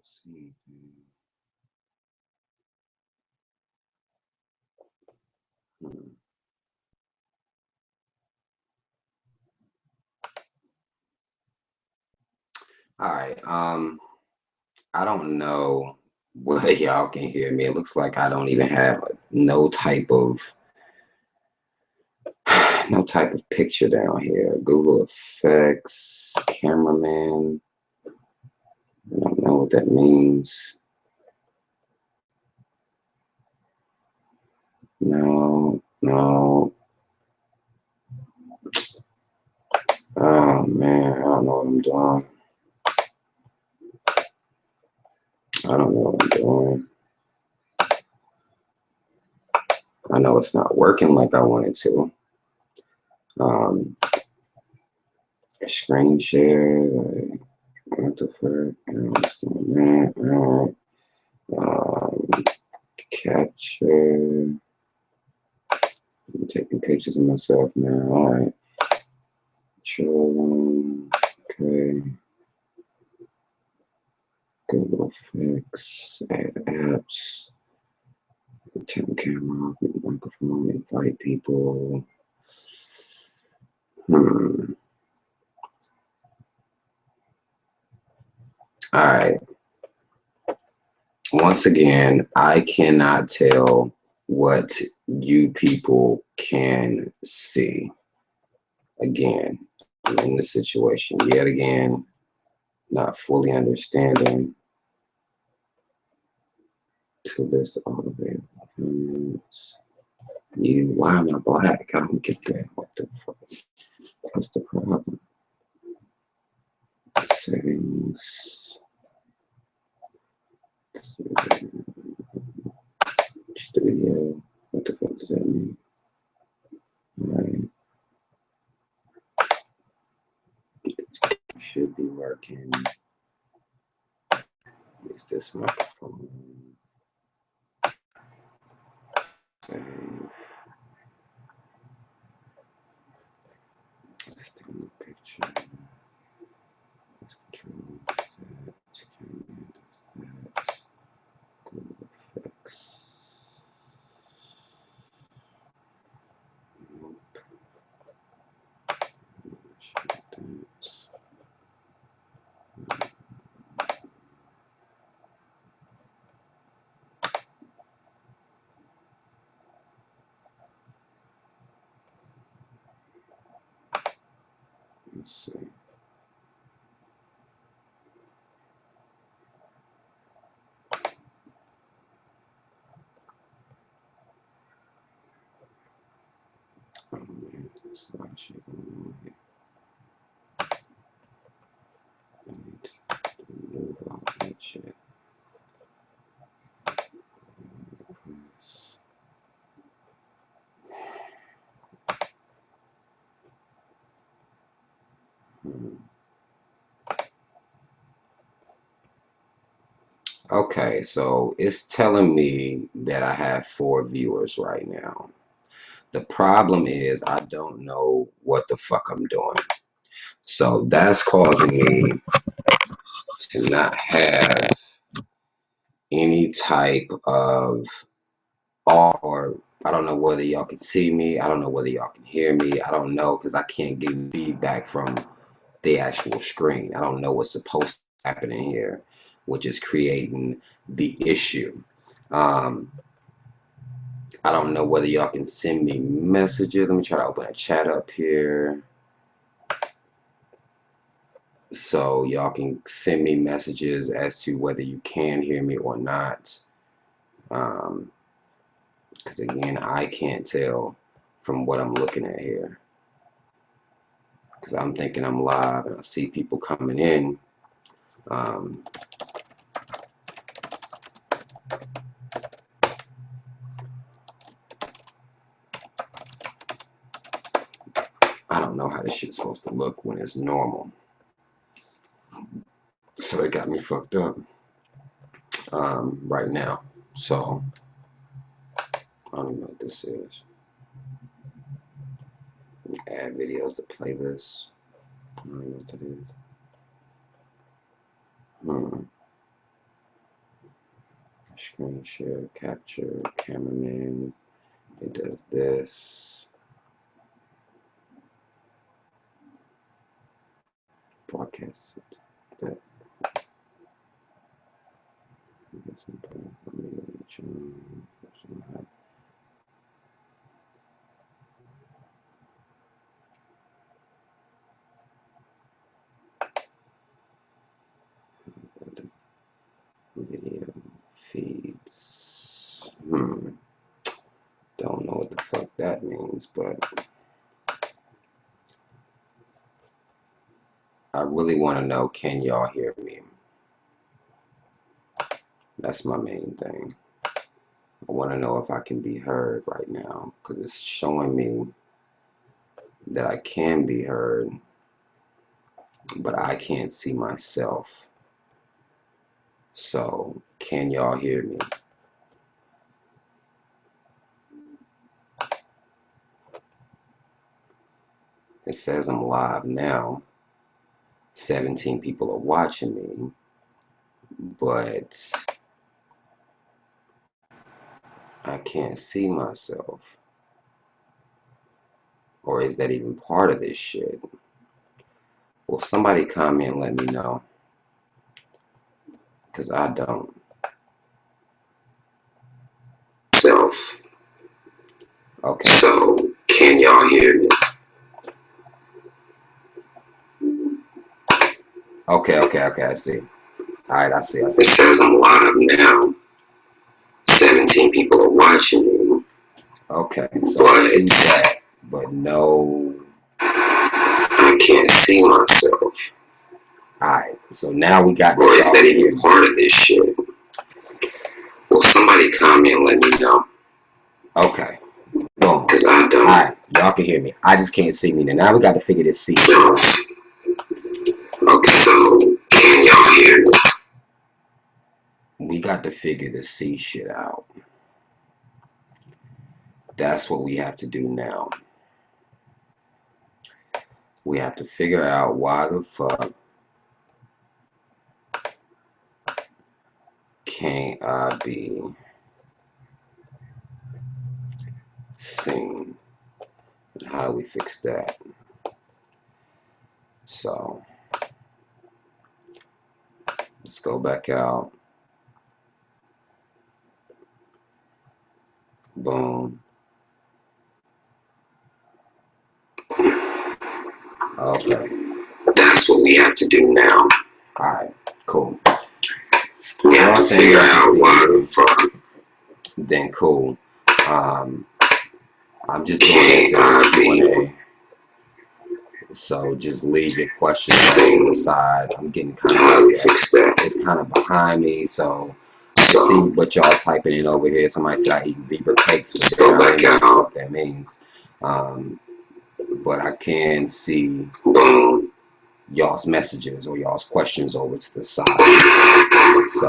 see. Hmm. All right. I don't know whether y'all can hear me. It looks like I don't even have no type of no type of picture down here. Google Effects, cameraman. I don't know what that means. No, no. Oh man, I don't know what I'm doing. I don't know what I'm doing. I know it's not working like I wanted to. Screen share. What the fuck? I don't understand that. All right. Capture. I'm taking pictures of myself now. All right. Control. Okay. Google Fix. Add apps. Turn camera off. Microphone. Invite people. All right. Once again, I cannot tell what you people can see. Again, I'm in the situation yet again, not fully understanding to this all available. You, why am I black? I don't get that. What the fuck? What's the problem? Settings. Studio. What the fuck does that mean? Right. Should be working. Use this microphone. Save. Let's take a picture. Let's control that. That. Google Effects. Nope. Let's see. Oh man, this slide shit going on here. I need to remove all that shit. Okay, so it's telling me that I have 4 viewers right now. The problem is I don't know what the fuck I'm doing. So that's causing me to not have any type of, or I don't know whether y'all can see me. I don't know whether y'all can hear me. I don't know because I can't get feedback from the actual screen. I don't know what's supposed to happen in here, which is creating the issue. I don't know whether y'all can send me messages. Let me try to open a chat up here. So y'all can send me messages as to whether you can hear me or not. Because again, I can't tell from what I'm looking at here. Because I'm thinking I'm live and I see people coming in. I don't know how this shit's supposed to look when it's normal. So it got me fucked up right now. So I don't know what this is. Add videos to playlists. I don't know what that is. Screen share, capture, cameraman. It does this. Broadcast. That. Video feeds. Don't know what the fuck that means, but I really want to know, can y'all hear me? That's my main thing. I want to know if I can be heard right now, because it's showing me that I can be heard, but I can't see myself. So, can y'all hear me? It says I'm live now. 17 people are watching me, but I can't see myself. Or is that even part of this shit? Well, somebody comment and let me know, because I don't. Self. Okay. So, can y'all hear me? Okay, I see. Alright, I see. It says I'm live now. 17 people are watching me. Okay, so I see that, but no, I can't see myself. Alright, so now we got. Or is that even part of this shit? Well, somebody comment and let me know. Okay. Boom. Because I don't. Alright, y'all can hear me. I just can't see me. Now we got to figure this C out. Okay, so can y'all hear me? We got to figure the C shit out. That's what we have to do now. We have to figure out why the fuck can't I be seen? And how do we fix that? So let's go back out. Boom. Okay. That's what we have to do now. Alright, cool. We have to figure out why the fuck. Then cool. I'm just doing this as a Q&A. So just leave your questions on the side. I'm getting kind of it's kind of behind me, so I see what y'all typing in over here. Somebody said I eat zebra cakes for dinner. I don't know what that means. But I can see y'all's messages or y'all's questions over to the side. So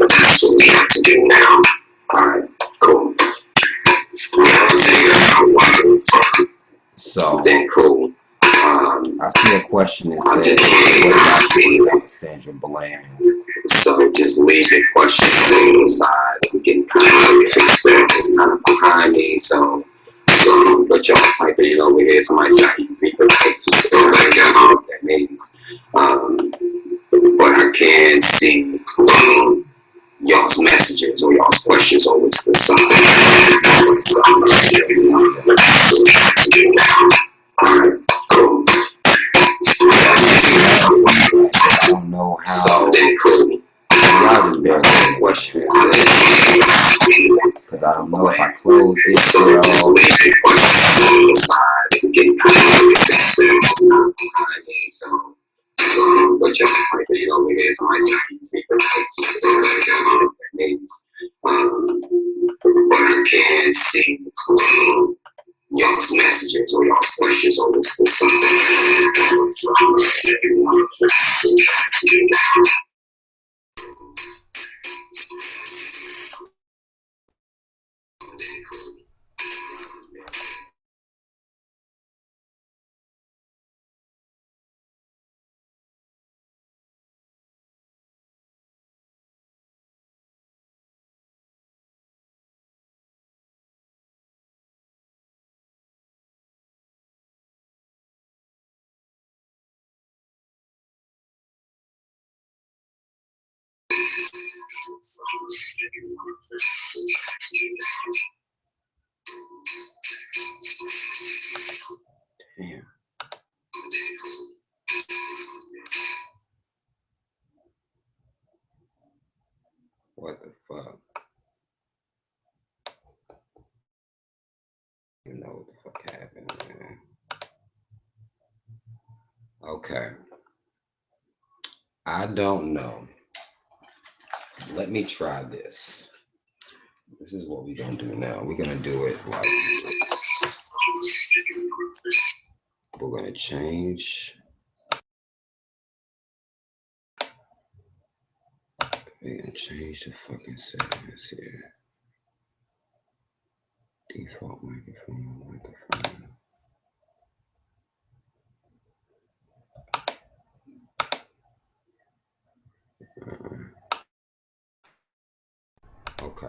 that's what we have to do now. Alright, cool. So then cool. I see a question that says, what about doing about Sandra Bland? So just leave your questions on the side. I'm getting kind of it's kind of behind me, so but y'all typing in over here. Somebody's got easy for what that means. But I can see y'all's messages or y'all's questions over to the side. Alright, cool. I don't know how. So then cool. Y'all just bear with me. Question because I don't know if I close this shit off. But y'all typing over here, somebody's got easy for that means. But I can see y'all's messages or y'all's questions over to the side. Damn, what the fuck? You know what the fuck happened, man. Okay, I don't know. Let me try this. This is what we're gonna do now. We're gonna do it like we're gonna change. We're gonna change the fucking settings here. Default microphone. Okay.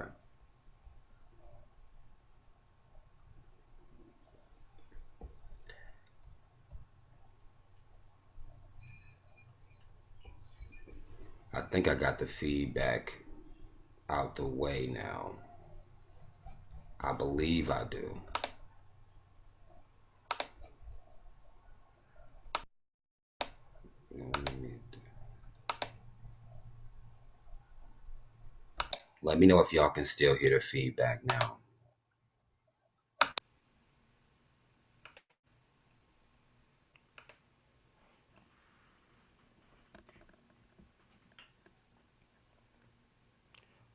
I think I got the feedback out the way now. I believe I do. Let me know if y'all can still hear the feedback now.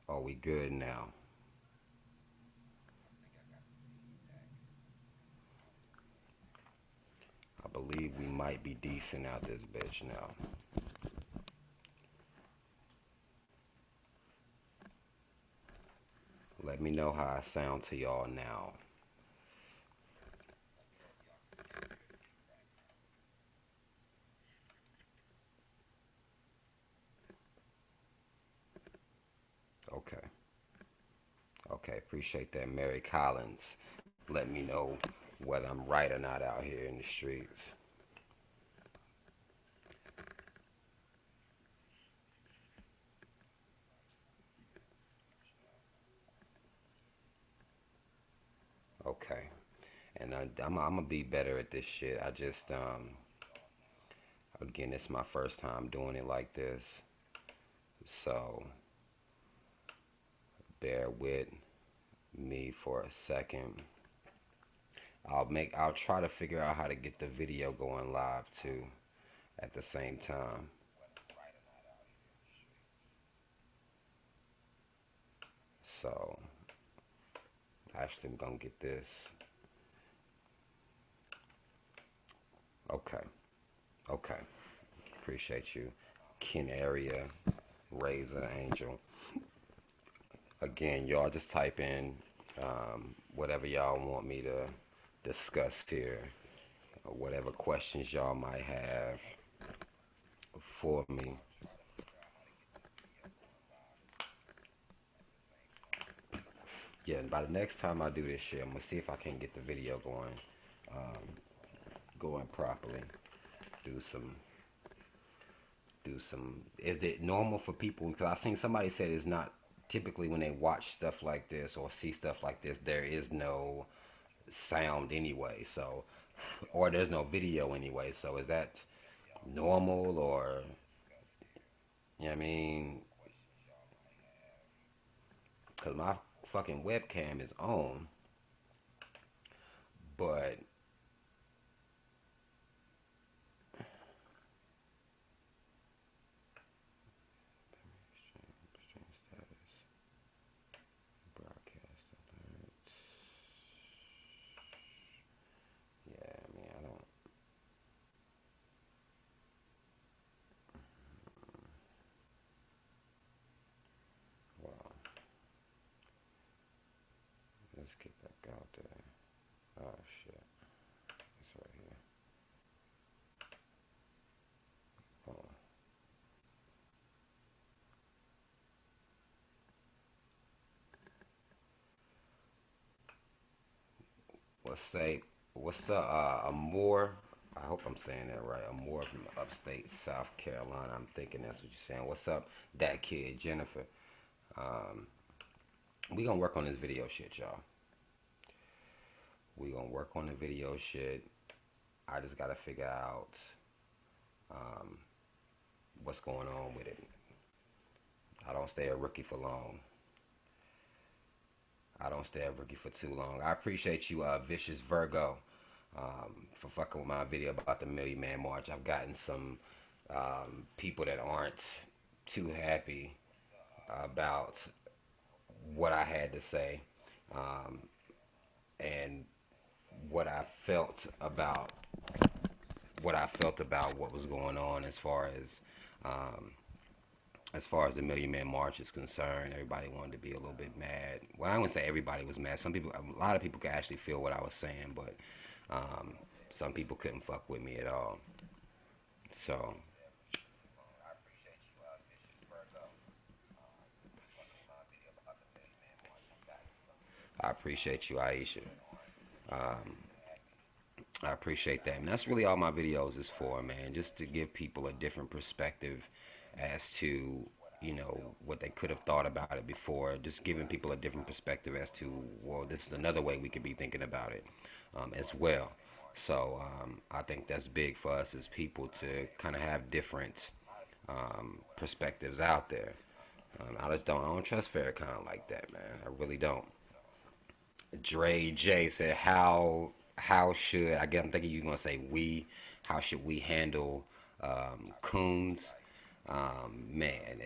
Are we good now? I believe we might be decent out this bitch now. Let me know how I sound to y'all now. Okay. Okay, appreciate that. Mary Collins. Let me know whether I'm right or not out here in the streets. Okay. And I'm gonna be better at this shit. I just again, it's my first time doing it like this, so bear with me for a second. I'll try to figure out how to get the video going live too at the same time. So actually, I'm gonna get this. Okay. Okay. Appreciate you, Ken Area, Razor Angel. Again, y'all just type in whatever y'all want me to discuss here, or whatever questions y'all might have for me. Yeah, and by the next time I do this shit, I'm gonna see if I can get the video going properly. Do some, do some. Is it normal for people? Because I seen somebody said it's not typically when they watch stuff like this or see stuff like this, there is no sound anyway. So, or there's no video anyway. So is that normal or you know what I mean? Because my fucking webcam is on, but stream status, broadcast alert. Yeah, I mean, I don't. Well, let's get back out there. Oh shit, it's right here. Oh, let's say, what's the Amore? I hope I'm saying that right. Amore from upstate South Carolina. I'm thinking that's what you're saying. What's up, that kid Jennifer? Um, we gonna work on this video shit, y'all. We gonna work on the video shit. I just gotta figure out um, what's going on with it. I don't stay a rookie for long. I don't stay a rookie for too long. I appreciate you, Vicious Virgo, for fucking with my video about the Million Man March. I've gotten some people that aren't too happy about what I had to say um, and what I felt about what was going on um, as far as the Million Man March is concerned. Everybody wanted to be a little bit mad. Well, I wouldn't say everybody was mad. Some people, a lot of people could actually feel what I was saying, but um, some people couldn't fuck with me at all. So I appreciate you, Aisha. Um, I appreciate that. And that's really all my videos is for, man. Just to give people a different perspective as to, what they could have thought about it before. Just giving people a different perspective as to, well, this is another way we could be thinking about it as well. So I think that's big for us as people to kind of have different perspectives out there. I don't trust Farrakhan like that, man. I really don't. Dre J said, how should I guess I'm thinking you're gonna say we? How should we handle coons? Man,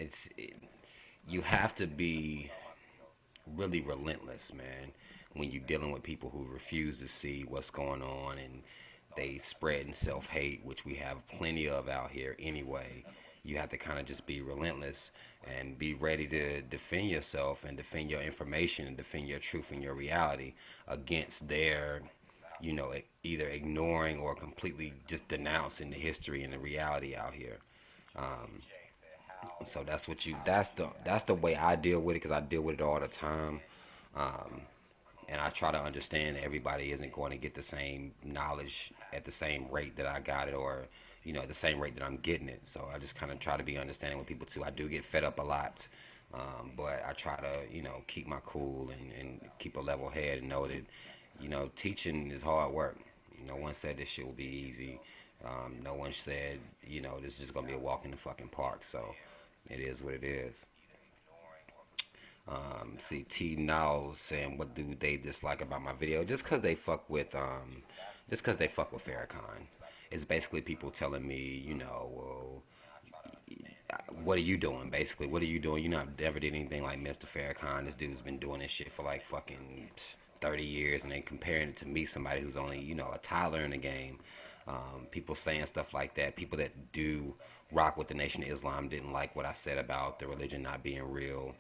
you have to be really relentless, man, when you're dealing with people who refuse to see what's going on and they spreading self-hate, which we have plenty of out here anyway. You have to kind of just be relentless and be ready to defend yourself and defend your information and defend your truth and your reality against their, either ignoring or completely just denouncing the history and the reality out here. Um, so that's the way I deal with it because I deal with it all the time. Um, and I try to understand that everybody isn't going to get the same knowledge at the same rate that I got it, or at the same rate that I'm getting it. So I just kind of try to be understanding with people too. I do get fed up a lot, but I try to keep my cool and keep a level head and know that teaching is hard work. No one said this shit will be easy. No one said this is just gonna be a walk in the fucking park. So it is what it is. See T now saying what do they dislike about my video? Just cause they fuck with Farrakhan. It's basically people telling me, well, what are you doing? Basically, what are you doing? I've never did anything like Mr. Farrakhan. This dude's been doing this shit for like fucking 30 years, and then comparing it to me, somebody who's only a toddler in the game. People saying stuff like that. People that do rock with the Nation of Islam didn't like what I said about the religion not being real.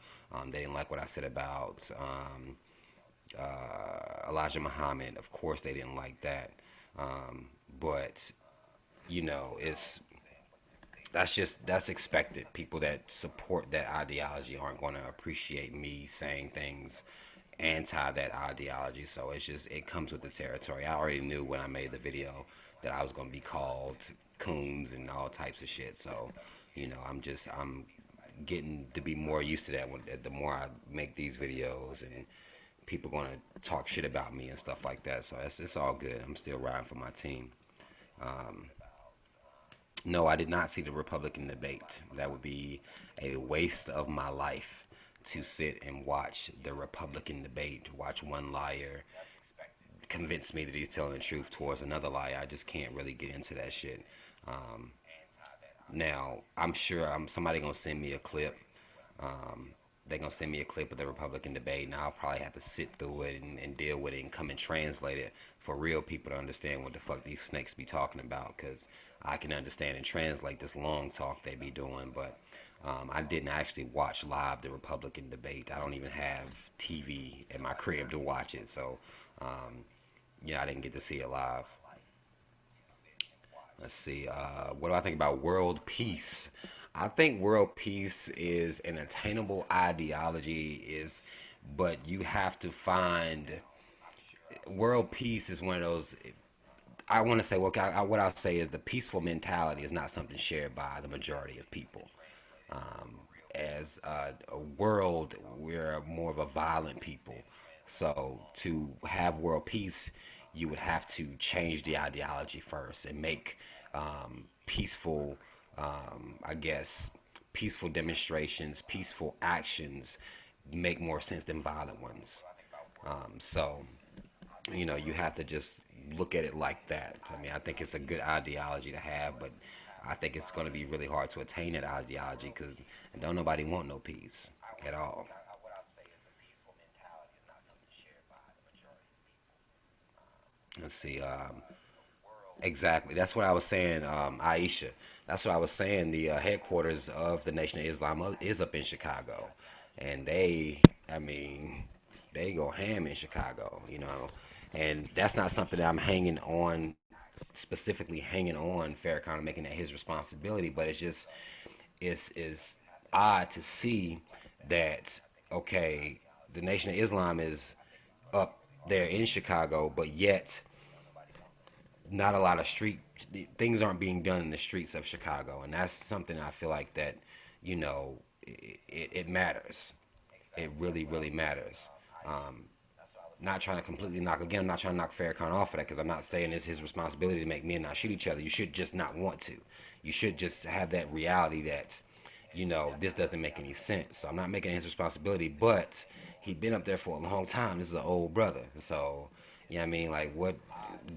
They didn't like what I said about Elijah Muhammad. Of course, they didn't like that. Um, but it's that's expected. People that support that ideology aren't going to appreciate me saying things anti that ideology. So it comes with the territory. I already knew when I made the video that I was going to be called coons and all types of shit. So I'm getting to be more used to that the more I make these videos and people going to talk shit about me and stuff like that. So it's all good. I'm still riding for my team. Um, no, I did not see the Republican debate. That would be a waste of my life to sit and watch the Republican debate, watch one liar convince me that he's telling the truth towards another liar. I just can't really get into that shit. Um, Now, I'm sure somebody gonna send me a clip. Um, they're gonna send me a clip of the Republican debate, and I'll probably have to sit through it and deal with it and come and translate it for real people to understand what the fuck these snakes be talking about. Cause I can understand and translate this long talk they be doing, but I didn't actually watch live the Republican debate. I don't even have TV at my crib to watch it, so um, yeah, I didn't get to see it live. Let's see. What do I think about world peace? I think world peace is an attainable ideology, but you have to find world peace is one of those. I want to say what I'll say is the peaceful mentality is not something shared by the majority of people. Um, as a world, we're more of a violent people. So to have world peace, you would have to change the ideology first and make peaceful, I guess, peaceful demonstrations, peaceful actions make more sense than violent ones. So you have to just look at it like that. I mean, I think it's a good ideology to have, but I think it's going to be really hard to attain that ideology because don't nobody want no peace at all. Let's see. Exactly. That's what I was saying, Aisha. That's what I was saying. The headquarters of the Nation of Islam is up in Chicago, and I mean, they go ham in Chicago, and that's not something that I'm hanging on, specifically hanging on Farrakhan and making that his responsibility, but it's just is odd to see that okay, the Nation of Islam is up there in Chicago, but yet not a lot of street things aren't being done in the streets of Chicago, and that's something I feel like that it matters. It really really matters. Um, Not trying to completely knock again. I'm not trying to knock Farrakhan off of that because I'm not saying it's his responsibility to make men not shoot each other. You should just not want to. You should just have that reality that this doesn't make any sense. So I'm not making it his responsibility, but he'd been up there for a long time. This is an old brother, so I mean, like, what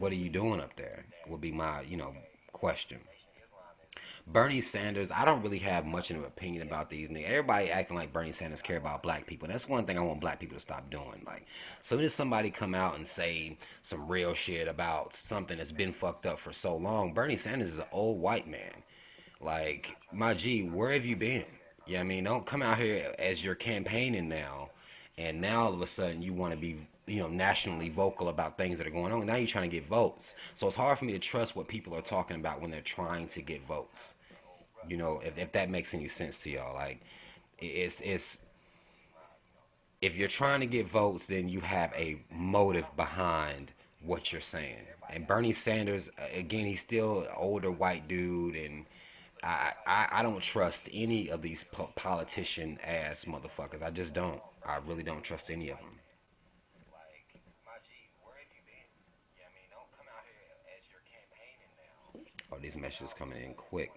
are you doing up there? Would be my question. Bernie Sanders, I don't really have much of an opinion about these niggas. Everybody acting like Bernie Sanders care about black people. That's one thing I want black people to stop doing. Like, so as somebody come out and say some real shit about something that's been fucked up for so long, Bernie Sanders is an old white man. Like, my G, where have you been? Yeah, I mean, don't come out here as you're campaigning now, and now all of a sudden you want to be, nationally vocal about things that are going on. Now you're trying to get votes. So it's hard for me to trust what people are talking about when they're trying to get votes. If that makes any sense to y'all. Like, it's if you're trying to get votes, then you have a motive behind what you're saying. And Bernie Sanders, again, he's still an older white dude, and I don't trust any of these politician ass motherfuckers. I just don't. I really don't trust any of them. Oh, these messages coming in quick.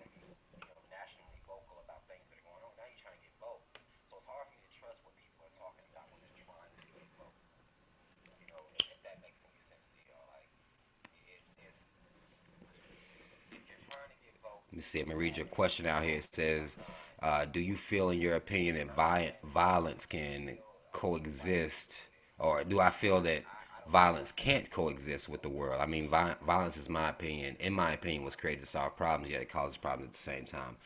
Let me see. Let me read your question out here. It says, "Do you feel, in your opinion, that violence can coexist, or do I feel that violence can't coexist with the world? I mean, violence is my opinion. In my opinion, was created to solve problems, yet it causes problems at the same time.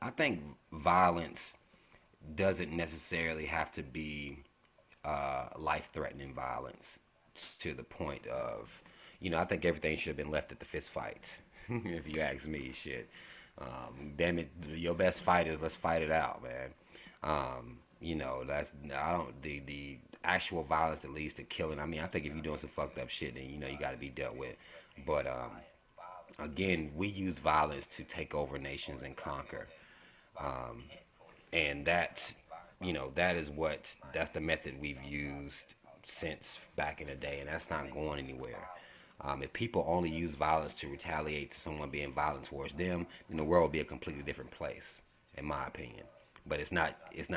I think violence doesn't necessarily have to be life-threatening violence to the point of, I think everything should have been left at the fist fight. If you ask me, shit. Damn it, your best fight is let's fight it out, man. That's I don't the actual violence that leads to killing. I mean, I think if you're doing some fucked up shit, then you got to be dealt with. But again, we use violence to take over nations and conquer. Um, and that's the method we've used since back in the day, and that's not going anywhere. If people only use violence to retaliate to someone being violent towards them, then the world would be a completely different place, in my opinion. But it's not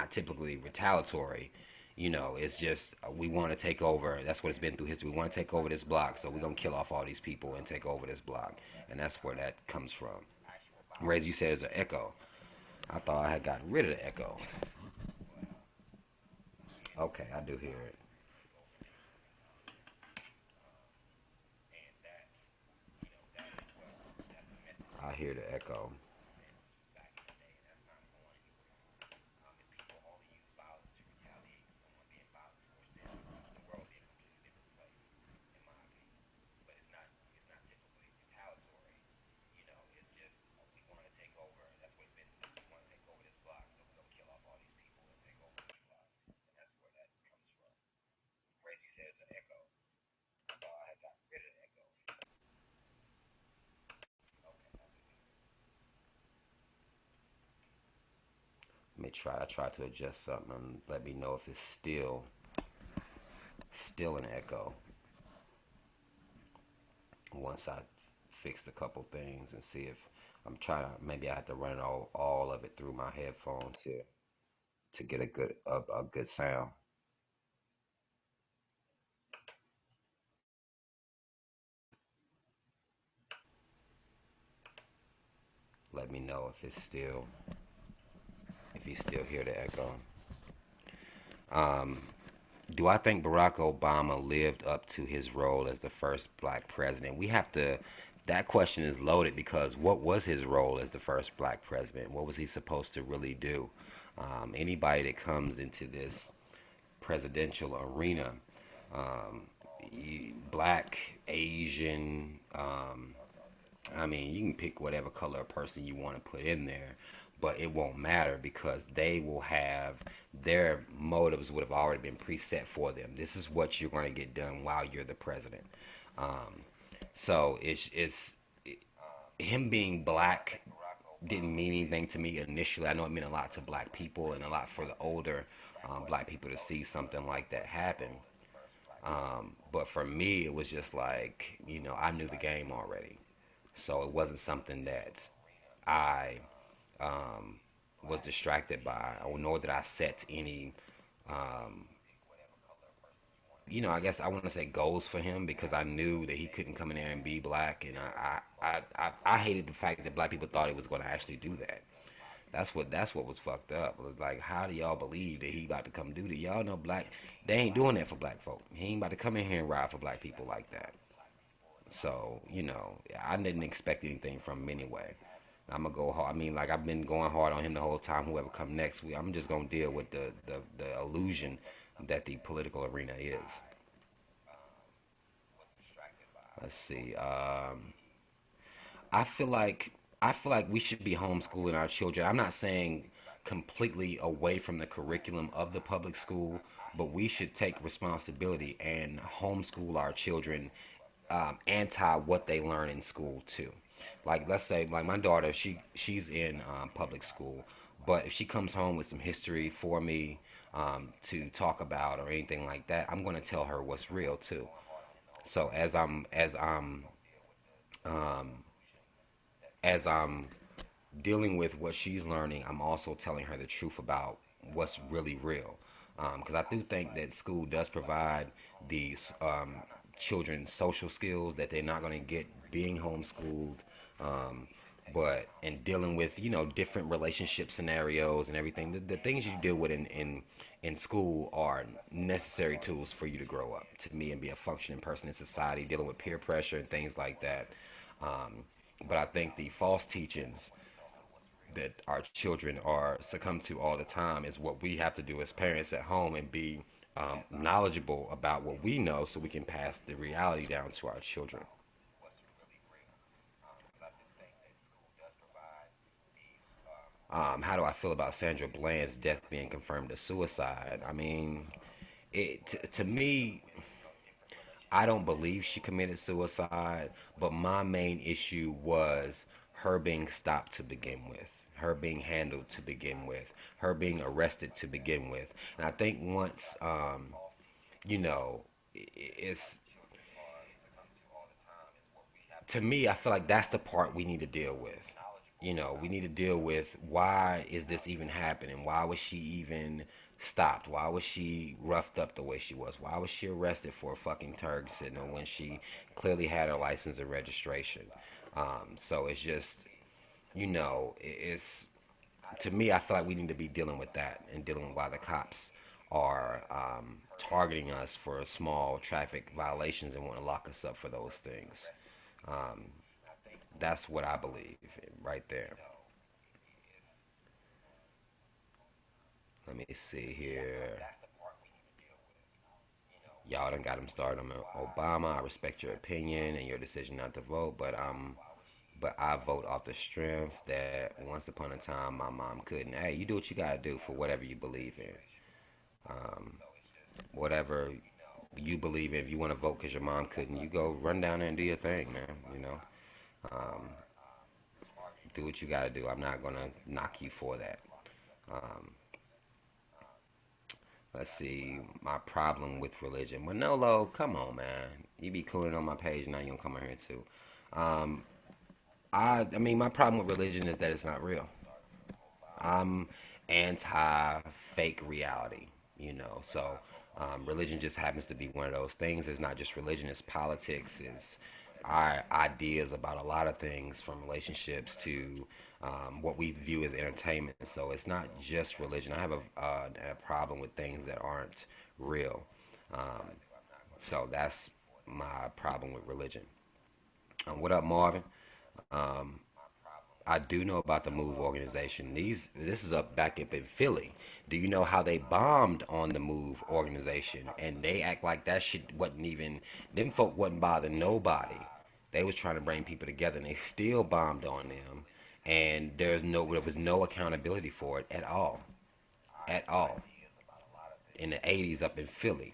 typically retaliatory. It's just we want to take over. That's what it's been through history. We want to take over this block, so we're gonna kill off all these people and take over this block, and that's where that comes from. Whereas you said it's an echo. I thought I had gotten rid of the echo. Okay, I do hear it. I hear the echo. Let me try. I try to adjust something and let me know if it's still an echo once I fixed a couple things and see if I'm trying to maybe I have to run all of it through my headphones here to get a good sound. Let me know if you still hear the echo. Do I think Barack Obama lived up to his role as the first black president? We have to. That question is loaded because what was his role as the first black president? What was he supposed to really do? Anybody that comes into this presidential arena, um, black, Asian, I mean, you can pick whatever color person you want to put in there, but it won't matter because they will have their motives would have already been preset for them. This is what you're going to get done while you're the president. Um, so him being black didn't mean anything to me initially. I know it meant a lot to black people and a lot for the older black people to see something like that happen. But for me, it was just like, I knew the game already. So it wasn't something that I was distracted by, or nor did I set any, I guess I want to say goals for him because I knew that he couldn't come in there and be black, and I hated the fact that black people thought he was going to actually do that. That's what was fucked up. It was like, how do y'all believe that he about to come do that? Y'all know black, they ain't doing that for black folk. He ain't about to come in here and ride for black people like that. So, I didn't expect anything from him anyway. I'm gonna go hard. I mean, like I've been going hard on him the whole time. Whoever come next, I'm just gonna deal with the illusion that the political arena is. Let's see. I feel like I feel like we should be homeschooling our children. I'm not saying completely away from the curriculum of the public school, but we should take responsibility and homeschool our children, anti what they learn in school too. Like let's say like my daughter, she's in public school, but if she comes home with some history for me to talk about or anything like that, I'm going to tell her what's real too. So as I'm dealing with what she's learning, I'm also telling her the truth about what's really real. Because I do think that school does provide these children social skills that they're not going to get being homeschooled. Um, but in dealing with different relationship scenarios and everything, the things you deal with in school are necessary tools for you to grow up to me and be a functioning person in society, dealing with peer pressure and things like that. Um, but I think the false teachings that our children are succumb to all the time is what we have to do as parents at home and be knowledgeable about what we know so we can pass the reality down to our children. How do I feel about Sandra Bland's death being confirmed as suicide? I mean, to me, I don't believe she committed suicide, but my main issue was her being stopped to begin with, her being handled to begin with, her being arrested to begin with. And I think once, you know, it's to me, I feel like that's the part we need to deal with. We need to deal with why is this even happening? Why was she even stopped? Why was she roughed up the way she was? Why was she arrested for a fucking Turk signal when she clearly had her license and registration? So it's just, it's to me, I feel like we need to be dealing with that and dealing with why the cops are targeting us for small traffic violations and want to lock us up for those things. Um, that's what I believe right there. Let me see here. Y'all done got him started on Obama. I respect your opinion and your decision not to vote, but I vote off the strength that once upon a time my mom couldn't. Hey, you do what you gotta do for whatever you believe in. Um, Whatever you believe in. If you want to vote because your mom couldn't, you go run down there and do your thing, man. Do what you gotta do. I'm not gonna knock you for that. Let's see, my problem with religion. Manolo, come on, man. You be cooling on my page, now you don't come on here too. Um, I mean, my problem with religion is that it's not real. I'm anti fake reality, you know. So religion just happens to be one of those things. It's not just religion, it's politics, it's our ideas about a lot of things from relationships to what we view as entertainment. So it's not just religion. I have a problem with things that aren't real. Um, so that's my problem with religion. What up, Marvin? Um, I do know about the Move organization. This is up back up in Philly. Do you know how they bombed on the Move organization? And they act like that shit wasn't even them folk wasn't bothering nobody. They was trying to bring people together and they still bombed on them. And there was no accountability for it at all. At all. In the 80s up in Philly.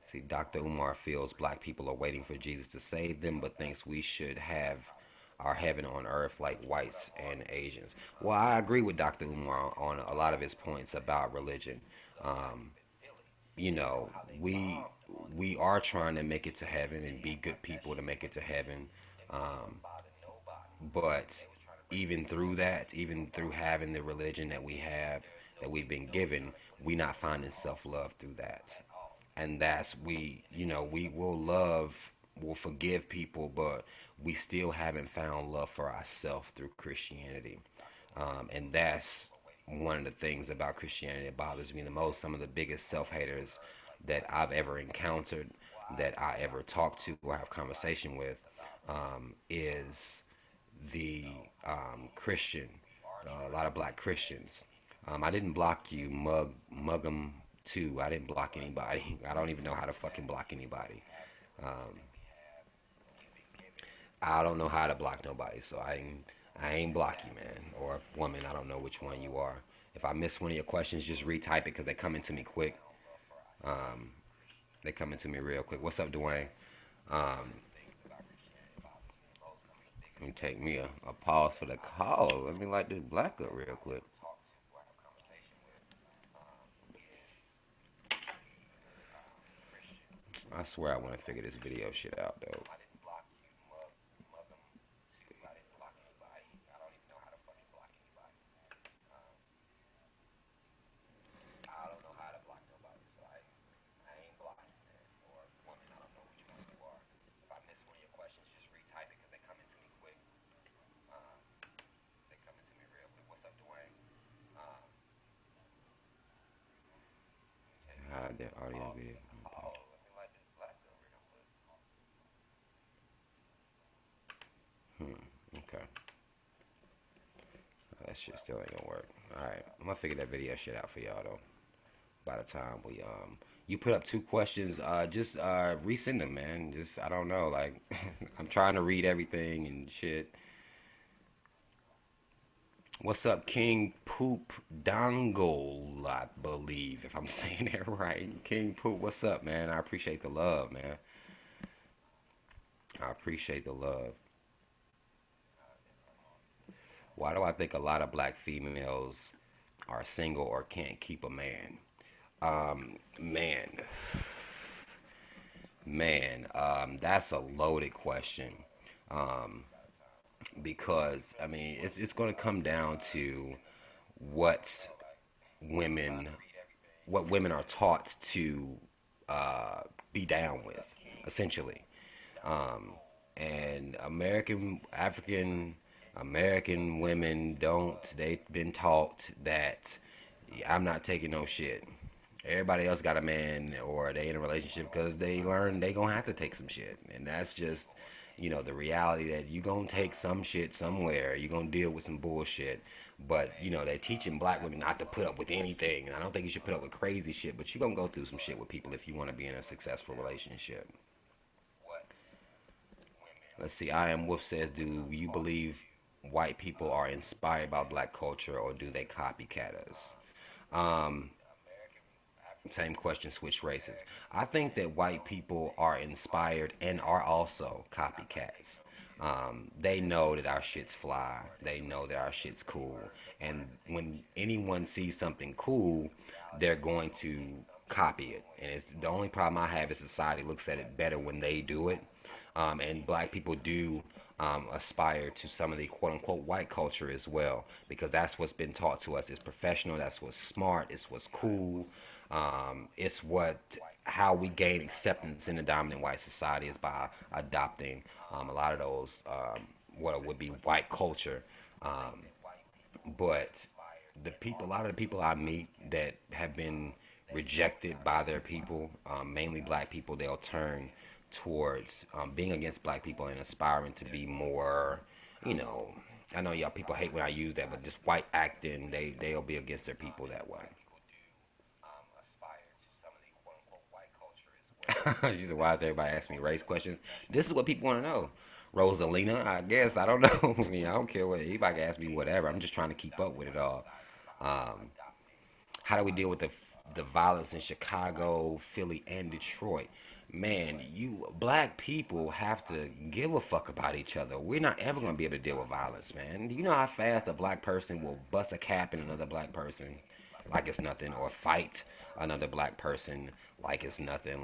See, Dr. Umar feels black people are waiting for Jesus to save them, but thinks we should have our heaven on earth like whites and Asians. Well, I agree with Dr. Umar on a lot of his points about religion. Um, you know, we we are trying to make it to heaven and be good people to make it to heaven. Um, but even through that, even through having the religion that we have, that we've been given, we not finding self love through that. And that's we will love, will forgive people, but we still haven't found love for ourselves through Christianity. And that's one of the things about Christianity that bothers me the most. Some of the biggest self haters that I've ever encountered, that I ever talk to or have conversation with, is the Christian, a lot of black Christians. I didn't block you, Mug'em too. I didn't block anybody. I don't even know how to fucking block anybody. Um, I don't know how to block nobody, so I ain't block you, man, or woman. I don't know which one you are. If I miss one of your questions, just retype it because they coming to me quick. Um, they coming to me real quick. What's up, Dwayne? Um, Let me take me a pause for the call. Let me light this black up real quick. I swear I want to figure this video shit out though. Hide that audio video. Okay. That shit still ain't gonna work. Alright. I'm gonna figure that video shit out for y'all though. By the time we you put up two questions, just resend them, man. Just I don't know, like I'm trying to read everything and shit. What's up, King Poop Dongle? I believe if I'm saying that right. King Poop, what's up, man? I appreciate the love, man. I appreciate the love. Why do I think a lot of black females are single or can't keep a man? Man, that's a loaded question. Um, because I mean, it's going to come down to what women what women are taught to uh, be down with, essentially. Um, and African American women don't. They've been taught that I'm not taking no shit. Everybody else got a man or they in a relationship because they learn they gonna have to take some shit, and that's just the reality that you gonna take some shit somewhere. You gonna deal with some bullshit, but they're teaching black women not to put up with anything, and I don't think you should put up with crazy shit. But you gonna go through some shit with people if you want to be in a successful relationship. Let's see. I am Wolf says, do you believe white people are inspired by black culture or do they copycat us? Um, Same question, switch races. I think that white people are inspired and are also copycats. They know that our shit's fly. They know that our shit's cool. And when anyone sees something cool, they're going to copy it. And it's the only problem I have is society looks at it better when they do it. And black people do aspire to some of the quote unquote white culture as well, because that's what's been taught to us. It's professional. That's what's smart. It's what's cool. It's what how we gain acceptance in the dominant white society is by adopting a lot of those what would be white culture. Um, but a lot of the people I meet that have been rejected by their people, mainly black people, they'll turn towards being against black people and aspiring to be more, you know. I know y'all people hate when I use that, but just white acting, they'll be against their people that way. She said, "Why does everybody ask me race questions?" This is what people want to know. Rosalina, I guess I don't know. I mean, I don't care what anybody can ask me whatever. I'm just trying to keep up with it all. Um, how do we deal with the violence in Chicago, Philly, and Detroit? Man, you black people have to give a fuck about each other. We're not ever gonna be able to deal with violence, man. Do you know how fast a black person will bust a cap in another black person like it's nothing, or fight another black person like it's nothing?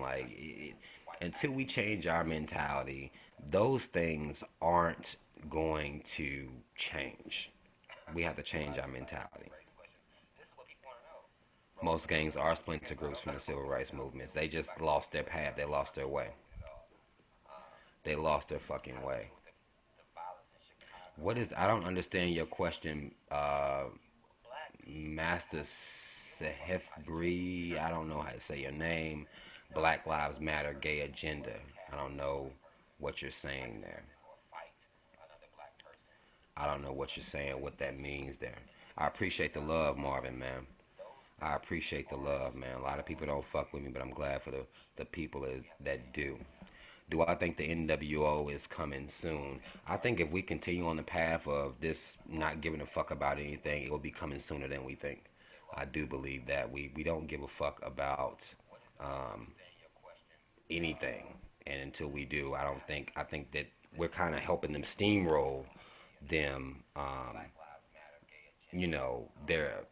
Until we change our mentality, those things aren't going to change. We have to change our mentality. Most gangs are splinter groups from the civil rights movements. They just lost their path. They lost their way. They lost their fucking way. What is? I don't understand your question, Master Sehefbri. I don't know how to say your name. Black Lives Matter, gay agenda. I don't know what you're saying there. I don't know what you're saying, what that means there. I appreciate the love, Marvin, man. I appreciate the love, man. A lot of people don't fuck with me, but I'm glad for the people that do. Do I think the NWO is coming soon? I think if we continue on the path of this not giving a fuck about anything, it will be coming sooner than we think. I do believe that we don't give a fuck about um, anything, and until we do, I think that we're kind of helping them steamroll them. Their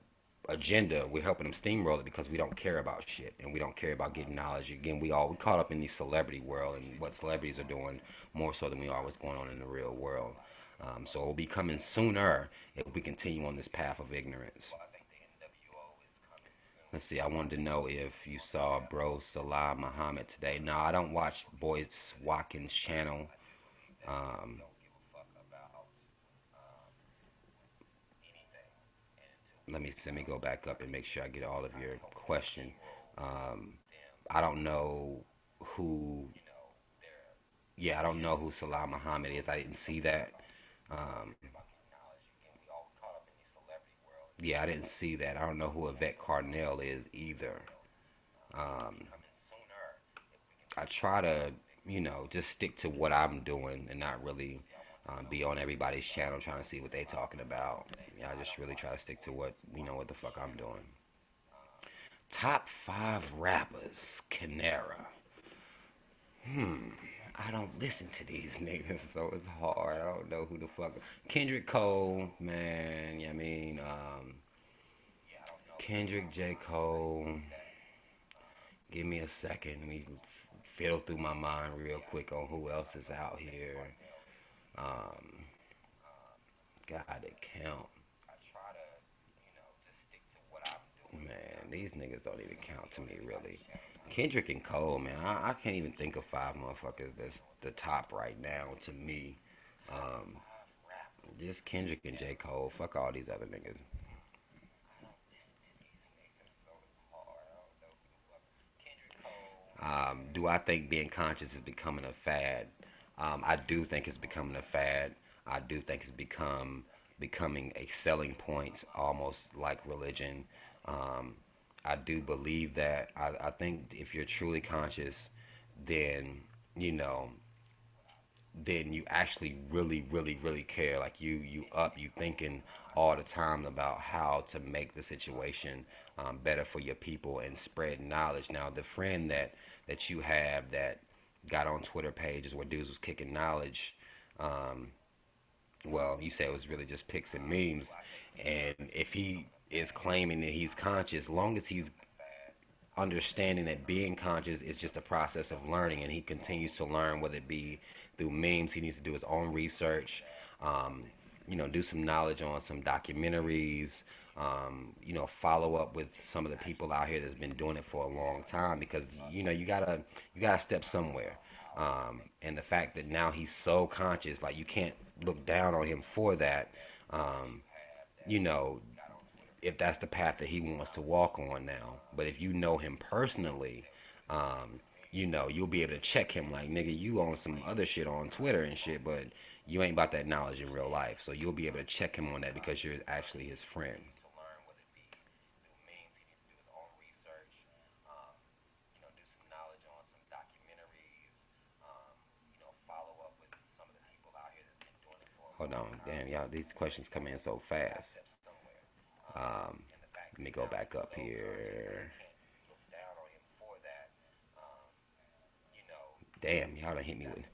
agenda. We're helping them steamroll it because we don't care about shit and we don't care about getting knowledge. Again, we caught up in the celebrity world and what celebrities are doing more so than we are what's going on in the real world. So it'll be coming sooner if we continue on this path of ignorance. Let's see. I wanted to know if you saw Bro Salah Muhammad today. No, I don't watch Boyce Watkins' channel. Um, let me go back up and make sure I get all of your question. Um, I don't know who. Yeah, I don't know who Salah Muhammad is. I didn't see that. Um, yeah, I didn't see that. I don't know who Yvette Carnell is either. Um, I try to, just stick to what I'm doing and not really be on everybody's channel trying to see what they talking about. Yeah, I just really try to stick to what the fuck I'm doing. Top five rappers, Canera. Hmm. I don't listen to these niggas, so it's hard. I don't know who the fuck. Kendrick Cole, man. Yeah, I mean, Kendrick, J. Cole. Give me a second. Let me fiddle through my mind real quick on who else is out here. Um, God, it count. Man, these niggas don't even count to me, really. Kendrick and Cole, man. I can't even think of five motherfuckers that's the top right now to me. Um, just Kendrick and J. Cole. Fuck all these other niggas. Do I think being conscious is becoming a fad? I do think it's becoming a fad. I do think it's becoming a selling point, almost like religion. Um, I do believe that. I think if you're truly conscious, then you know then you actually really, really, really care. Like you thinking all the time about how to make the situation better for your people and spread knowledge. Now, the friend that you have that got on Twitter pages where dudes was kicking knowledge, Um, well, you said it was really just pics and memes. And if he is claiming that he's conscious, long as he's understanding that being conscious is just a process of learning, and he continues to learn, whether it be through memes, he needs to do his own research, um, do some knowledge on some documentaries, follow up with some of the people out here that's been doing it for a long time, because you gotta step somewhere. And the fact that now he's so conscious, like, you can't look down on him for that. um, you know if that's the path that he wants to walk on now. But if you know him personally, um, you'll be able to check him, like, nigga, you on some other shit on Twitter and shit, but you ain't about that knowledge in real life. So you'll be able to check him on that because you're actually his friend. Hold on, damn, y'all, these questions come in so fast. Um, Let me go back up here. Damn, y'all done hit me with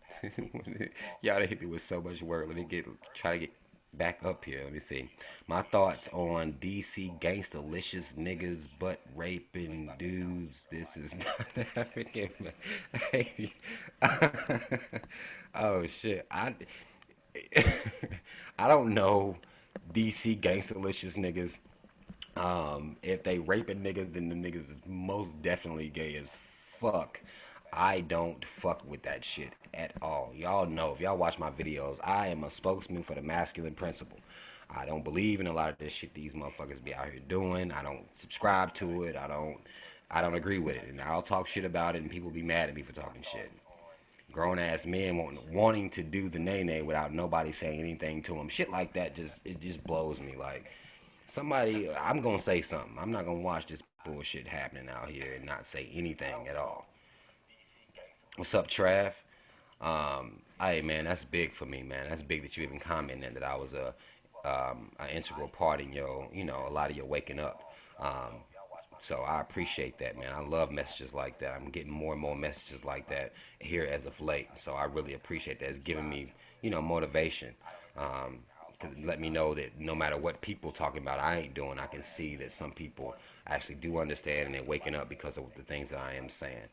y'all done hit me with so much work. Let me try to get back up here. Let me see. My thoughts on DC gangstalicious niggas butt raping dudes. This is not African. Oh shit. I don't know DC gangstalicious niggas. If they raping niggas, then the niggas is most definitely gay as fuck. I don't fuck with that shit at all. Y'all know, if y'all watch my videos, I am a spokesman for the masculine principle. I don't believe in a lot of this shit these motherfuckers be out here doing. I don't subscribe to it. I don't agree with it. And I'll talk shit about it and people be mad at me for talking shit. Grown ass men wanting to do the nay nay without nobody saying anything to them. Shit like that just blows me. Like, somebody, I'm gonna say something. I'm not gonna watch this bullshit happening out here and not say anything at all. What's up, Trav? Hey man, that's big for me, man. That's big that you even commented that I was an integral part in a lot of your waking up. Um, so I appreciate that, man. I love messages like that. I'm getting more and more messages like that here as of late. So I really appreciate that. It's giving me, motivation. Um, to let me know that no matter what people talking about I ain't doing, I can see that some people actually do understand and they're waking up because of the things that I am saying.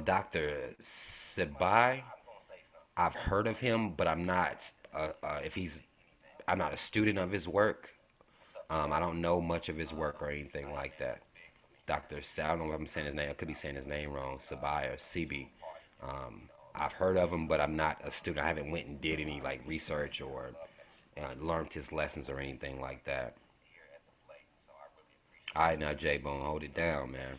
Dr. Sebai, I've heard of him, but I'm not. If he's, I'm not a student of his work. I don't know much of his work or anything like that. Dr. I don't know if I'm saying his name. I could be saying his name wrong. Sabai or CB. I've heard of him, but I'm not a student. I haven't went and did any like research or learned his lessons or anything like that. All right, now J Bone, hold it down, man.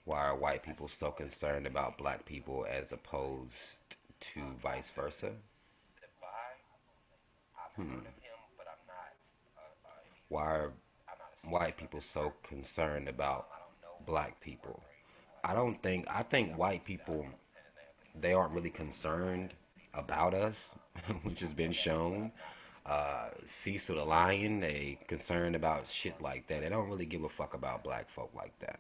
Why are white people so concerned about black people as opposed to vice versa? Hmm. Why are white people so concerned about black people? I think white people, they aren't really concerned about us, which has been shown. Cecil the Lion, they concerned about shit like that. They don't really give a fuck about black folk like that.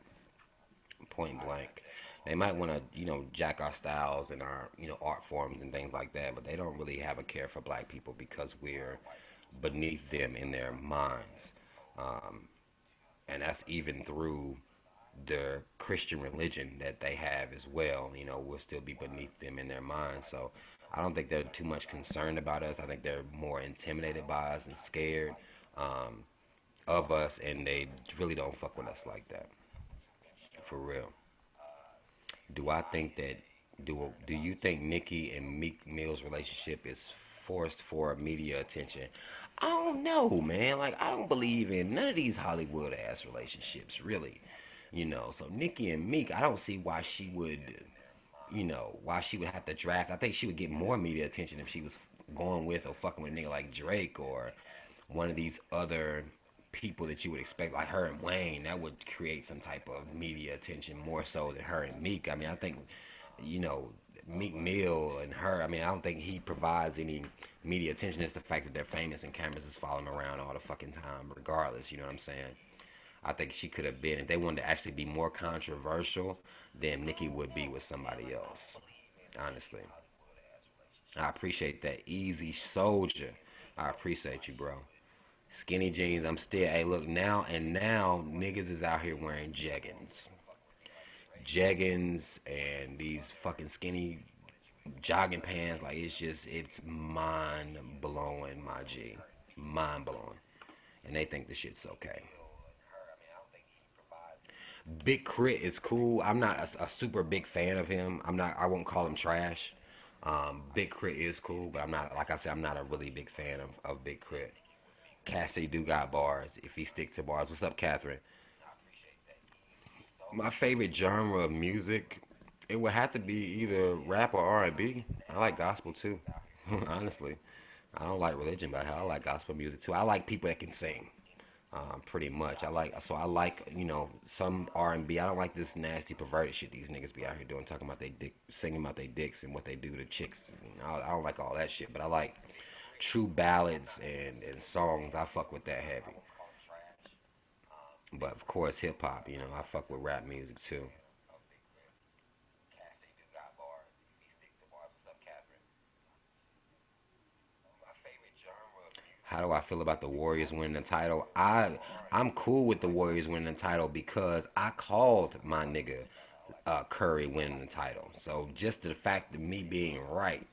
Point blank. They might want to, jack our styles and our, art forms and things like that, but they don't really have a care for black people because we're beneath them in their minds. Um, and that's even through the Christian religion that they have as well. We'll still be beneath them in their minds. So I don't think they're too much concerned about us. I think they're more intimidated by us and scared um, of us, and they really don't fuck with us like that, for real. Do I think that do you think Nicki and Meek Mill's relationship is forced for media attention? I don't know, man. Like, I don't believe in none of these Hollywood ass relationships, really. So Nicki and Meek, I don't see why she would have to draft. I think she would get more media attention if she was going with or fucking with a nigga like Drake or one of these other people that you would expect, like her and Wayne. That would create some type of media attention more so than her and Meek. I mean, I think, you know, Meek Mill and her, I mean, I don't think he provides any media attention. It's the fact that they're famous and cameras is following them around all the fucking time, regardless. You know what I'm saying? I think she could have been, if they wanted to actually be more controversial, then Nikki would be with somebody else. Honestly, I appreciate that. Easy Soldier, I appreciate you, bro. Skinny jeans. I'm still. Hey, look now and now, niggas is out here wearing jeggings, and these fucking skinny jogging pants. Like it's mind blowing, my G, mind blowing. And they think the shit's okay. Big Crit is cool. I'm not a super big fan of him. I'm not. I won't call him trash. Big Crit is cool, but I'm not. Like I said, I'm not a really big fan of Big Crit. Cassie do got bars. If he stick to bars, what's up, Catherine? My favorite genre of music, it would have to be either rap or R&B. I like gospel too. Honestly, I don't like religion, but I like gospel music too. I like people that can sing. Pretty much. I like some R&B. I don't like this nasty perverted shit these niggas be out here doing, talking about they dick, singing about they dicks and what they do to chicks. I don't like all that shit, but I like true ballads and songs. I fuck with that heavy. But of course, hip hop. I fuck with rap music too. How do I feel about the Warriors winning the title? I'm cool with the Warriors winning the title because I called my nigga Curry winning the title. So just the fact of me being right,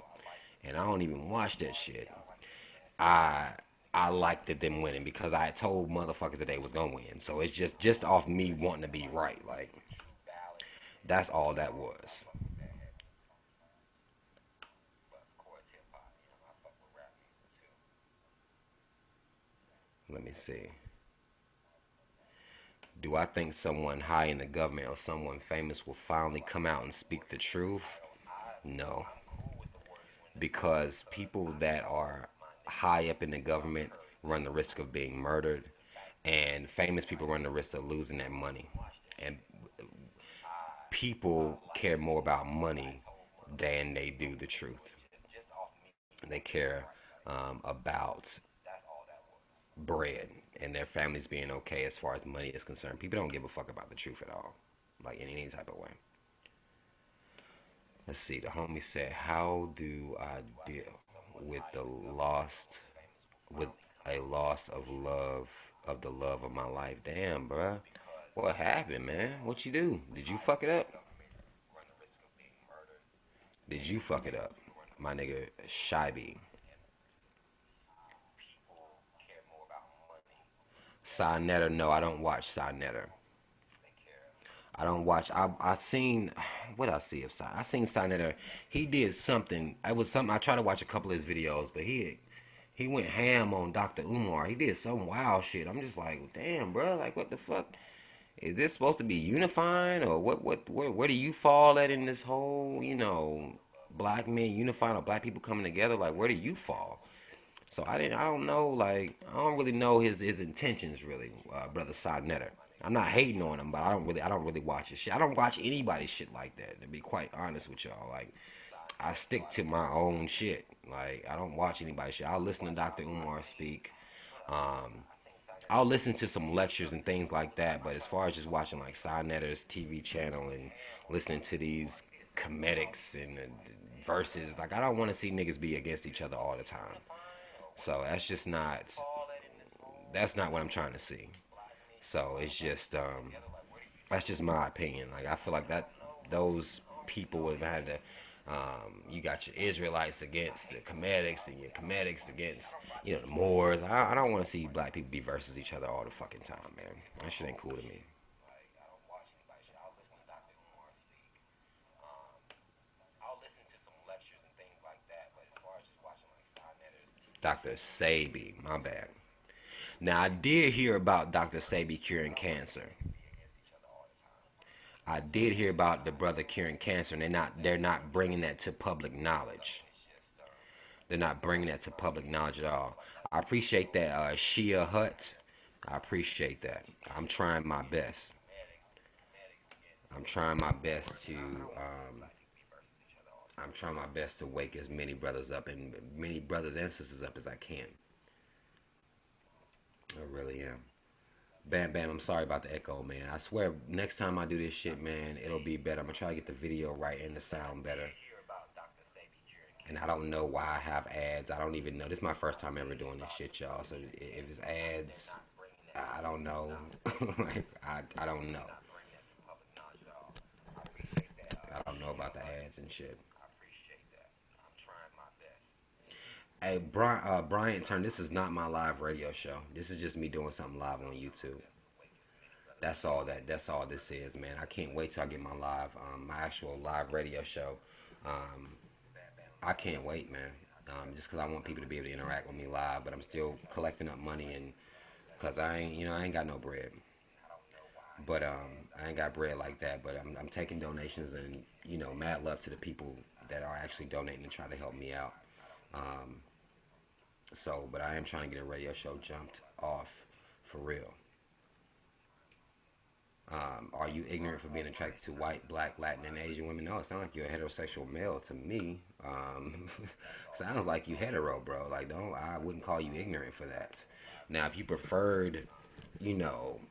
and I don't even watch that shit. I I liked it them winning because I had told motherfuckers that they was gonna win. So it's just off me wanting to be right. Like that's all that was. Let me see. Do I think someone high in the government or someone famous will finally come out and speak the truth? No, because people that are high up in the government run the risk of being murdered, and famous people run the risk of losing their money. And people care more about money than they do the truth. They care about bread and their families being okay as far as money is concerned. People don't give a fuck about the truth at all, like in any type of way. Let's see. The homie said, "How do I deal with the lost, with a loss of the love of my life?" Damn, bruh. What happened, man? What you do? Did you fuck it up? Did you fuck it up, my nigga Shyby? Signetter? No, I don't watch Signetter. I don't watch. I seen what I see of Sign. I seen Signetter. He did something. I was something. I tried to watch a couple of his videos, but he went ham on Dr. Umar. He did some wild shit. I'm just like, damn, bro. Like, what the fuck? Is this supposed to be unifying, or where do you fall at in this whole, black men unifying or black people coming together? Like, where do you fall? So I don't know, like, I don't really know his intentions, really, brother Signetter. I'm not hating on him, but I don't really watch his shit. I don't watch anybody's shit like that, to be quite honest with y'all. Like, I stick to my own shit. Like, I don't watch anybody's shit. I'll listen to Dr. Umar speak. Um, I'll listen to some lectures and things like that. But as far as just watching like Sinetter's TV channel and listening to these comedics and verses, like I don't want to see niggas be against each other all the time. So that's not what I'm trying to see. So it's just that's just my opinion. Like I feel like that those people would have had to. You got your Israelites against the Comedics and your Comedics against the Moors. I don't want to see black people be versus each other all the fucking time, man. That shit ain't cool to me. Dr. Sabi, my bad. Now I did hear about Dr. Sabi curing cancer. I did hear about the brother curing cancer, and they're not bringing that to public knowledge. They're not bringing that to public knowledge at all. I appreciate that, Shia Hut. I appreciate that. I'm trying my best. I'm trying my best to. I'm trying my best to wake as many brothers up and many brothers and sisters up as I can. I really am. Bam Bam, I'm sorry about the echo, man. I swear, next time I do this shit, man, it'll be better. I'm gonna try to get the video right and the sound better. And I don't know why I have ads. I don't even know. This is my first time ever doing this shit, y'all. So if it's ads, I don't know. Like, I don't know. I don't know about the ads and shit. Hey, Bryant Turn. This is not my live radio show. This is just me doing something live on YouTube. That's all that. That's all this is, man. I can't wait till I get my actual live radio show. Um, I can't wait, man. Just because I want people to be able to interact with me live, but I'm still collecting up money and because I ain't got no bread. But I ain't got bread like that. But I'm taking donations and mad love to the people that are actually donating and trying to help me out. Um, but I am trying to get a radio show jumped off for real. Are you ignorant for being attracted to white, black, Latin, and Asian women? No, it sounds like you're a heterosexual male to me. Sounds like you hetero, bro. Like, don't I wouldn't call you ignorant for that. Now, if you preferred,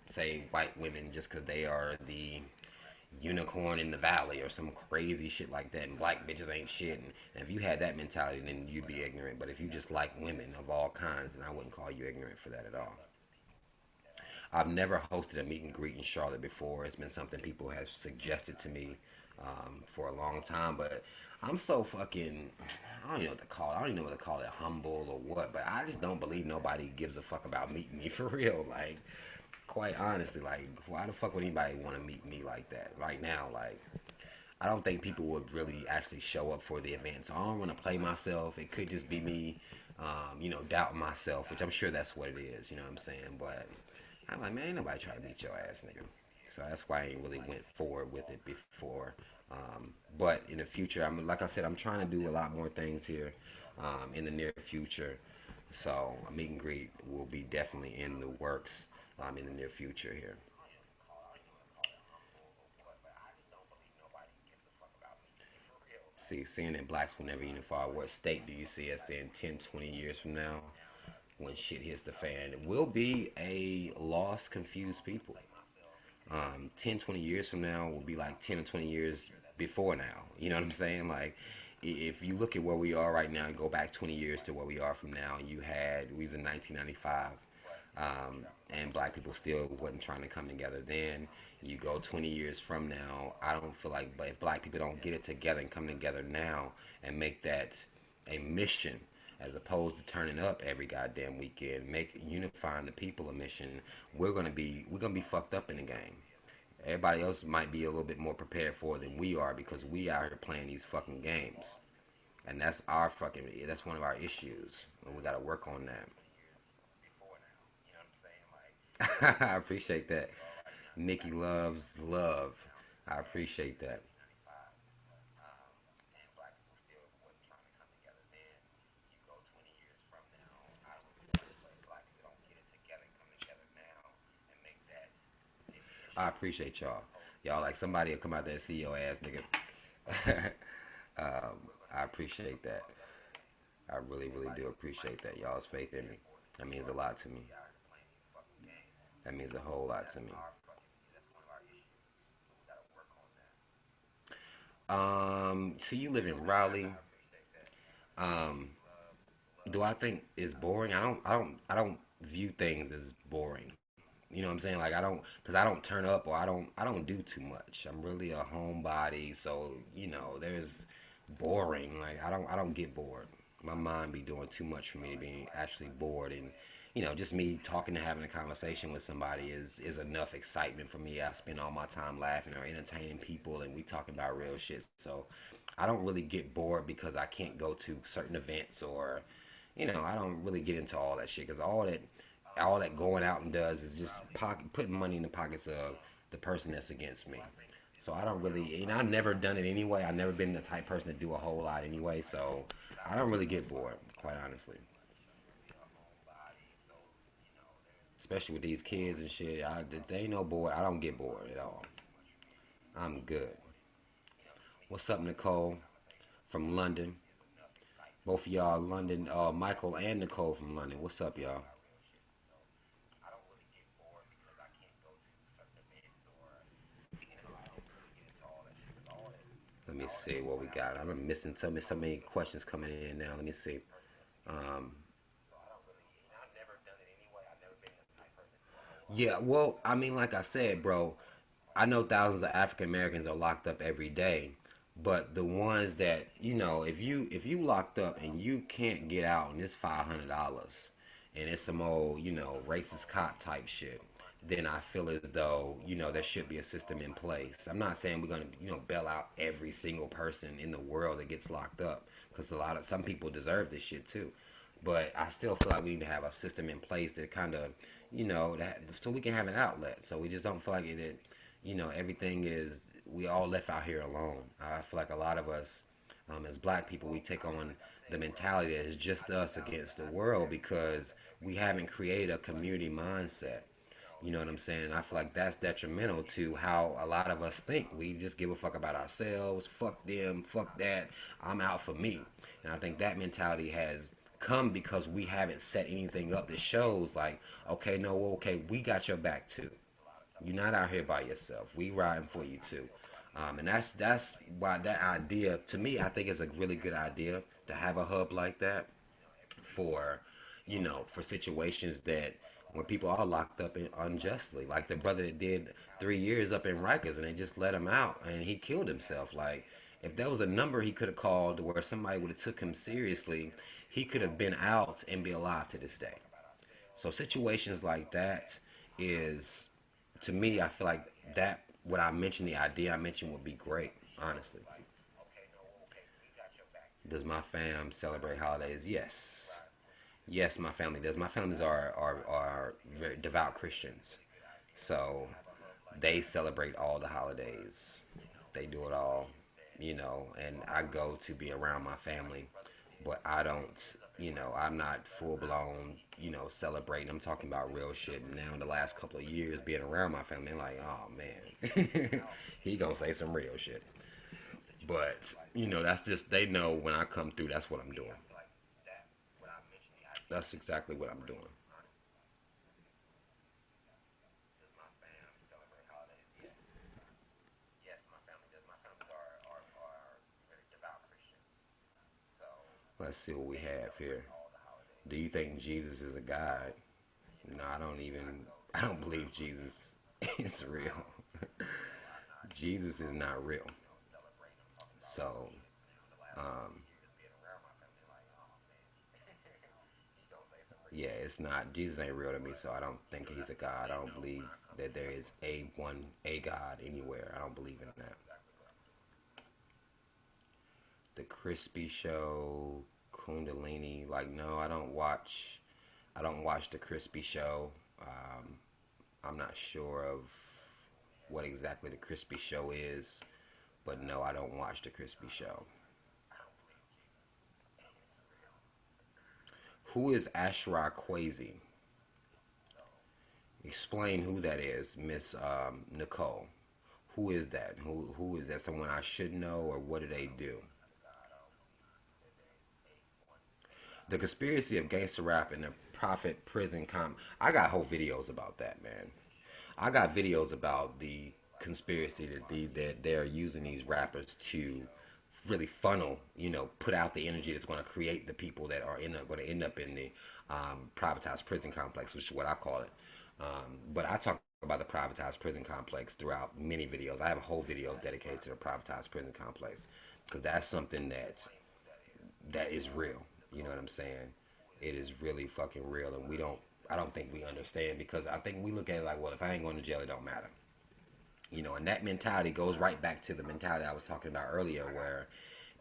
say white women just because they are the unicorn in the valley or some crazy shit like that, and black bitches ain't shit, and if you had that mentality, then you'd be ignorant. But if you just like women of all kinds, then I wouldn't call you ignorant for that at all. I've never hosted a meet and greet in Charlotte before. It's been something people have suggested to me for a long time, but I'm so fucking, I don't even know what to call it. I don't even know what to call it, humble or what, but I just don't believe nobody gives a fuck about meeting me for real. Like, quite honestly, like, why the fuck would anybody want to meet me like that right now? Like, I don't think people would really actually show up for the event. So I don't want to play myself. It could just be me, doubting myself, which I'm sure that's what it is. You know what I'm saying? But I'm like, man, ain't nobody trying to beat your ass, nigga. So that's why I ain't really went forward with it before. But in the future, like I said, I'm trying to do a lot more things here in the near future. So a meet and greet will be definitely in the works in the near future here. See, seeing that blacks will never unify. What state do you see us in 10, 20 years from now when shit hits the fan? It will be a lost, confused people. 10, 20 years from now will be like 10 or 20 years before now. You know what I'm saying? Like, if you look at where we are right now and go back 20 years to where we are from now, we was in 1995, and black people still wasn't trying to come together then. You go 20 years from now, I don't feel like, but if black people don't get it together and come together now and make that a mission as opposed to turning up every goddamn weekend, make unifying the people a mission, we're gonna be fucked up in the game. Everybody else might be a little bit more prepared for it than we are because we out here playing these fucking games, and that's one of our issues, and we got to work on that. I appreciate that. Nikki loves love. I appreciate that. I appreciate y'all. Y'all like somebody will come out there and see your ass, nigga. I appreciate that. I really, really do appreciate that. Y'all's faith in me. That means a lot to me. That means a whole lot to me. So you live in Raleigh. Um, do I think it's boring? I don't view things as boring. You know what I'm saying? Like cause I don't turn up or I don't do too much. I'm really a homebody, so there's boring. Like I don't get bored. My mind be doing too much for me to be actually bored, and just me talking and having a conversation with somebody is enough excitement for me. I spend all my time laughing or entertaining people, and we talking about real shit. So I don't really get bored because I can't go to certain events or I don't really get into all that shit because all that going out and does is just putting money in the pockets of the person that's against me. So I don't really, I've never done it anyway. I've never been the type person to do a whole lot anyway. So I don't really get bored, quite honestly. Especially with these kids and shit. They ain't no bored. I don't get bored at all. I'm good. What's up, Nicole from London? Both of y'all London, Michael and Nicole from London. What's up, y'all? me see what we got. I'm missing so many questions coming in now. Let me see. Um, yeah, well, I mean, like I said, bro, I know thousands of African Americans are locked up every day, but the ones that if you locked up and you can't get out and it's $500 and it's some old racist cop type shit, then I feel as though there should be a system in place. I'm not saying we're gonna bail out every single person in the world that gets locked up because some people deserve this shit too. But I still feel like we need to have a system in place that kind of, that so we can have an outlet. So we just don't feel like everything is we all left out here alone. I feel like a lot of us, as black people, we take on the mentality that it's just us against the world because we haven't created a community mindset. You know what I'm saying? And I feel like that's detrimental to how a lot of us think. We just give a fuck about ourselves. Fuck them. Fuck that. I'm out for me. And I think that mentality has come because we haven't set anything up that shows like, okay, no, okay, we got your back too. You're not out here by yourself. We riding for you too. And that's why that idea to me I think is a really good idea to have a hub like that for for situations that when people are locked up unjustly, like the brother that did 3 years up in Rikers and they just let him out and he killed himself. Like if there was a number he could have called where somebody would have took him seriously, he could have been out and be alive to this day. So situations like that is, to me, I feel like that what I mentioned, the idea I mentioned would be great, honestly. Does my fam celebrate holidays? Yes. Yes, my family does. My families are very devout Christians. So they celebrate all the holidays. They do it all, and I go to be around my family, but I don't, I'm not full blown, celebrating. I'm talking about real shit. Now, in the last couple of years, being around my family, like, oh man, he gonna say some real shit. But, that's just, they know when I come through, that's what I'm doing. That's exactly what I'm doing. Let's see what we have here. Do you think Jesus is a God? No, I don't even. I don't believe Jesus is real. Jesus is not real. So, um, yeah, it's not. Jesus ain't real to me, so I don't think he's a God. I don't believe that there is a God anywhere. I don't believe in that. The Crispy Show, Kundalini, like no, I don't watch. I don't watch the Crispy Show. Um, I'm not sure of what exactly the Crispy Show is, but no, I don't watch the Crispy Show. Who is Ashra Kwesi? Explain who that is, Miss Nicole. Who is that? Who is that? Someone I should know, or what do they do? The conspiracy of gangster rap and the Prophet prison I got whole videos about that, man. I got videos about the conspiracy that they're using these rappers to really funnel, put out the energy that's going to create the people that are going to end up in the privatized prison complex, which is what I call it. But I talk about the privatized prison complex throughout many videos. I have a whole video dedicated to the privatized prison complex because that's something that is real. You know what I'm saying? It is really fucking real, and we don't. I don't think we understand because I think we look at it like, well, if I ain't going to jail, it don't matter. And that mentality goes right back to the mentality I was talking about earlier, where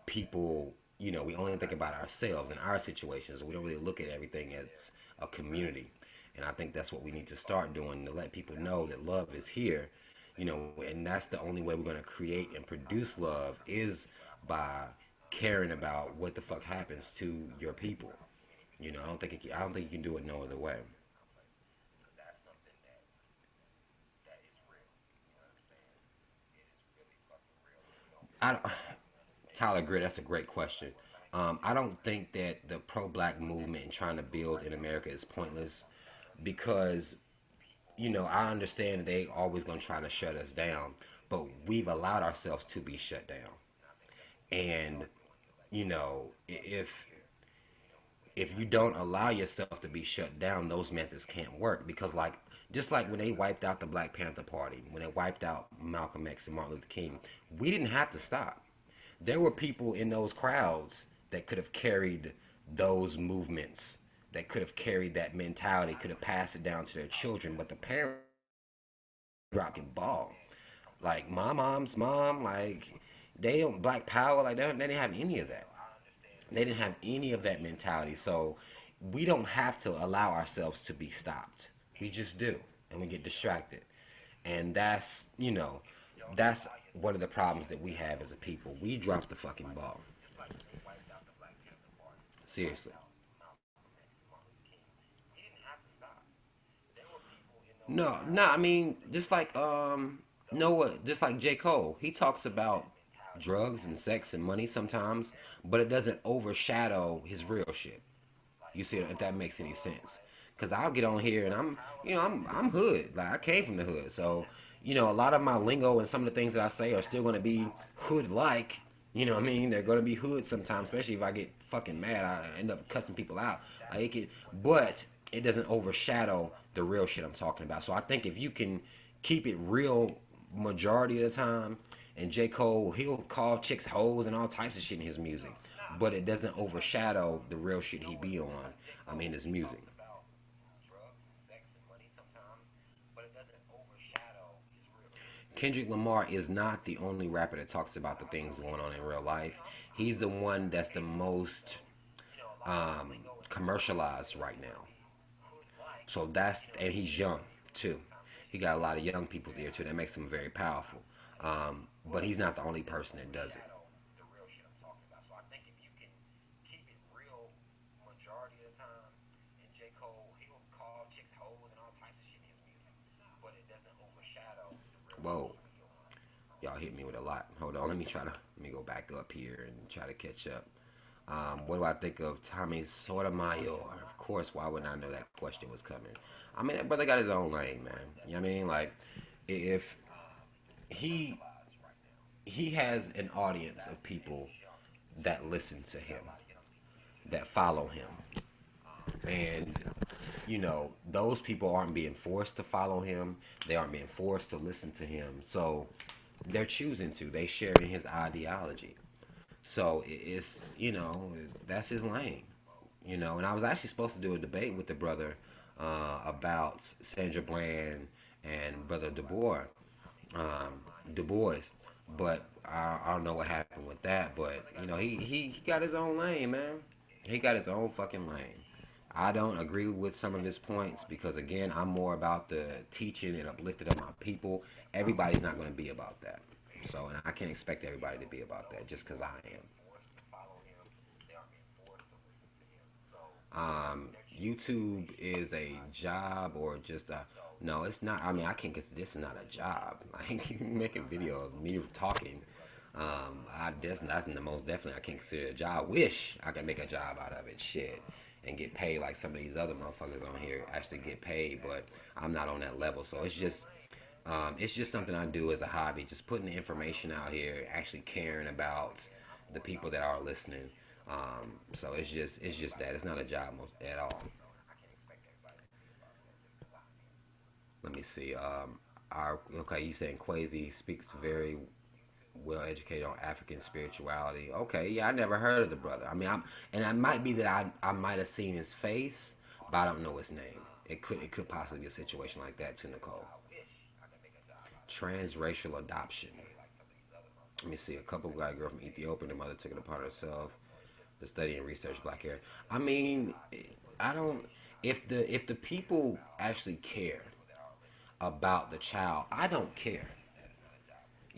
people, we only think about ourselves and our situations. We don't really look at everything as a community. And I think that's what we need to start doing to let people know that love is here, and that's the only way we're going to create and produce love is by caring about what the fuck happens to your people. I don't think you can do it no other way. I don't, Tyler Grid, that's a great question. I don't think that the pro-black movement and trying to build in America is pointless because I understand that they always gonna try to shut us down, but we've allowed ourselves to be shut down. And if you don't allow yourself to be shut down, those methods can't work because just like when they wiped out the Black Panther Party, when they wiped out Malcolm X and Martin Luther King, we didn't have to stop. There were people in those crowds that could have carried those movements, that could have carried that mentality, could have passed it down to their children, but the parents dropping ball. Like my mom's mom, like they don't Black Power, like they didn't have any of that. They didn't have any of that mentality. So we don't have to allow ourselves to be stopped. We just do, and we get distracted. And that's one of the problems that we have as a people. We drop the fucking ball. Seriously. No, no, I mean, just like J. Cole, he talks about drugs and sex and money sometimes, but it doesn't overshadow his real shit. You see if that makes any sense? Because I'll get on here and I'm hood. Like I came from the hood, so a lot of my lingo and some of the things that I say are still going to be hood like. You know what I mean? They're going to be hood sometimes, especially if I get fucking mad. I end up cussing people out. Like but it doesn't overshadow the real shit I'm talking about. So I think if you can keep it real majority of the time, and J. Cole, he'll call chicks hoes and all types of shit in his music, but it doesn't overshadow the real shit he be on. I mean, his music. Kendrick Lamar is not the only rapper that talks about the things going on in real life. He's the one that's the most um, commercialized right now. So and he's young too. He got a lot of young people's ear too. That makes him very powerful. But he's not the only person that does it. Whoa, y'all hit me with a lot. Hold on, let me go back up here and try to catch up. What do I think of Tommy Sotomayor? Of course, why would I know that question was coming? I mean, that brother got his own lane, man. You know what I mean? Like, if he he has an audience of people that listen to him, that follow him, and those people aren't being forced to follow him. They aren't being forced to listen to him. So they're choosing to. They share in his ideology. So it's that's his lane. And I was actually supposed to do a debate with the brother about Sandra Bland and brother Du Bois, but I don't know what happened with that. But he got his own lane, man. He got his own fucking lane. I don't agree with some of his points because again, I'm more about the teaching and uplifting of my people. Everybody's not going to be about that. So, and I can't expect everybody to be about that just because I am. YouTube is a job or just a no, it's not. I mean, I can't consider this is not a job. Like making videos, me talking. That's the most definitely I can't consider it a job. I wish I could make a job out of it, shit, and get paid like some of these other motherfuckers on here actually get paid. But I'm not on that level, so it's just something I do as a hobby, just putting the information out here, actually caring about the people that are listening. So it's just that it's not a job at all. Let me see. Okay, you saying Quasi speaks very well educated on African spirituality. Okay, yeah, I never heard of the brother. I mean, and it might be that I might have seen his face, but I don't know his name. It could possibly be a situation like that too, Nicole. Transracial adoption. Let me see. A couple got a girl from Ethiopia. The mother took it upon herself to study and research black hair. I mean, I don't. If the people actually care about the child, I don't care.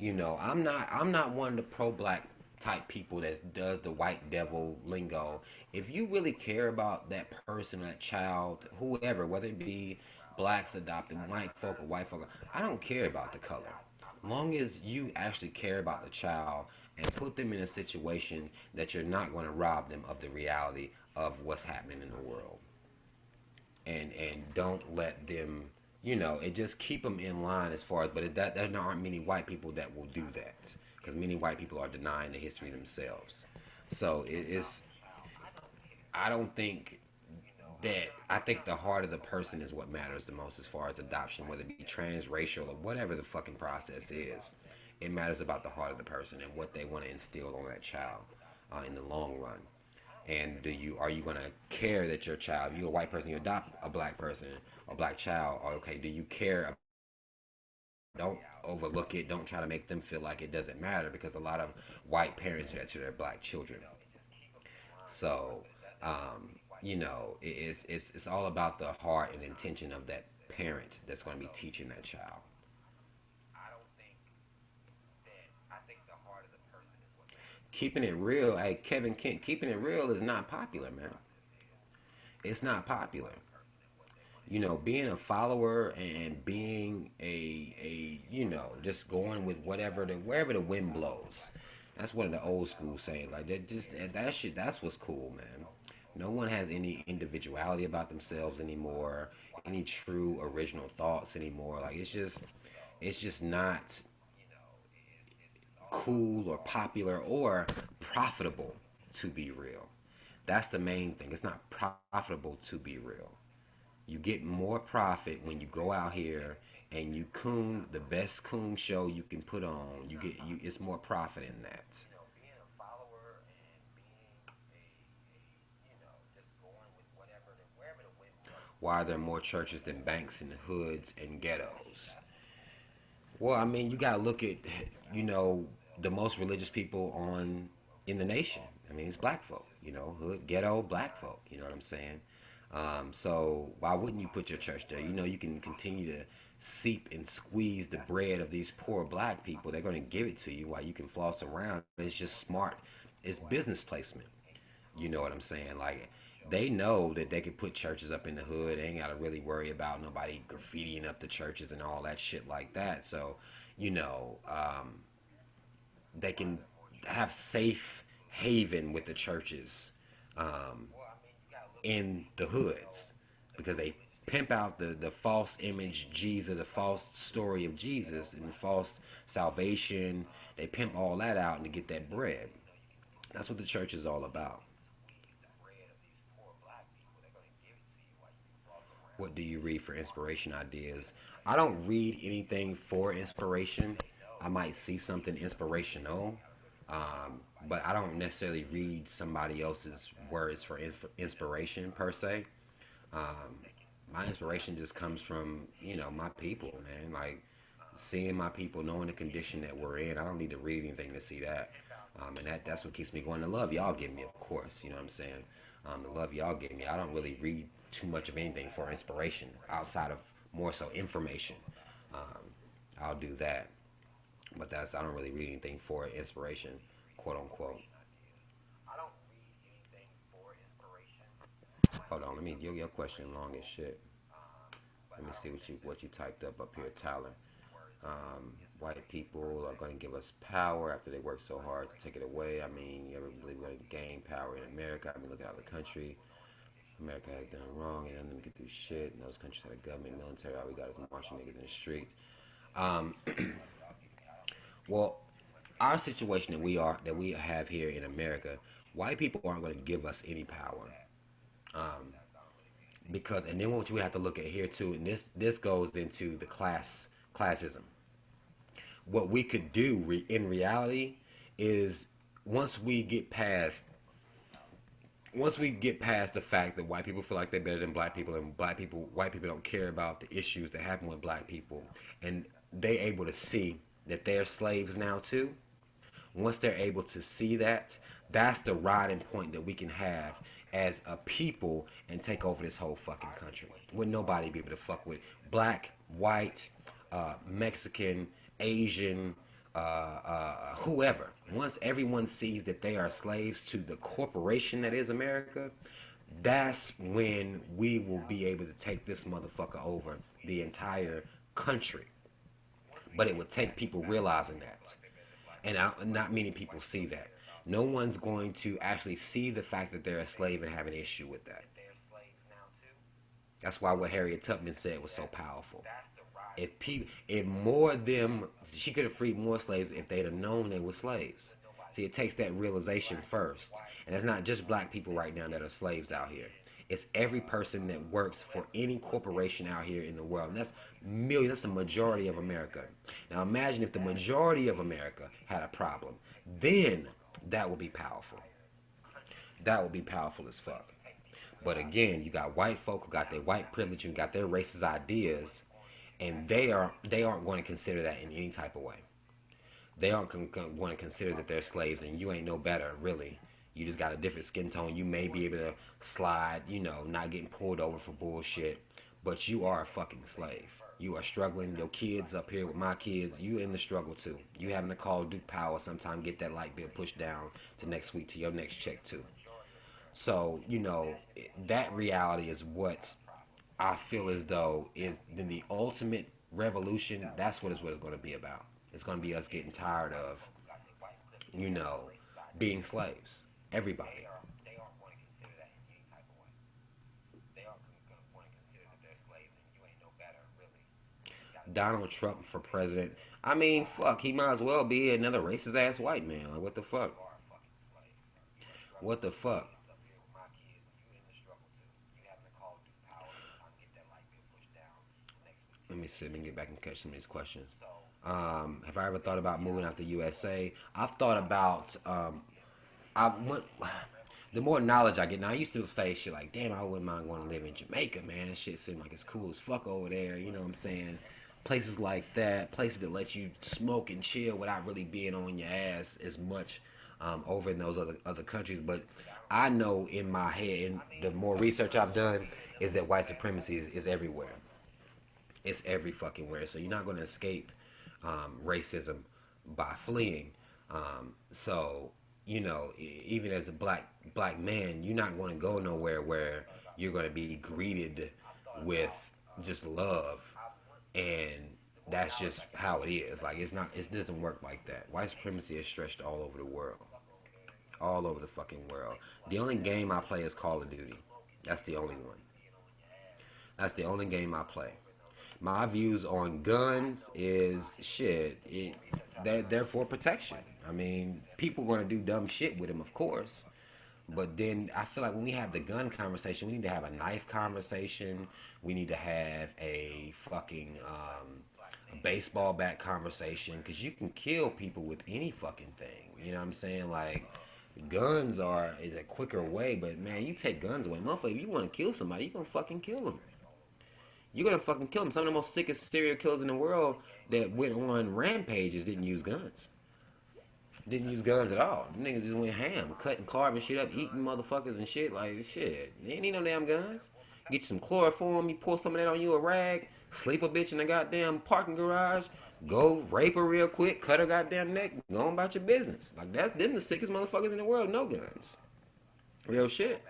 I'm not one of the pro black type people that does the white devil lingo. If you really care about that person, that child, whoever, whether it be blacks adopted, white folk, I don't care about the color. Long as you actually care about the child and put them in a situation that you're not going to rob them of the reality of what's happening in the world, and don't let them it just keep them in line as far as, but there aren't many white people that will do that. because many white people are denying the history themselves. So it's I don't think that I think the heart of the person is what matters the most as far as adoption, whether it be transracial or whatever the fucking process is. It matters about the heart of the person and what they want to instill on that child in the long run. And do you are you gonna care that your child, if you're a white person, you adopt a black person, a black child, or okay, do you care about that child? Don't overlook it. Don't try to make them feel like it doesn't matter because a lot of white parents do that to their black children. So, it's all about the heart and intention of that parent that's going to be teaching that child. Keeping it real, hey Kevin Kent, keeping it real is not popular, man. It's not popular. Being a follower and being just going with wherever the wind blows. That's one of the old school sayings. Like that shit. That's what's cool, man. No one has any individuality about themselves anymore. Any true original thoughts anymore. Like it's just not cool or popular or profitable to be real. That's the main thing. It's not profitable to be real. You get more profit when you go out here and you coon the best coon show you can put on. It's more profit in that. Why are there more churches than banks in the hoods and ghettos? Well, I mean, you gotta look at, you know, the most religious people on in the nation. I mean, it's black folk, hood, ghetto, black folk. You know what I'm saying? So why wouldn't you put your church there? You can continue to seep and squeeze the bread of these poor black people. They're gonna give it to you while you can floss around. It's just smart. It's business placement. You know what I'm saying? Like they know that they could put churches up in the hood. They ain't gotta really worry about nobody graffitiing up the churches and all that shit like that. So, you know, they can have safe haven with the churches um, in the hoods because they pimp out the false image Jesus, the false story of Jesus, and the false salvation. They pimp all that out and to get that bread. That's what the church is all about. What do you read for inspiration ideas? I don't read anything for inspiration. I might see something inspirational, but I don't necessarily read somebody else's words for inspiration per se. Um, my inspiration just comes from my people, man. Like seeing my people, knowing the condition that we're in. I don't need to read anything to see that, and that's what keeps me going. The love y'all give me, of course. You know what I'm saying? The love y'all give me. I don't really read too much of anything for inspiration outside of more so information. Um, I'll do that, but I don't really read anything for inspiration, quote unquote. Hold on, let me your question long as shit. Let me see what you typed up here, Tyler. White people are going to give us power after they work so hard to take it away. I mean, you ever believe we're going to gain power in America? I mean, look at the country. America has done wrong, and none of them can do shit. And those countries have a government, military. All we got is marching niggas in the streets. Um, well, our situation that we have here in America, white people aren't going to give us any power. Um, because and then what you have to look at here too, and this goes into the classism. What we could do in reality is once we get past once we get past the fact that white people feel like they're better than black people and white people don't care about the issues that happen with black people and they able to see that they're slaves now too. Once they're able to see that, that's the riding point that we can have as a people and take over this whole fucking country. Would nobody be able to fuck with black, white, Mexican, Asian, whoever. Once everyone sees that they are slaves to the corporation that is America, that's when we will be able to take this motherfucker over the entire country. But it would take people realizing that. And not many people see that. No one's going to actually see the fact that they're a slave and have an issue with that. That's why what Harriet Tubman said was so powerful. if more of them, she could have freed more slaves if they'd have known they were slaves. See, it takes that realization first, and it's not just black people right now that are slaves out here. It's every person that works for any corporation out here in the world, and that's millions. That's the majority of America. Now, imagine if the majority of America had a problem, then that would be powerful. That would be powerful as fuck. But again, you got white folk who got their white privilege and got their racist ideas, and they aren't going to consider that in any type of way. They aren't going to consider that they're slaves, and you ain't no better, really. You just got a different skin tone. You may be able to slide, not getting pulled over for bullshit, but you are a fucking slave. You are struggling. Your kids up here with my kids, you in the struggle too. You having to call Duke Power sometime, get that light bill pushed down to next week to your next check too. So, that reality is what I feel as though is then the ultimate revolution. That's what it's going to be about. It's going to be us getting tired of, you know, being slaves. Everybody. Donald Trump for president. I mean, fuck, he might as well be another racist ass white man. Like, what the fuck? What the fuck? Let me see. Let me get back and catch some of these questions. Have I ever thought about moving out the USA? I've thought about I went, the more knowledge I get now. I used to say shit like, "Damn, I wouldn't mind going to live in Jamaica, man. That shit seemed like it's cool as fuck over there." You know what I'm saying? Places like that, places that let you smoke and chill without really being on your ass as much over in those other countries. But I know in my head, and the more research I've done, is that white supremacy is everywhere. It's every fucking where. So you're not going to escape racism by fleeing. So even as a black man, you're not going to go nowhere where you're going to be greeted with just love, and that's just how it is. Like it's not. It doesn't work like that. White supremacy is stretched all over the world, all over the fucking world. The only game I play is Call of Duty. That's the only one. That's the only game I play. My views on guns is shit. They're for protection. I mean, people going to do dumb shit with them, of course. But then I feel like when we have the gun conversation, we need to have a knife conversation. We need to have a fucking a baseball bat conversation because you can kill people with any fucking thing. You know what I'm saying? Like guns is a quicker way, but man, you take guns away, motherfucker. If you want to kill somebody, you gonna fucking kill them. You're gonna fucking kill them. Some of the most sickest serial killers in the world that went on rampages didn't use guns. Didn't use guns at all. Them niggas just went ham, cutting, carving shit up, eating motherfuckers and shit. Like shit, they ain't need no damn guns. Get you some chloroform. You pour some of that on you a rag. Sleep a bitch in the goddamn parking garage. Go rape her real quick. Cut her goddamn neck. Go on about your business. Like that's them the sickest motherfuckers in the world. No guns. Real shit.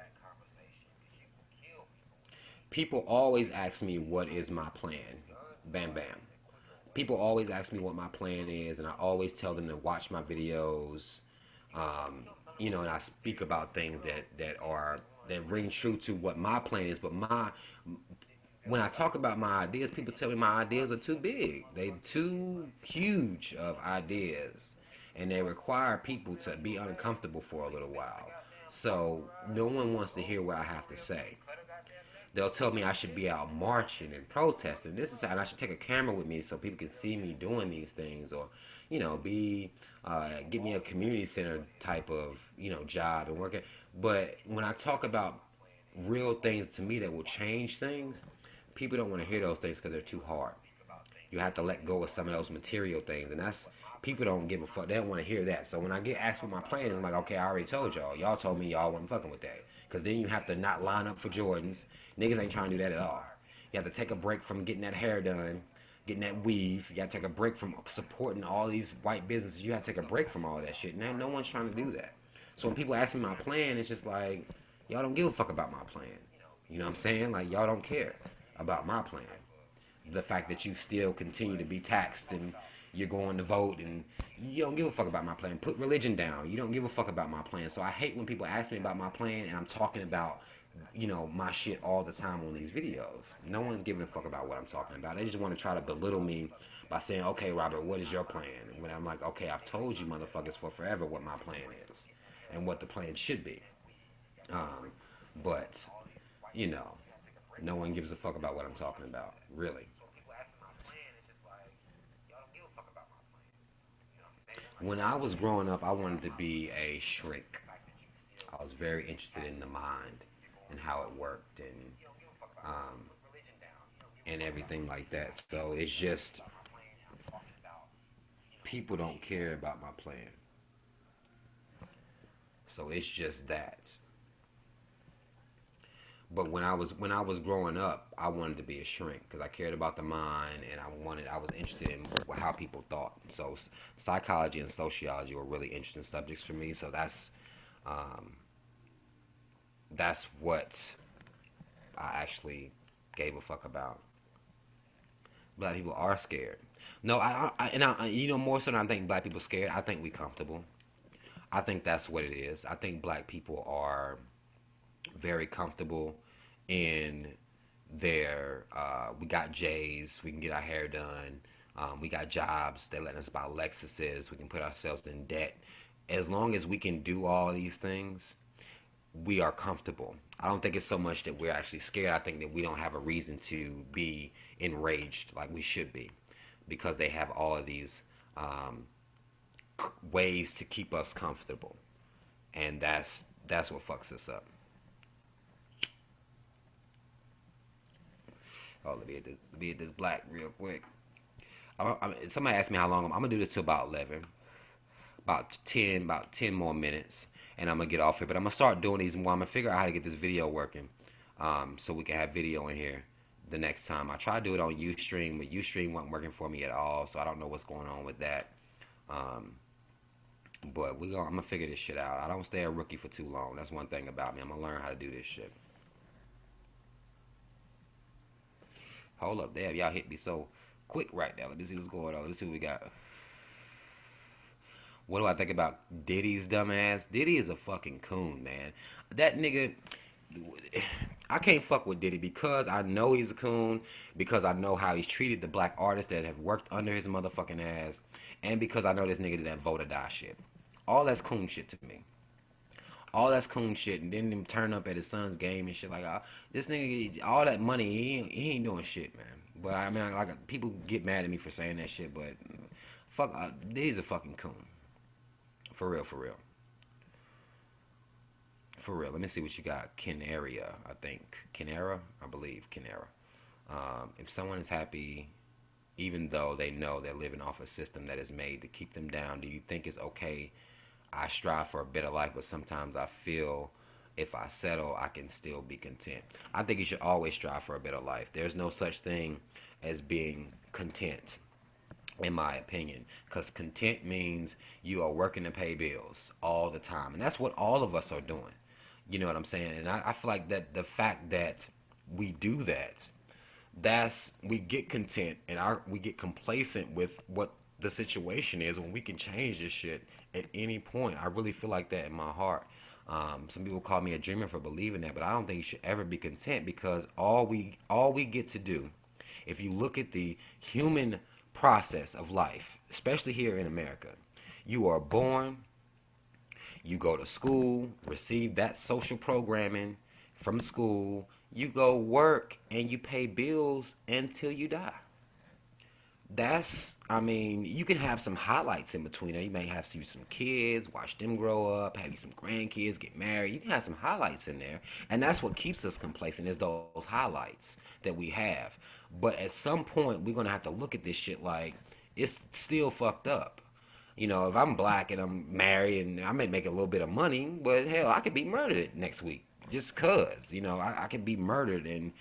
People always ask me what is my plan. Bam bam. People always ask me what my plan is, and I always tell them to watch my videos. And I speak about things that ring true to what my plan is. But when I talk about my ideas, people tell me my ideas are too big. They too huge of ideas, and they require people to be uncomfortable for a little while. So no one wants to hear what I have to say. They'll tell me I should be out marching and protesting. This is how, and I should take a camera with me so people can see me doing these things, or be get me a community center type of job and working. But when I talk about real things to me that will change things, people don't want to hear those things because they're too hard. You have to let go of some of those material things, and that's people don't give a fuck. They don't want to hear that. So when I get asked what my plan is, I'm like, okay, I already told y'all. Y'all told me y'all wasn't fucking with that. Because then you have to not line up for Jordans. Niggas ain't trying to do that at all. You have to take a break from getting that hair done, getting that weave. You got to take a break from supporting all these white businesses. You have to take a break from all that shit. And no one's trying to do that. So when people ask me my plan, it's just like, y'all don't give a fuck about my plan. You know what I'm saying? Like, y'all don't care about my plan. The fact that you still continue to be taxed and you're going to vote and you don't give a fuck about my plan. Put religion down. You don't give a fuck about my plan. So I hate when people ask me about my plan and I'm talking about my shit all the time on these videos. No one's giving a fuck about what I'm talking about. They just want to try to belittle me by saying, "Okay, Robert, what is your plan?" When I'm like, "Okay, I've told you motherfuckers for forever what my plan is and what the plan should be." Um, but you know, no one gives a fuck about what I'm talking about, really. When I was growing up, I wanted to be a shrink. I was very interested in the mind and how it worked um, and everything like that. So it's just people don't care about my plan. So it's just that. But when I was growing up, I wanted to be a shrink because I cared about the mind and I was interested in how people thought. So psychology and sociology were really interesting subjects for me. So um, that's what I actually gave a fuck about. Black people are scared. No, more so than I think black people scared. I think we comfortable. I think that's what it is. I think black people are very comfortable in their. We got J's. We can get our hair done. We got jobs. They're letting us buy Lexuses. We can put ourselves in debt. As long as we can do all these things, we are comfortable. I don't think it's so much that we're actually scared. I think that we don't have a reason to be enraged like we should be because they have all of these um, ways to keep us comfortable, and that's what fucks us up. Oh, let me hit this black real quick. Somebody asked me how long I'm gonna do this till about 11, about ten more minutes, and I'm gonna get off here. But I'm gonna start doing these more. I'm gonna figure out how to get this video working, so we can have video in here the next time. I tried to do it on UStream, but UStream wasn't working for me at all, so I don't know what's going on with that. Um, but I'm gonna figure this shit out. I don't stay a rookie for too long. That's one thing about me. I'm gonna learn how to do this shit. Hold up, damn, y'all hit me so quick right now. Let me see what's going on. Let me see what we got. What do I think about Diddy's dumbass? Diddy is a fucking coon, man. That nigga, I can't fuck with Diddy because I know he's a coon, because I know how he's treated the black artists that have worked under his motherfucking ass, and because I know this nigga did that vote or die shit. All that's coon shit to me. All that's coon shit, and then him turn up at his son's game and shit like, this nigga, all that money, he ain't doing shit, man. But I mean, like, people get mad at me for saying that shit, but fuck, Diddy's a fucking coon. For real, for real. For real. Let me see what you got. Canaria, I think. Canara? I believe. Canara. If someone is happy, even though they know they're living off a system that is made to keep them down, do you think it's okay? I strive for a better life, but sometimes I feel if I settle, I can still be content. I think you should always strive for a better life. There's no such thing as being content, in my opinion, because content means you are working to pay bills all the time, and that's what all of us are doing. You know what I'm saying? And I feel like that the fact that we do that, that's we get content and we get complacent with what the situation is when we can change this shit at any point. I really feel like that in my heart. Some people call me a dreamer for believing that, but I don't think you should ever be content because all we get to do, if you look at the human process of life, especially here in America, you are born, you go to school, receive that social programming from school, you go work, and you pay bills until you die. I mean, you can have some highlights in between there. You may have some kids, watch them grow up, have you some grandkids, get married. You can have some highlights in there. And that's what keeps us complacent is those highlights that we have. But at some point, we're going to have to look at this shit like it's still fucked up. If I'm black and I'm married and I may make a little bit of money, but hell, I could be murdered next week just cause. I could be murdered, and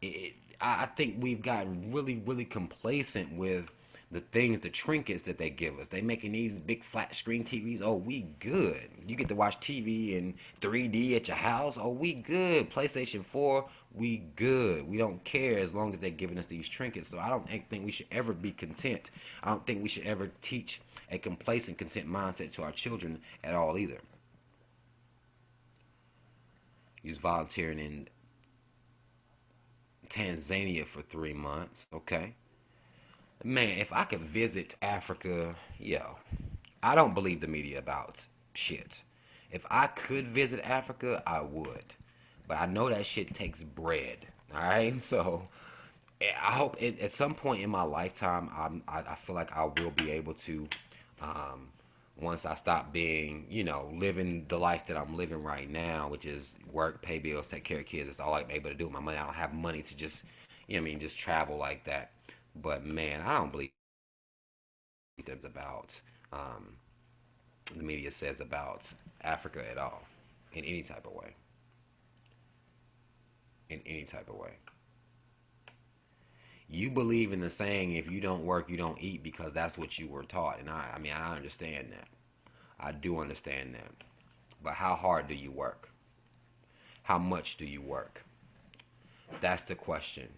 it, I think we've gotten really, really complacent with the things, the trinkets that they give us. They making these big flat screen TVs. Oh, we good. You get to watch TV in 3D at your house. Oh, we good. PlayStation 4, we good. We don't care as long as they're giving us these trinkets. So I don't think we should ever be content. I don't think we should ever teach a complacent, content mindset to our children at all either. You was volunteering in Tanzania for 3 months. Okay. Man, if I could visit Africa, yo, I don't believe the media about shit. If I could visit Africa, I would. But I know that shit takes bread. All right. So I hope at some point in my lifetime, I feel like I will be able to, um, once I stop being, living the life that I'm living right now, which is work, pay bills, take care of kids. That's all I'm able to do with my money. I don't have money to just, just travel like that. But man, I don't believe things about um, the media says about Africa at all, in any type of way. In any type of way. You believe in the saying, if you don't work, you don't eat, because that's what you were taught. And I mean, I understand that. I do understand that. But how hard do you work? How much do you work? That's the question.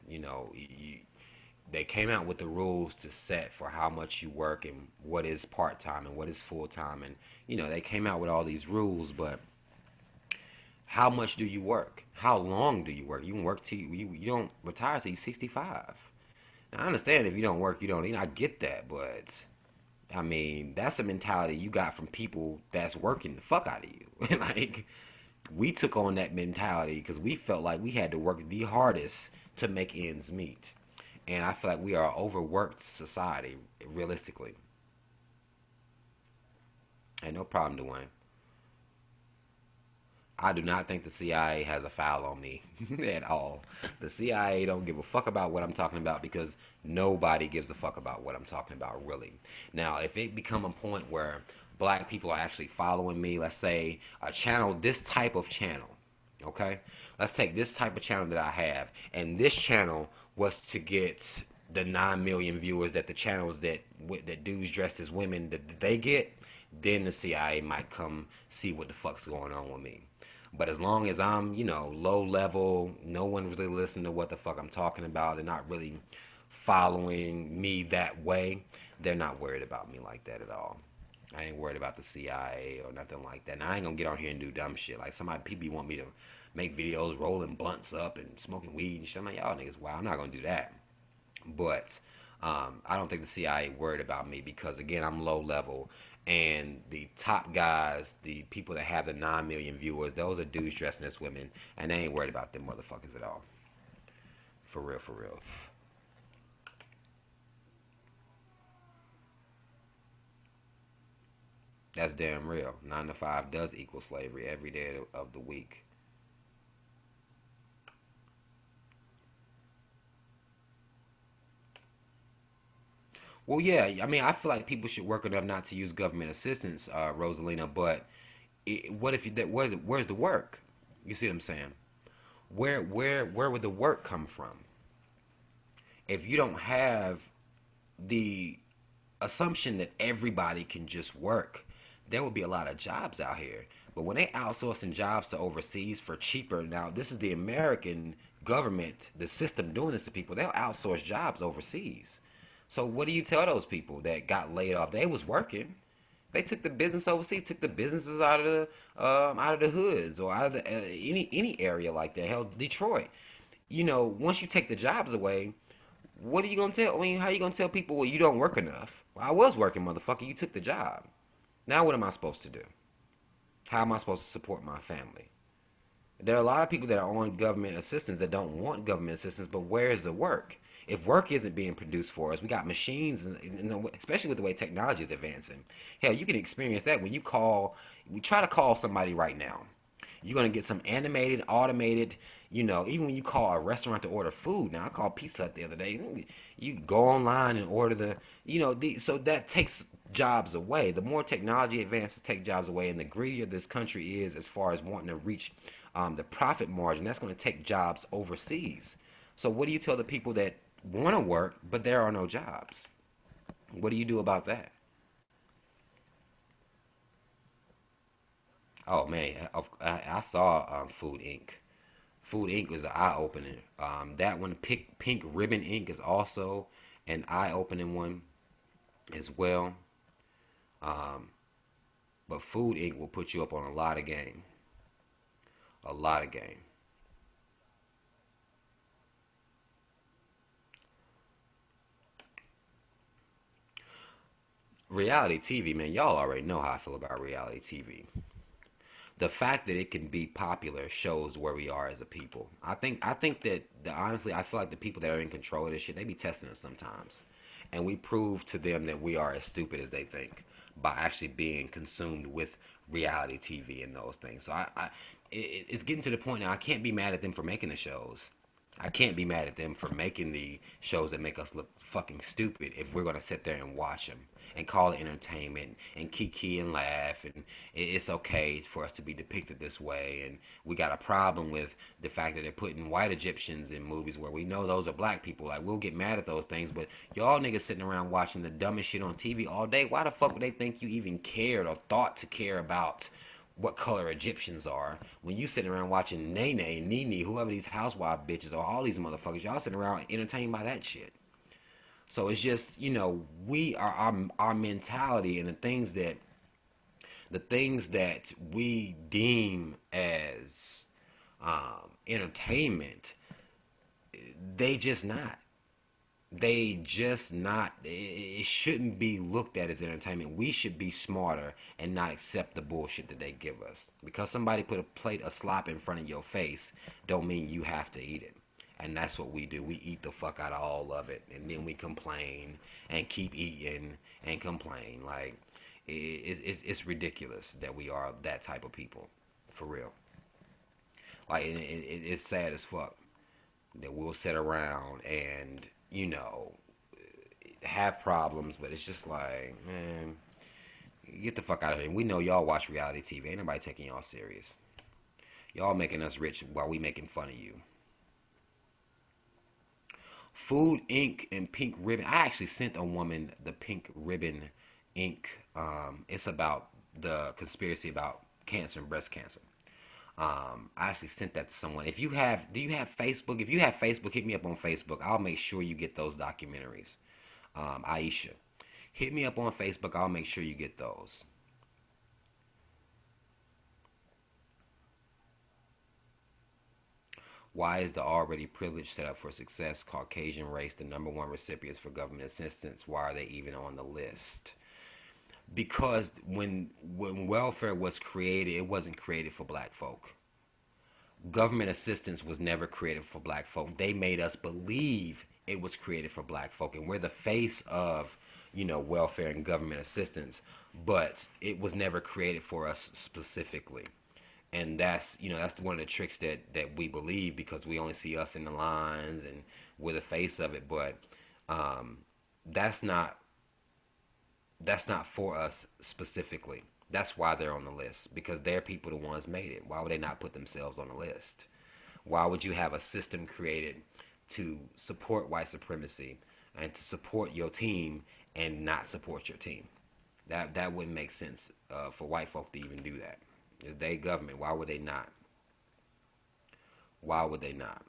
They came out with the rules to set for how much you work and what is part time and what is full time. And, they came out with all these rules, but how much do you work? How long do you work? You can work till you don't retire till you're 65. Now, I understand if you don't work, you don't eat. I get that, but I mean, that's a mentality you got from people that's working the fuck out of you. Like, we took on that mentality because we felt like we had to work the hardest to make ends meet. And I feel like we are an overworked society, realistically. And no problem, Dwayne. I do not think the CIA has a foul on me at all. The CIA don't give a fuck about what I'm talking about because nobody gives a fuck about what I'm talking about, really. Now, if it become a point where black people are actually following me, let's say a channel, this type of channel, okay? Let's take this type of channel that I have, and this channel was to get the 9 million viewers that the channels that dudes dressed as women that they get, then the CIA might come see what the fuck's going on with me. But as long as I'm, low level, no one really listening to what the fuck I'm talking about. They're not really following me that way. They're not worried about me like that at all. I ain't worried about the CIA or nothing like that. And I ain't gonna get on here and do dumb shit. Like people want me to make videos rolling blunts up and smoking weed and shit. I'm like, y'all niggas, wow, I'm not gonna do that. But I don't think the CIA worried about me because again, I'm low level, and the top guys, the people that have the 9 million viewers, those are dudes dressing as women, and they ain't worried about them motherfuckers at all. For real, for real. That's damn real. 9 to 5 does equal slavery every day of the week. Well, yeah, I mean, I feel like people should work enough not to use government assistance, Rosalina. But what if where's the work? You see what I'm saying? Where would the work come from? If you don't have the assumption that everybody can just work, there would be a lot of jobs out here. But when they outsourcing jobs to overseas for cheaper, now this is the American government, the system doing this to people. They'll outsource jobs overseas. So what do you tell those people that got laid off? They was working. They took the business overseas, took the businesses out of the hoods or out of any area like that. Hell, Detroit. Once you take the jobs away, what are you gonna tell? I mean, how you gonna tell people, well, you don't work enough? Well, I was working, motherfucker. You took the job. Now what am I supposed to do? How am I supposed to support my family? There are a lot of people that are on government assistance that don't want government assistance, but where is the work? If work isn't being produced for us, we got machines, especially with the way technology is advancing. Hell, you can experience that when we try to call somebody right now. You're gonna get some animated, automated. Even when you call a restaurant to order food. Now I called Pizza Hut the other day. You go online and order so that takes jobs away. The more technology advances, take jobs away, and the greedier this country is as far as wanting to reach the profit margin. That's going to take jobs overseas. So what do you tell the people that want to work but there are no jobs? What do you do about that? Oh man, I saw Food Inc. Food Inc. was an eye opener. That one, Pink Ribbon Inc. is also an eye opening one as well. Um, but Food Inc. will put you up on a lot of game. A lot of game. Reality TV, man, y'all already know how I feel about reality TV. The fact that it can be popular shows where we are as a people. I think that honestly, I feel like the people that are in control of this shit, they be testing us sometimes, and we prove to them that we are as stupid as they think by actually being consumed with reality TV and those things. So it's getting to the point now. I can't be mad at them for making the shows. I can't be mad at them for making the shows that make us look fucking stupid if we're gonna sit there and watch them and call it entertainment and kiki and laugh and it's okay for us to be depicted this way. And we got a problem with the fact that they're putting white Egyptians in movies where we know those are black people. Like, we'll get mad at those things, but y'all niggas sitting around watching the dumbest shit on TV all day. Why the fuck would they think you even cared or thought to care about what color Egyptians are when you sitting around watching Nene, Nene, whoever these housewife bitches or all these motherfuckers, y'all sitting around entertained by that shit. So it's just, we are our mentality and the things that we deem as entertainment, they just not. They just not. It shouldn't be looked at as entertainment. We should be smarter and not accept the bullshit that they give us. Because somebody put a plate of slop in front of your face, don't mean you have to eat it. And that's what we do. We eat the fuck out of all of it, and then we complain and keep eating and complain. Like, it's ridiculous that we are that type of people, for real. Like, it's sad as fuck that we'll sit around and have problems, but it's just like, man, get the fuck out of here. And we know y'all watch reality TV. Ain't nobody taking y'all serious. Y'all making us rich while we making fun of you. Food Ink and Pink Ribbon. I actually sent a woman the Pink Ribbon ink. It's about the conspiracy about cancer and breast cancer. I actually sent that to someone. Do you have Facebook? If you have Facebook, hit me up on Facebook. I'll make sure you get those documentaries. Aisha, hit me up on Facebook. I'll make sure you get those. Why is the already privileged set up for success Caucasian race the number one recipients for government assistance? Why are they even on the list? Because when welfare was created, it wasn't created for black folk. Government assistance was never created for black folk. They made us believe it was created for black folk, and we're the face of, welfare and government assistance, but it was never created for us specifically. And that's one of the tricks that we believe because we only see us in the lines and we're the face of it. But um, that's not that's not for us specifically. That's why they're on the list, because they're people the ones made it. Why would they not put themselves on the list? Why would you have a system created to support white supremacy and to support your team and not support your team? That wouldn't make sense for white folk to even do that. It's their government. Why would they not? Why would they not?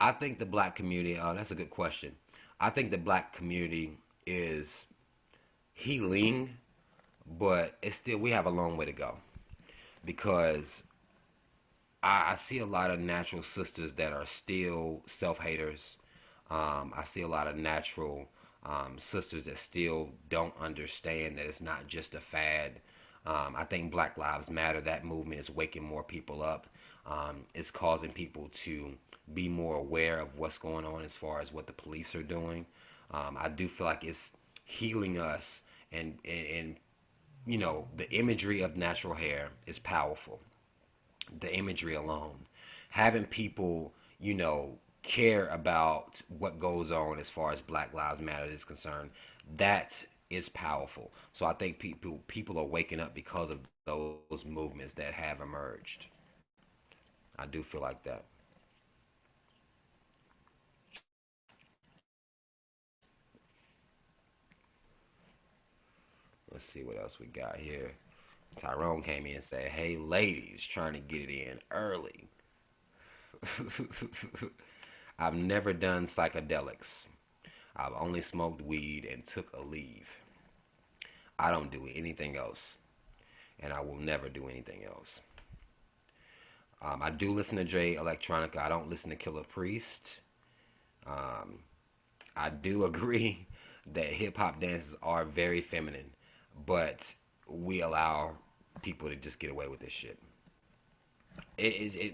I think the black community. That's a good question. I think the black community is healing, but it's still we have a long way to go because I see a lot of natural sisters that are still self haters. I see a lot of natural sisters that still don't understand that it's not just a fad. I think Black Lives Matter, that movement is waking more people up. It's causing people to be more aware of what's going on as far as what the police are doing. I do feel like it's healing us, and the imagery of natural hair is powerful. The imagery alone, having people, care about what goes on as far as Black Lives Matter is concerned, that is powerful. So I think people are waking up because of those movements that have emerged. I do feel like that. Let's see what else we got here. Tyrone came in and said, "Hey, ladies, trying to get it in early." I've never done psychedelics. I've only smoked weed and took a leave. I don't do anything else, and I will never do anything else. I do listen to Jay Electronica. I don't listen to Killer Priest. Um, I do agree that hip hop dances are very feminine, but we allow people to just get away with this shit.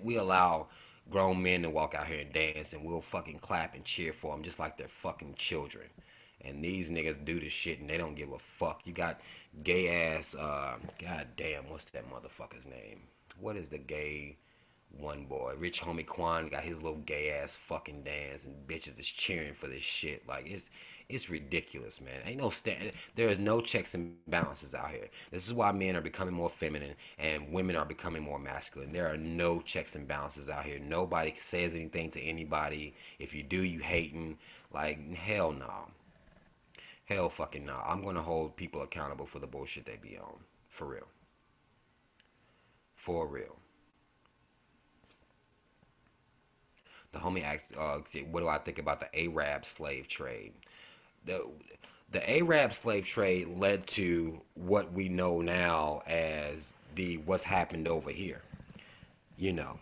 We allow grown men to walk out here and dance, and we'll fucking clap and cheer for them just like they're fucking children. And these niggas do this shit and they don't give a fuck. You got gay ass, god damn, what's that motherfucker's name? What is the gay one boy? Rich Homie Quan got his little gay ass fucking dance, and bitches is cheering for this shit. Like it's ridiculous, man. Ain't no there is no checks and balances out here. This is why men are becoming more feminine and women are becoming more masculine. There are no checks and balances out here. Nobody says anything to anybody. If you do, you hating. Like hell no. Hell fucking no. I'm gonna hold people accountable for the bullshit they be on. For real. For real. The homie asked, what do I think about the Arab slave trade? The the Arab slave trade led to what we know now as the what's happened over here. You know,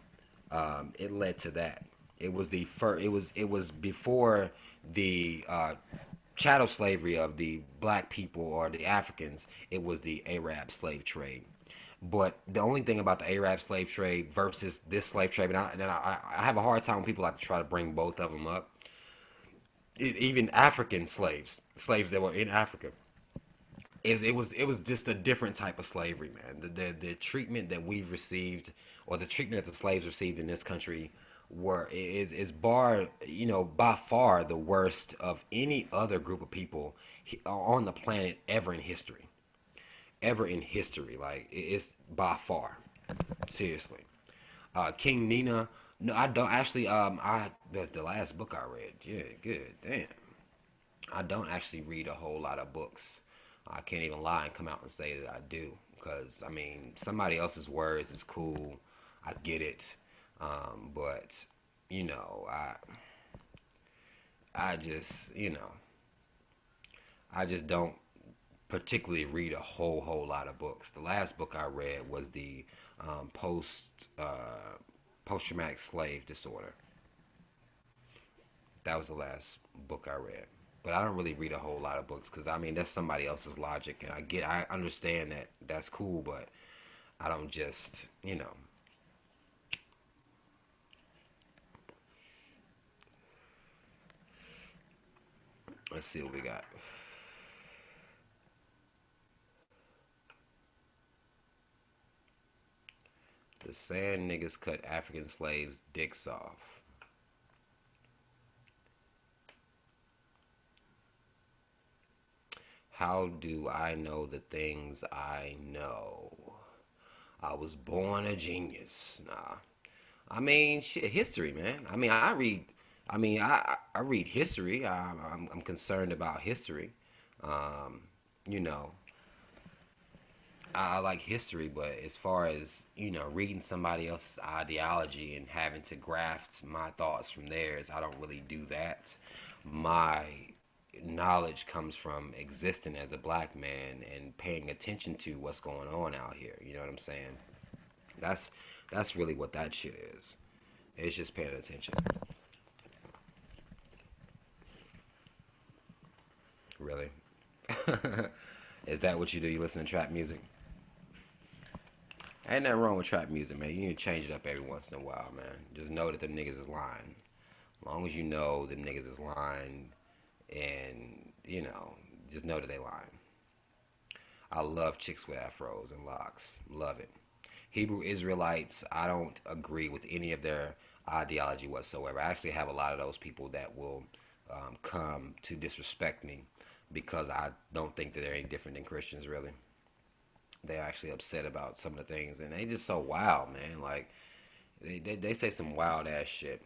it led to that. It was the first. It was before the chattel slavery of the black people or the Africans. It was the Arab slave trade. But the only thing about the Arab slave trade versus this slave trade, and I have a hard time when people like to try to bring both of them up. Even African slaves that were in Africa, it was just a different type of slavery, man. The treatment that we've received, or the treatment that the slaves received in this country, is bar by far the worst of any other group of people on the planet ever in history. Like it's by far, seriously. King Nina. No, I don't actually. I the last book I read. Yeah, good. Damn. I don't actually read a whole lot of books. I can't even lie and come out and say that I do, because I mean somebody else's words is cool. I get it, but you know, I just I just don't particularly read a whole lot of books. The last book I read was the post traumatic slave disorder. That was the last book I read. But I don't really read a whole lot of books because I mean that's somebody else's logic, and I understand that that's cool, but I don't just let's see what we got. The sand niggas cut African slaves' dicks off. How do I know the things I know? I was born a genius. Nah. I mean, shit, history, man. I mean, I read. I read history. I'm concerned about history. Um, you know, I like history, but as far as reading somebody else's ideology and having to graft my thoughts from theirs, I don't really do that. My knowledge comes from existing as a black man and paying attention to what's going on out here. You know what I'm saying? That's that's really what that shit is. It's just paying attention. Really. Is that what you do? You listen to trap music? Ain't nothing wrong with trap music, man. You need to change it up every once in a while, man. Just know that them niggas is lying. As long as you know them niggas is lying, and just know that they lying. I love chicks with afros and locks. Love it. Hebrew Israelites, I don't agree with any of their ideology whatsoever. I actually have a lot of those people that will come to disrespect me because I don't think that they're any different than Christians, really. They're actually upset about some of the things, and they just so wild, man. Like, they say some wild ass shit.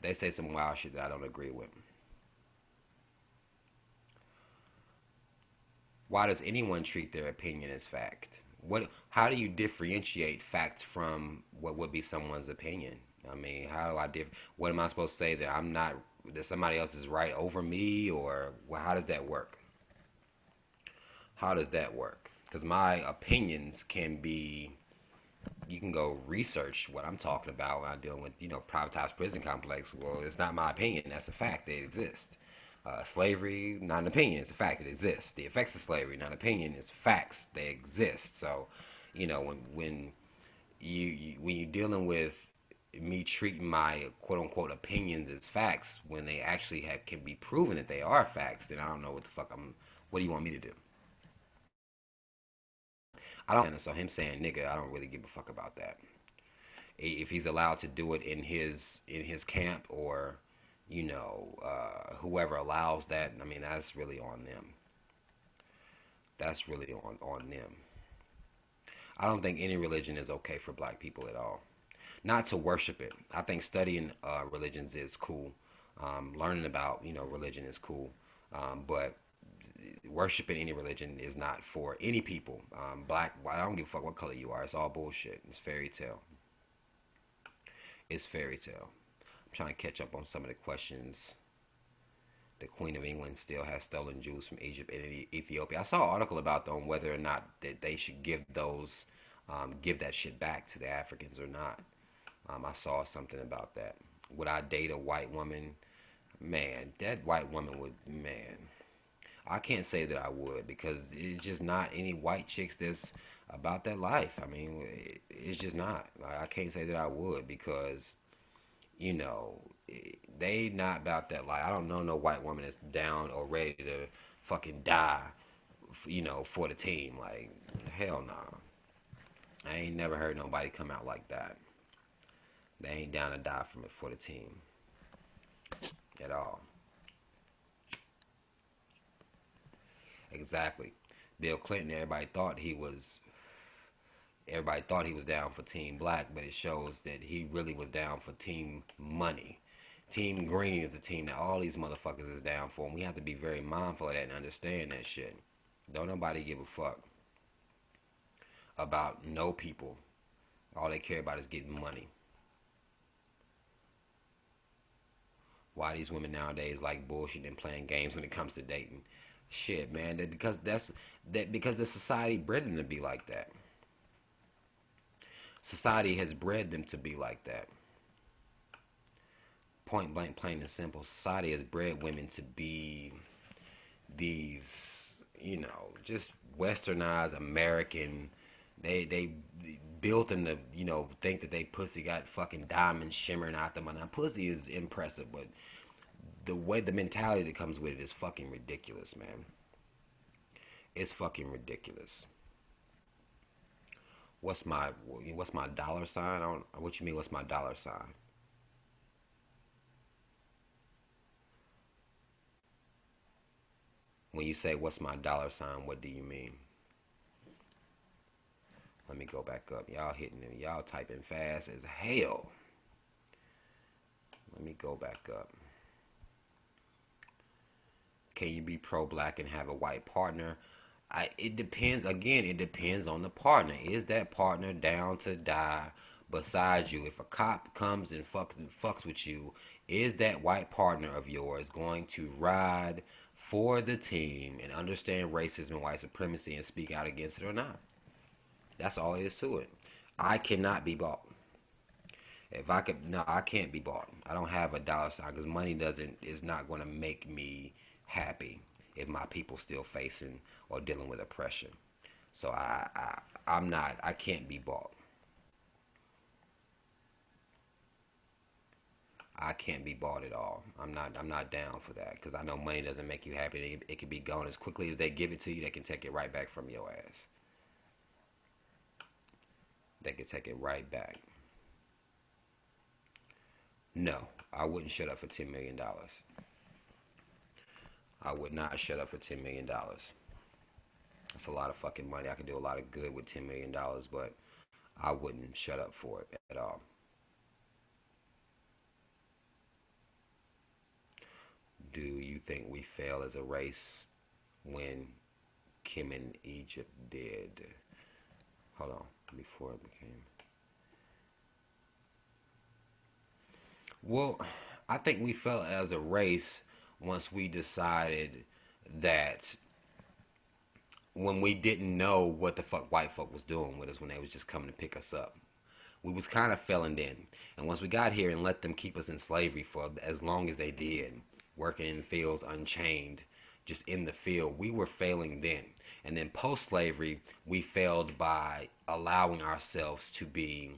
They say some wild shit that I don't agree with. Why does anyone treat their opinion as fact? How do you differentiate fact from what would be someone's opinion? I mean, how do I diff? What am I supposed to say that I'm not that somebody else is right over me, or well, how does that work? How does that work? Because my opinions can be you can go research what I'm talking about when I'm dealing with, privatized prison complex. Well, it's not my opinion. That's a fact. They exist. Slavery, not an opinion. It's a fact. It exists. The effects of slavery, not an opinion. It's facts. They exist. So, when when you're dealing with me treating my quote unquote opinions as facts when they actually have can be proven that they are facts, then I don't know what the fuck I'm. What do you want me to do? I don't. So him saying nigga, I don't really give a fuck about that. If he's allowed to do it in his camp or whoever allows that, I mean that's really on them. That's really on them. I don't think any religion is okay for black people at all. Not to worship it. I think studying religions is cool. Learning about religion is cool, but worshiping any religion is not for any people. Black, I don't give a fuck what color you are. It's all bullshit. It's fairy tale. It's fairy tale. I'm trying to catch up on some of the questions. The Queen of England still has stolen jewels from Egypt and Ethiopia. I saw an article about them whether or not that they should give that shit back to the Africans or not. I saw something about that. Would I date a white woman? Man, that white woman would. Man, I can't say that I would because it's just not any white chicks that's about that life. I mean, it's just not. I can't say that I would because you know, they not about that life. I don't know no white woman that's down or ready to fucking die, for the team. Like, hell no. Nah. I ain't never heard nobody come out like that. They ain't down to die from it for the team at all. Exactly. Bill Clinton, everybody thought he was down for Team Black, but it shows that he really was down for Team Money. Team Green is a team that all these motherfuckers is down for, and we have to be very mindful of that and understand that shit. Don't nobody give a fuck about no people. All they care about is getting money. Why these women nowadays like bullshit and playing games when it comes to dating? Shit, man. Because the society bred them to be like that. Society has bred them to be like that. Point blank, plain and simple. Society has bred women to be these, just westernized American. They built them to, think that they pussy got fucking diamonds shimmering out them. Now, pussy is impressive, but the mentality that comes with it is fucking ridiculous, man. It's fucking ridiculous. What's my dollar sign? I don't, what you mean? What's my dollar sign? When you say what's my dollar sign, what do you mean? Let me go back up. Y'all hitting it. Y'all typing fast as hell. Let me go back up. Can you be pro-black and have a white partner? It depends. Again, it depends on the partner. Is that partner down to die beside you? If a cop comes and fucks with you, is that white partner of yours going to ride for the team and understand racism and white supremacy and speak out against it or not? That's all it is to it. I cannot be bought. If I could, no, I can't be bought. I don't have a dollar sign because money doesn't is not going to make me happy if my people still facing or dealing with oppression. So I'm not. I can't be bought. I can't be bought at all. I'm not down for that because I know money doesn't make you happy. It can be gone as quickly as they give it to you. They can take it right back from your ass. They can take it right back. No, I wouldn't shut up for $10 million. I would not shut up for $10 million. That's a lot of fucking money. I could do a lot of good with $10 million, but I wouldn't shut up for it at all. Do you think we fail as a race when Kim and Egypt did? Hold on. Before it became. Well, I think we felt as a race once we decided that when we didn't know what the fuck white folk was doing with us when they was just coming to pick us up. We was kind of failing then. And once we got here and let them keep us in slavery for as long as they did, working in fields unchained, just in the field, we were failing then. And then post slavery, we failed by allowing ourselves to be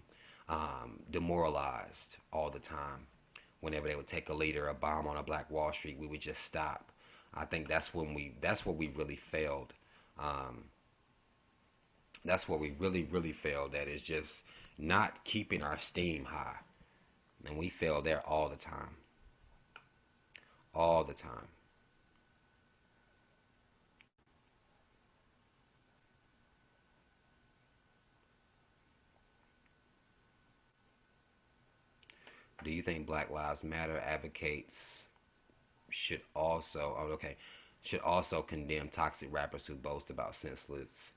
demoralized all the time. Whenever they would take a leader, a bomb on a black Wall Street, we would just stop. I think that's what we really failed. Um, that's what we really failed at, is just not keeping our steam high. And we fail there all the time. All the time. Do you think Black Lives Matter advocates should also, oh, okay, should also condemn toxic rappers who boast about senseless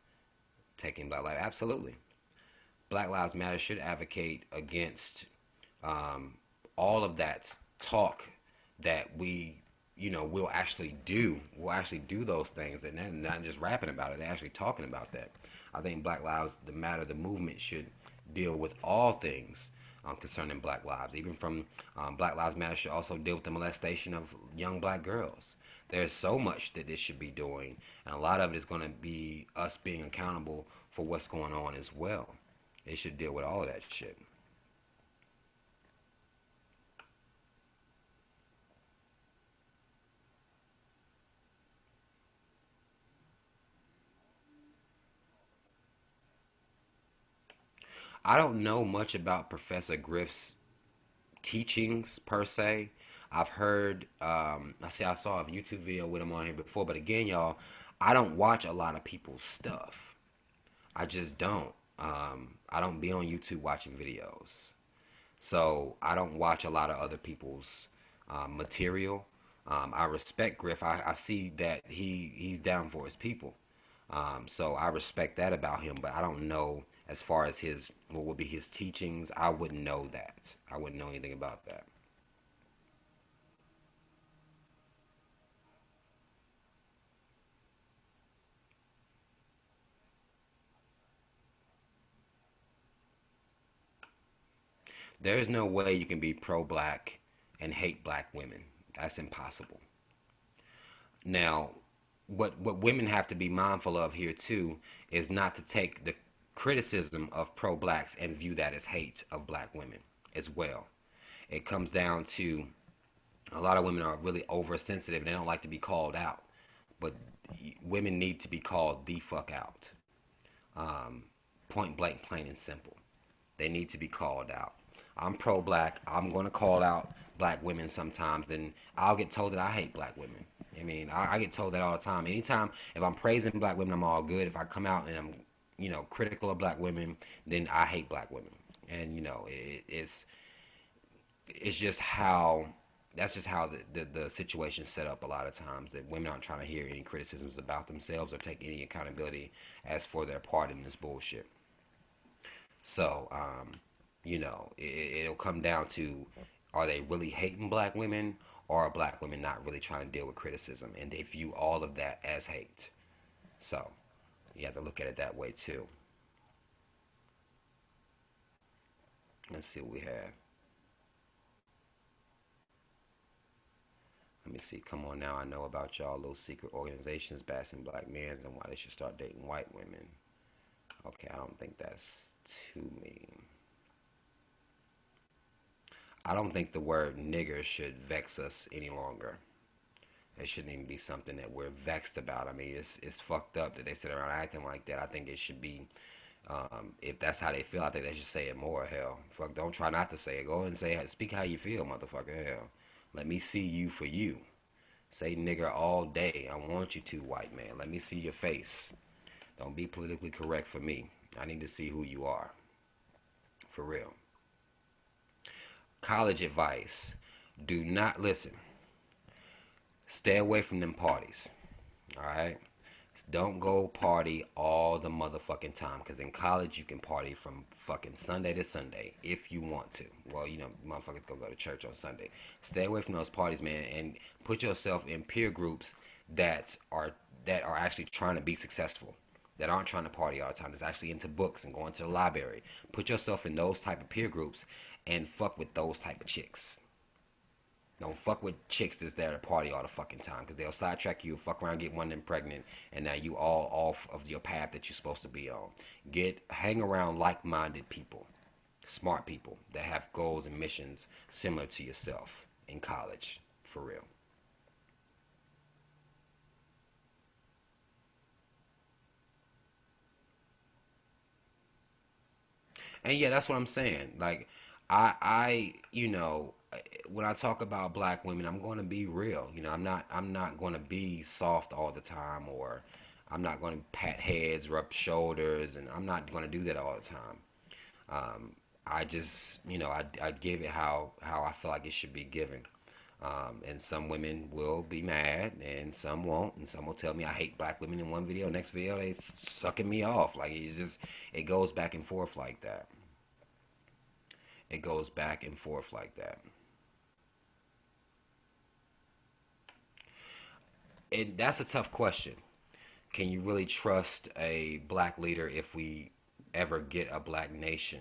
taking black life? Absolutely. Black Lives Matter should advocate against um, all of that talk that we'll actually do. We'll actually do those things, and then not just rapping about it. They're actually talking about that. I think Black Lives Matter, the movement, should deal with all things concerning Black lives. Even from Black Lives Matter should also deal with the molestation of young black girls. There's so much that this should be doing, and a lot of it is going to be us being accountable for what's going on as well. It should deal with all of that shit. I don't know much about Professor Griff's teachings per se. I've heard, I saw a YouTube video with him on here before, but again, y'all, I don't watch a lot of people's stuff. I just don't. I don't be on YouTube watching videos. So I don't watch a lot of other people's material. I respect Griff. I see that he's down for his people. So I respect that about him, but I don't know as far as his what would be his teachings. I wouldn't know that. I wouldn't know anything about that. There is no way you can be pro-black and hate black women. That's impossible. Now, what women have to be mindful of here too is not to take the criticism of pro-blacks and view that as hate of black women as well. It comes down to a lot of women are really oversensitive and they don't like to be called out, but women need to be called the fuck out. Um, Point blank, plain and simple. They need to be called out. I'm pro black. I'm going to call out black women sometimes, and I'll get told that I hate black women. I mean, I get told that all the time. Anytime, if I'm praising black women, I'm all good. If I come out and I'm, critical of black women, then I hate black women. And, it's just how that's just how the situation's set up a lot of times, that women aren't trying to hear any criticisms about themselves or take any accountability as for their part in this bullshit. So, it'll come down to, are they really hating black women, or are black women not really trying to deal with criticism? And they view all of that as hate. So, you have to look at it that way too. Let's see what we have. Let me see. Come on now. I know about y'all little secret organizations bashing black men and why they should start dating white women. Okay, I don't think that's too mean. I don't think the word nigger should vex us any longer. It shouldn't even be something that we're vexed about. I mean, it's fucked up that they sit around acting like that. I think it should be, if that's how they feel, I think they should say it more. Hell, fuck, don't try not to say it. Go and say it. Speak how you feel, motherfucker. Hell, let me see you for you. Say nigger all day. I want you to, white man. Let me see your face. Don't be politically correct for me. I need to see who you are. For real. College advice. Do not listen. Stay away from them parties. All right? Don't go party all the motherfucking time. Because in college, you can party from fucking Sunday to Sunday if you want to. Well, motherfuckers go to church on Sunday. Stay away from those parties, man, and put yourself in peer groups that are that are actually trying to be successful. That aren't trying to party all the time. That's actually into books and going to the library. Put yourself in those type of peer groups and fuck with those type of chicks. Don't fuck with chicks that's there to party all the fucking time because they'll sidetrack you, fuck around, get one of them pregnant, and now you all off of your path that you're supposed to be on. Hang around like-minded people, smart people that have goals and missions similar to yourself in college, for real. And yeah, that's what I'm saying. Like, when I talk about black women, I'm going to be real. I'm not going to be soft all the time, or I'm not going to pat heads, rub shoulders, and I'm not going to do that all the time. Um, I just, I give it how I feel like it should be given. And some women will be mad, and some won't, and some will tell me I hate black women in one video. Next video, they sucking me off. Like it goes back and forth like that. It goes back and forth like that. And that's a tough question. Can you really trust a black leader if we ever get a black nation?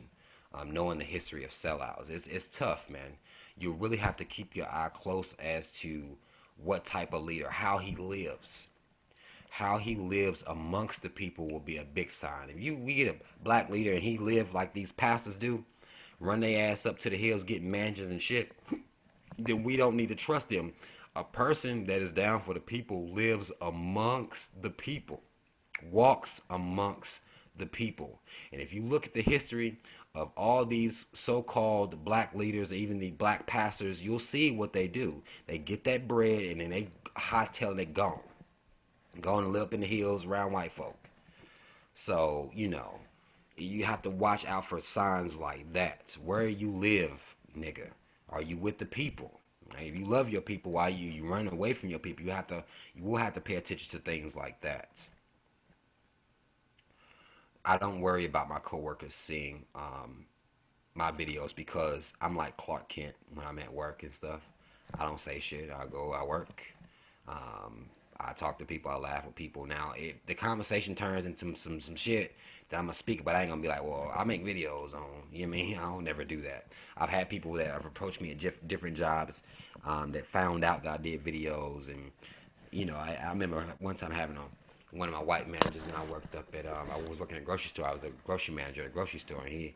Knowing the history of sellouts, it's tough, man. You really have to keep your eye close as to what type of leader, how he lives. How he lives amongst the people will be a big sign. If we get a black leader and he live like these pastors do, run their ass up to the hills, getting mansions and shit, then we don't need to trust them. A person that is down for the people lives amongst the people, walks amongst the people. And if you look at the history of all these so-called black leaders, even the black pastors, you'll see what they do. They get that bread and then they hightail and they gone. Going to live up in the hills around white folk. So, you have to watch out for signs like that. Where you live, nigga. Are you with the people? Like, if you love your people, why you run away from your people? You will have to pay attention to things like that. I don't worry about my coworkers seeing my videos because I'm like Clark Kent when I'm at work and stuff. I don't say shit. I work. Um, I talk to people. I laugh with people. Now, if the conversation turns into some shit, then I'm gonna speak. But I ain't gonna be like, well, I make videos on. You know what I mean? I don't never do that. I've had people that have approached me at different jobs that found out that I did videos, and I remember one time having one of my white managers when I worked up at I was working at a grocery store. I was a grocery manager at a grocery store, and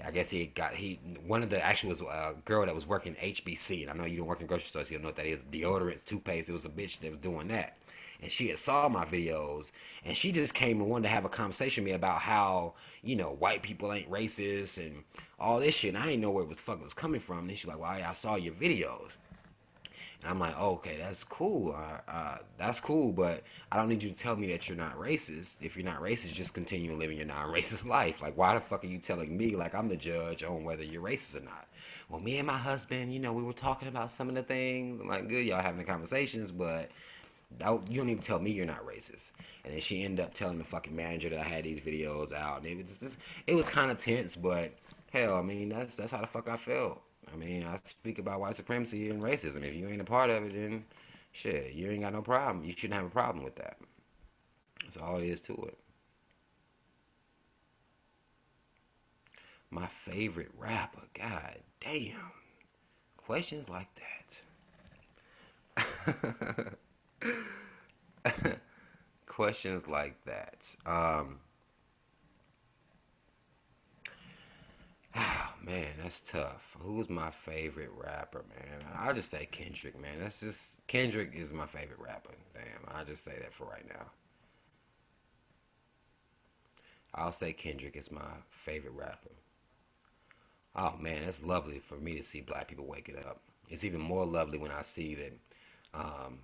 I guess he one of the actually was a girl that was working HBC, and I know you don't work in grocery stores, so you don't know what that is. Deodorants, toothpaste. It was a bitch that was doing that, and she had saw my videos, and she just came and wanted to have a conversation with me about how white people ain't racist and all this shit. And I didn't know where it was fuck was coming from. And she's like, "Well, I saw your videos." And I'm like, oh, okay, that's cool. That's cool, but I don't need you to tell me that you're not racist. If you're not racist, just continue living your non-racist life. Like, why the fuck are you telling me, like I'm the judge on whether you're racist or not? Well, me and my husband, we were talking about some of the things. I'm like, good, y'all having the conversations, but you don't need to tell me you're not racist. And then she ended up telling the fucking manager that I had these videos out, and it was kind of tense, but hell, I mean, that's how the fuck I felt. I mean, I speak about white supremacy and racism. If you ain't a part of it, then shit, you ain't got no problem. You shouldn't have a problem with that. That's all it is to it. My favorite rapper, god damn. Questions like that. Questions like that. Oh, man, that's tough. Who's my favorite rapper, man? I'll just say Kendrick, man. That's just Kendrick is my favorite rapper. Damn, I'll just say that for right now. I'll say Kendrick is my favorite rapper. Oh man, it's lovely for me to see black people waking up. It's even more lovely when I see that, um,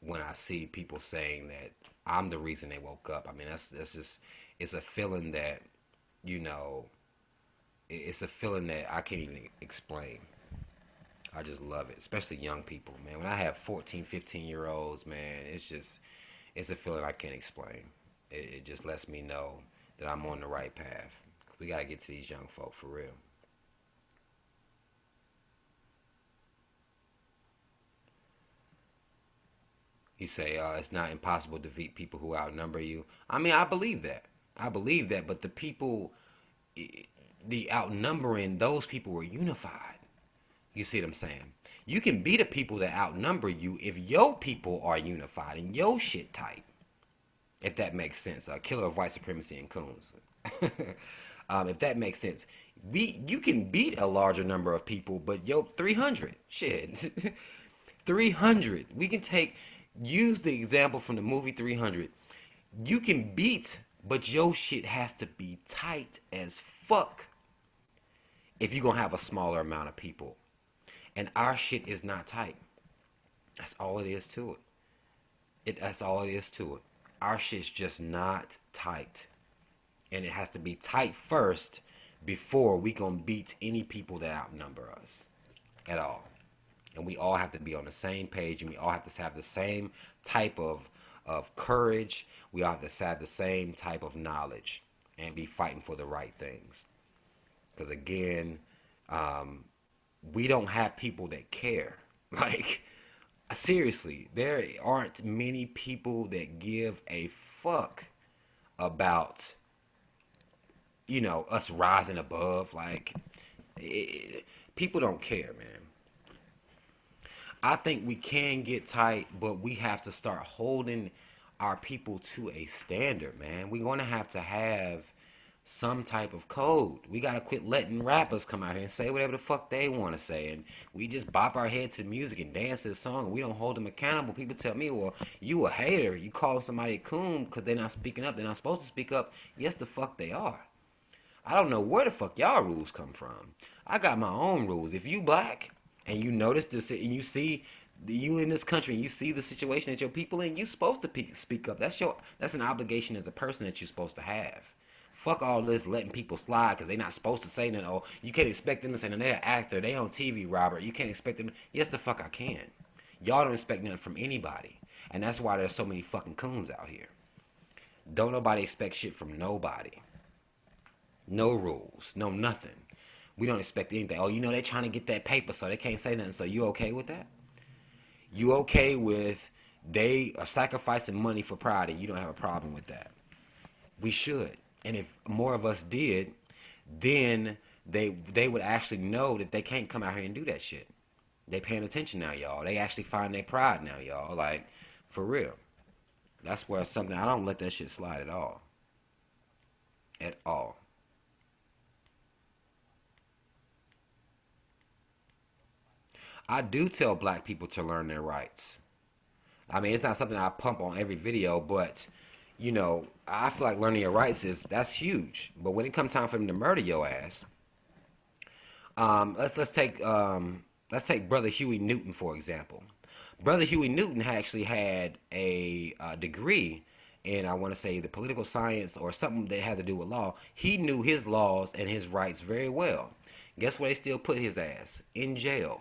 when I see people saying that I'm the reason they woke up. I mean, that's just it's a feeling that you know it's a feeling that I can't even explain. I just love it, especially young people, man. When I have 14, 15-year olds, man, it's just It's a feeling I can't explain. It just lets me know that I'm on the right path. We gotta get to these young folk for real. You say it's not impossible to defeat people who outnumber you. I mean, I believe that. I believe that, but the people, the outnumbering, those people were unified. You see what I'm saying? You can be the people that outnumber you if your people are unified and your shit tight. If that makes sense. A killer of white supremacy and coons. If that makes sense. You can beat a larger number of people, but yo, 300. Shit. 300. We can use the example from the movie 300. You can beat, but your shit has to be tight as fuck if you're gonna have a smaller amount of people. And our shit is not tight. That's all it is to it. That's all it is to it. Our shit's just not tight. And it has to be tight first before we gonna beat any people that outnumber us at all. And we all have to be on the same page, and we all have to have the same type of courage. We all have to have the same type of knowledge and be fighting for the right things. Because again, um, we don't have people that care. Like, seriously, there aren't many people that give a fuck about, us rising above. Like, people don't care, man. I think we can get tight, but we have to start holding our people to a standard, man. We're going to have some type of code. We got to quit letting rappers come out here and say whatever the fuck they want to say. And we just bop our head to music and dance to the song. And we don't hold them accountable. People tell me, well, you a hater. You calling somebody a coon because they're not speaking up. They're not supposed to speak up. Yes, the fuck they are. I don't know where the fuck y'all rules come from. I got my own rules. If you black and you notice this and you see you in this country and you see the situation that your people in, you supposed to speak up. That's an obligation as a person that you're supposed to have. Fuck all this letting people slide because they're not supposed to say nothing. Oh, you can't expect them to say nothing. They're an actor. They on TV, Robert. You can't expect them. Yes, the fuck I can. Y'all don't expect nothing from anybody. And that's why there's so many fucking coons out here. Don't nobody expect shit from nobody. No rules. No nothing. We don't expect anything. Oh, they're trying to get that paper so they can't say nothing. So you okay with that? You okay with they are sacrificing money for pride and you don't have a problem with that? We should. And if more of us did, then they would actually know that they can't come out here and do that shit. They paying attention now, y'all. They actually find their pride now, y'all. Like, for real. That's where something I don't let that shit slide at all. At all. I do tell black people to learn their rights. I mean, it's not something I pump on every video, but I feel like learning your rights that's huge. But when it comes time for them to murder your ass, let's take Brother Huey Newton for example. Brother Huey Newton actually had a degree in, I want to say, the political science or something that had to do with law. He knew his laws and his rights very well. Guess where they still put his ass? In jail.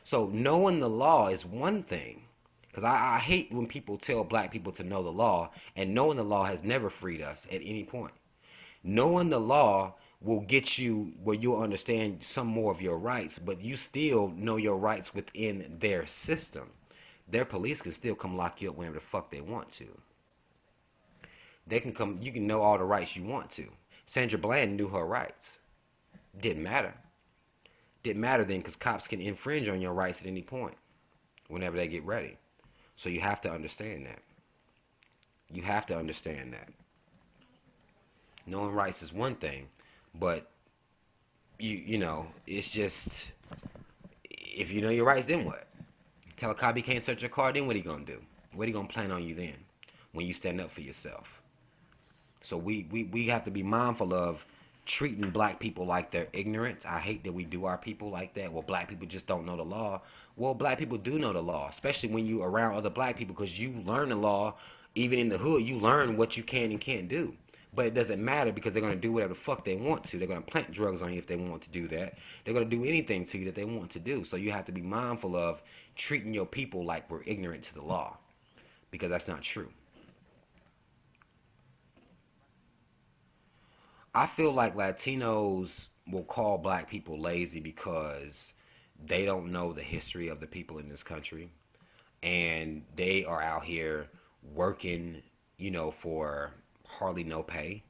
So knowing the law is one thing. Because I hate when people tell black people to know the law, and knowing the law has never freed us at any point. Knowing the law will get you where you'll understand some more of your rights, but you still know your rights within their system. Their police can still come lock you up whenever the fuck they want to. They can come, you can know all the rights you want to. Sandra Bland knew her rights. Didn't matter. Didn't matter then because cops can infringe on your rights at any point whenever they get ready. So you have to understand that. You have to understand that. Knowing rights is one thing, but it's just if you know your rights, then what? Tell a cop he can't search your car, then what he gonna do? What he gonna plan on you then? When you stand up for yourself. So we have to be mindful of treating black people like they're ignorant. I hate that we do our people like that. Well, black people just don't know the law. Well, black people do know the law, especially when you around other black people because you learn the law. Even in the hood, you learn what you can and can't do. But it doesn't matter because they're going to do whatever the fuck they want to. They're going to plant drugs on you if they want to do that. They're going to do anything to you that they want to do. So you have to be mindful of treating your people like we're ignorant to the law because that's not true. I feel like Latinos will call black people lazy because they don't know the history of the people in this country, and they are out here working, for hardly no pay.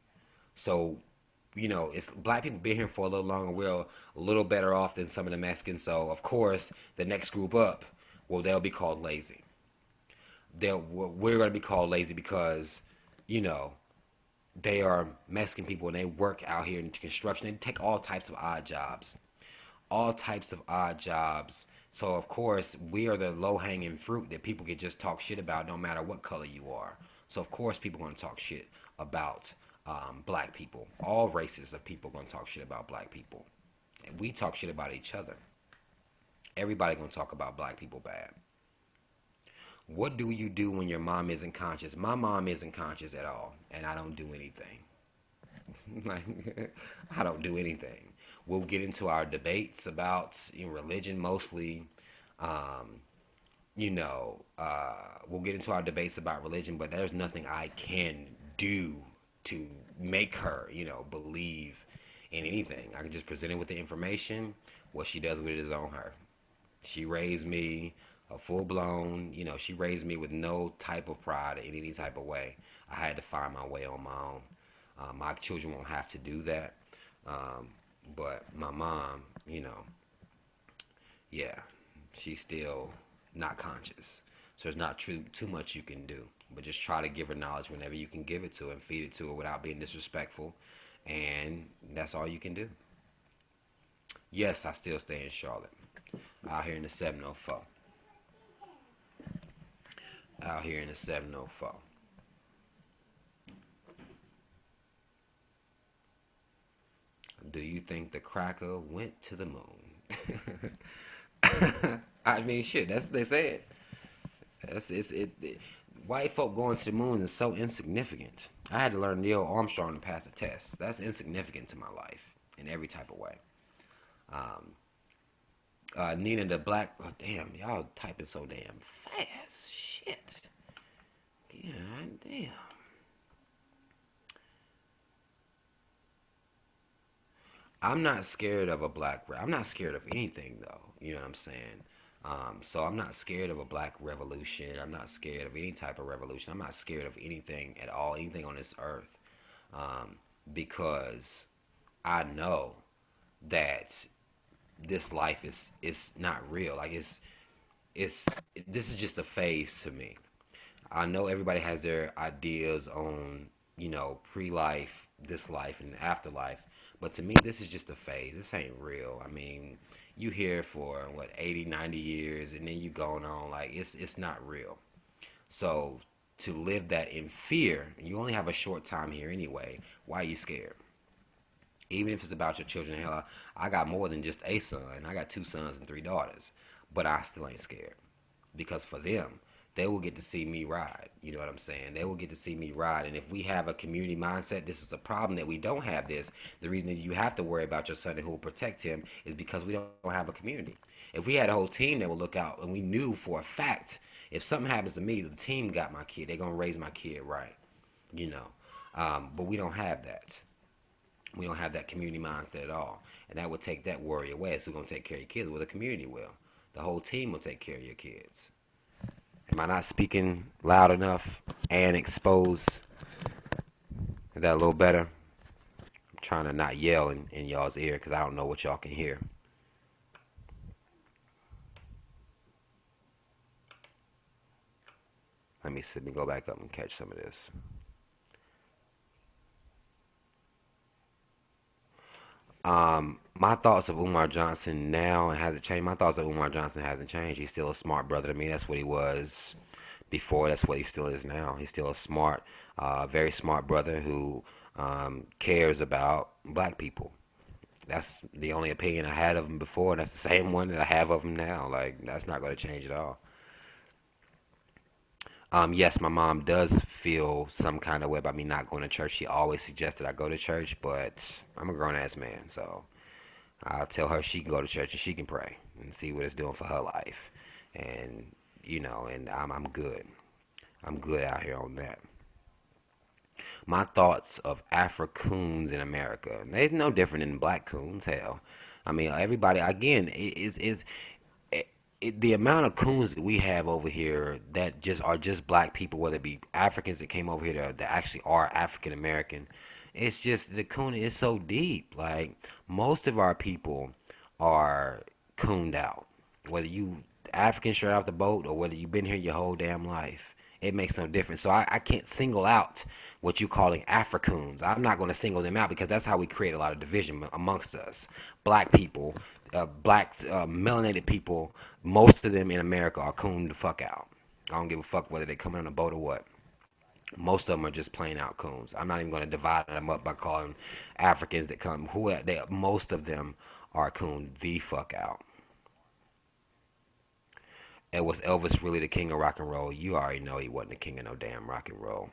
So, it's black people been here for a little longer. We're a little better off than some of the Mexicans. So, of course, the next group up, well, they'll be called lazy. We're going to be called lazy because, you know, they are Mexican people and they work out here in construction. They take all types of odd jobs, all types of odd jobs. So of course we are the low-hanging fruit that people can just talk shit about, no matter what color you are. So of course people are going to talk shit about black people. All races of people are going to talk shit about black people, and we talk shit about each other. Everybody going to talk about black people bad. What do you do when your mom isn't conscious? My mom isn't conscious at all, and I don't do anything. Like, I don't do anything. We'll get into our debates about, religion mostly. Um, we'll get into our debates about religion, but there's nothing I can do to make her, believe in anything. I can just present it with the information. What she does with it is on her. She raised me a full blown, she raised me with no type of pride in any type of way. I had to find my way on my own. My children won't have to do that. Um, but my mom, yeah, she's still not conscious. So there's not too much you can do. But just try to give her knowledge whenever you can give it to her and feed it to her without being disrespectful. And that's all you can do. Yes, I still stay in Charlotte. Out here in the 704. Out here in the 704. Do you think the cracker went to the moon? I mean, shit. That's what they said. White folk going to the moon is so insignificant. I had to learn Neil Armstrong to pass a test. That's insignificant to my life in every type of way. Um, Nina the Black. Oh, damn, y'all typing so damn fast. Shit. God damn. I'm not scared of a I'm not scared of anything though. You know what I'm saying? So I'm not scared of a black revolution. I'm not scared of any type of revolution. I'm not scared of anything at all, anything on this earth, um, because I know that this life is not real. Like it's this is just a phase to me. I know everybody has their ideas on, pre-life, this life, and afterlife. But to me, this is just a phase. This ain't real. I mean, you here for what, 80, 90 years, and then you going on. Like, it's not real. So to live that in fear, and you only have a short time here anyway, why are you scared? Even if it's about your children, hell, I got more than just a son. I got two sons and three daughters. But I still ain't scared because for them, they will get to see me ride. You know what I'm saying? They will get to see me ride. And if we have a community mindset, this is a problem that we don't have this. The reason that you have to worry about your son and who will protect him is because we don't have a community. If we had a whole team that would look out and we knew for a fact, if something happens to me, the team got my kid. They're going to raise my kid right, you know. But we don't have that. We don't have that community mindset at all. And that would take that worry away. So we're going to take care of your kids. Well, the community will. The whole team will take care of your kids. Am I not speaking loud enough and expose? Is that a little better? I'm trying to not yell in y'all's ear because I don't know what y'all can hear. Let me go back up and catch some of this. My thoughts of Umar Johnson now hasn't changed. My thoughts of Umar Johnson hasn't changed. He's still a smart brother to me. That's what he was before. That's what he still is now. He's still a smart, very smart brother who cares about black people. That's the only opinion I had of him before, and that's the same one that I have of him now. Like, that's not going to change at all. Yes, my mom does feel some kind of way about me not going to church. She always suggested I go to church, but I'm a grown ass man, so I'll tell her she can go to church and she can pray and see what it's doing for her life. And, and I'm good. I'm good out here on that. My thoughts of Afro-coons in America. They're no different than black coons. Hell, I mean, everybody again is the amount of coons that we have over here that just are just black people, whether it be Africans that came over here that actually are African American. It's just the coon is so deep. Like most of our people are cooned out, whether you African straight off the boat or whether you've been here your whole damn life. It makes no difference. So I can't single out what you calling Africans. I'm not going to single them out because that's how we create a lot of division amongst us. Black people, melanated people, most of them in America are cooned the fuck out. I don't give a fuck whether they come on a boat or what. Most of them are just plain out coons. I'm not even going to divide them up by calling Africans that come. Most of them are cooned the fuck out. And was Elvis really the king of rock and roll? You already know he wasn't the king of no damn rock and roll.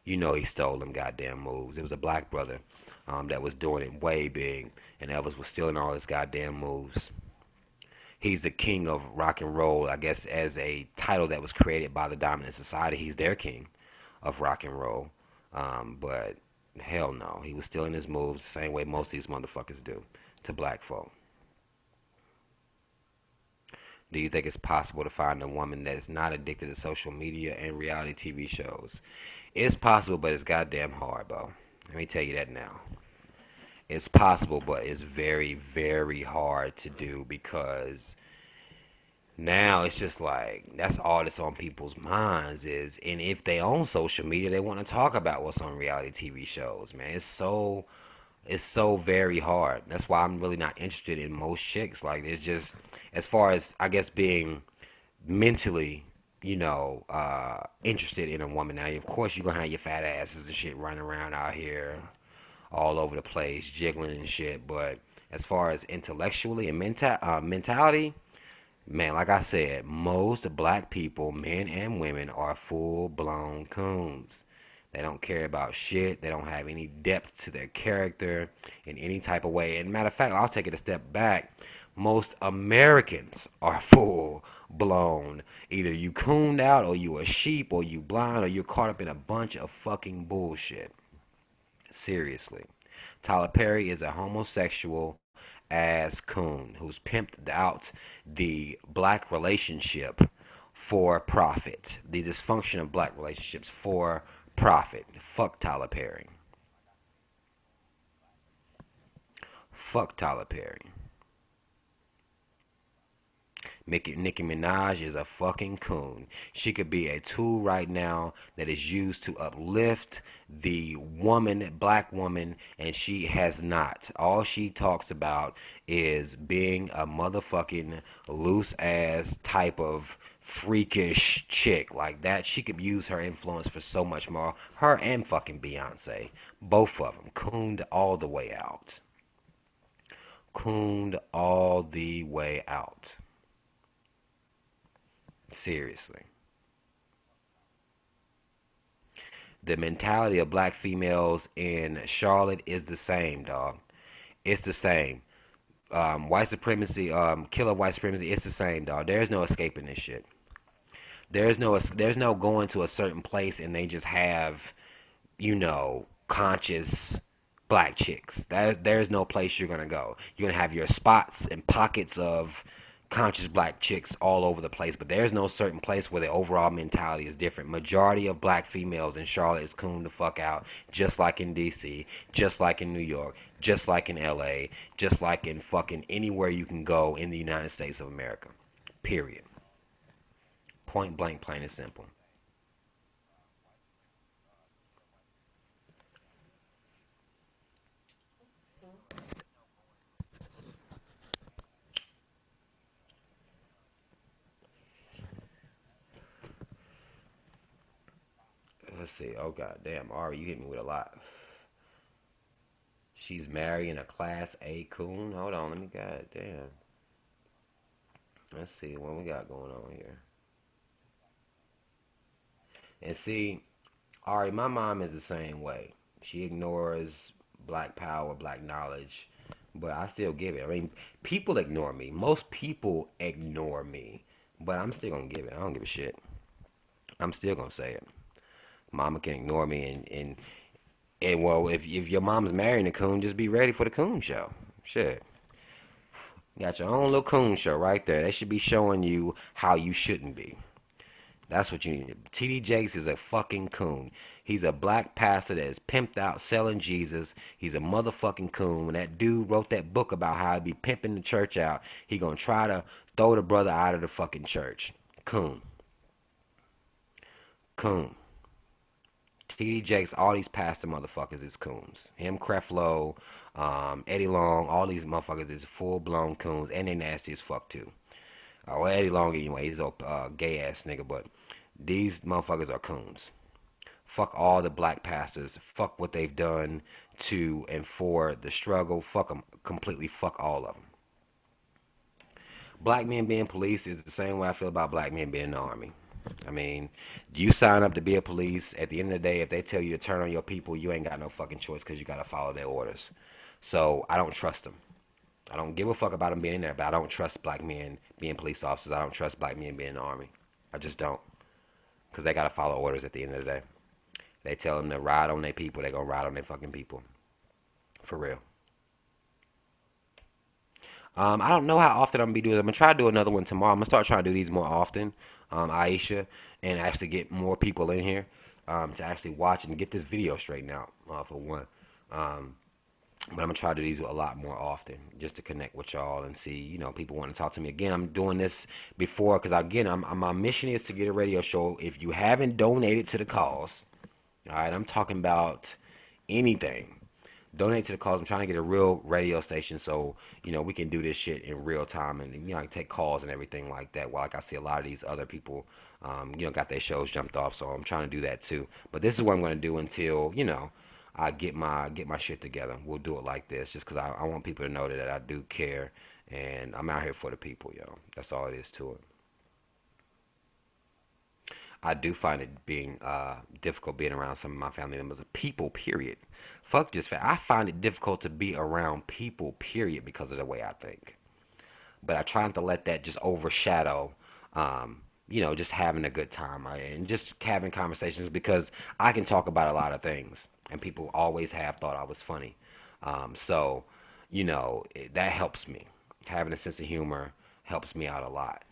You know he stole them goddamn moves. It was a black brother that was doing it way big, and Elvis was stealing all his goddamn moves. He's the king of rock and roll, I guess, as a title that was created by the dominant society. He's their king of rock and roll. But hell no, he was stealing his moves the same way most of these motherfuckers do to black folk. Do you think it's possible to find a woman that is not addicted to social media and reality TV shows? It's possible, but it's goddamn hard, bro. Let me tell you that now. It's possible, but it's very, very hard to do because now it's just like that's all that's on people's minds is, and if they own social media, they want to talk about what's on reality TV shows, man. It's so very hard. That's why I'm really not interested in most chicks. Like it's just as far as I guess being mentally, interested in a woman. Now, of course, you're gonna have your fat asses and shit running around out here all over the place, jiggling and shit. But as far as intellectually and mentality, man, like I said, most black people, men and women, are full blown coons. They don't care about shit. They don't have any depth to their character in any type of way. And matter of fact, I'll take it a step back. Most Americans are full blown. Either you cooned out, or you a sheep, or you blind, or you're caught up in a bunch of fucking bullshit. Seriously. Tyler Perry is a homosexual ass coon who's pimped out the black relationship for profit. The dysfunction of black relationships for profit. Fuck Tyler Perry. Fuck Tyler Perry. Nicki Minaj is a fucking coon. She could be a tool right now that is used to uplift the woman, black woman, and she has not. All she talks about is being a motherfucking loose ass type of freakish chick like that. She could use her influence for so much more. Her and fucking Beyonce. Both of them. Cooned all the way out. Cooned all the way out. Seriously. The mentality of black females in Charlotte is the same, dog. It's the same. White supremacy, killer white supremacy, it's the same, dog. There's no escaping this shit. There's no going to a certain place and they just have, conscious black chicks. There's no place you're gonna go. You're gonna have your spots and pockets of conscious black chicks all over the place, but there's no certain place where the overall mentality is different. Majority of black females in Charlotte is coon the fuck out, just like in DC, just like in New York, just like in LA, just like in fucking anywhere you can go in the United States of America. Period. Point blank, plain and simple. Let's see. Oh god damn, Ari, you hit me with a lot. She's marrying a class A coon. Hold on, let me god damn. Let's see what we got going on here. And see, Ari, my mom is the same way. She ignores black power, black knowledge, but I still give it. I mean, people ignore me. Most people ignore me, but I'm still gonna give it. I don't give a shit. I'm still gonna say it. Mama can ignore me, and And well, if your mom's marrying a coon, just be ready for the coon show. Shit. You got your own little coon show right there. They should be showing you how you shouldn't be. That's what you need. TD Jakes is a fucking coon. He's a black pastor that is pimped out selling Jesus. He's a motherfucking coon. When that dude wrote that book about how he'd be pimping the church out, he gonna try to throw the brother out of the fucking church. Coon. Coon. TD Jakes, all these pastor motherfuckers is coons. Him, Creflo, Eddie Long, all these motherfuckers is full blown coons, and they nasty as fuck too. Well, Eddie Long anyway, he's a gay ass nigga, but these motherfuckers are coons. Fuck all the black pastors. Fuck what they've done to and for the struggle. Fuck them completely. Fuck all of them. Black men being police is the same way I feel about black men being in the army. I mean, you sign up to be a police. At the end of the day, if they tell you to turn on your people, you ain't got no fucking choice because you got to follow their orders. So I don't trust them. I don't give a fuck about them being in there, but I don't trust black men being police officers. I don't trust black men being in the army. I just don't. Because they got to follow orders at the end of the day. They tell them to ride on their people, they going to ride on their fucking people. For real. I don't know how often I'm gonna be doing it. I'm gonna try to do another one tomorrow. I'm gonna start trying to do these more often, Aisha, and actually get more people in here to actually watch and get this video straightened out for one. Um, but I'm gonna try to do these a lot more often, just to connect with y'all and see, people want to talk to me again. I'm doing this before because again, my mission is to get a radio show. If you haven't donated to the cause, all right, I'm talking about anything. Donate to the cause. I'm trying to get a real radio station so we can do this shit in real time and I can take calls and everything like that. Well, like I see a lot of these other people, got their shows jumped off, so I'm trying to do that too. But this is what I'm going to do until I get my shit together. We'll do it like this, just because I want people to know that I do care and I'm out here for the people, yo. That's all it is to it. I do find it being difficult being around some of my family members. People, period. Fuck just I find it difficult to be around people, period, because of the way I think. But I try not to let that just overshadow, just having a good time and just having conversations because I can talk about a lot of things, and people always have thought I was funny. So, that helps me. Having a sense of humor helps me out a lot,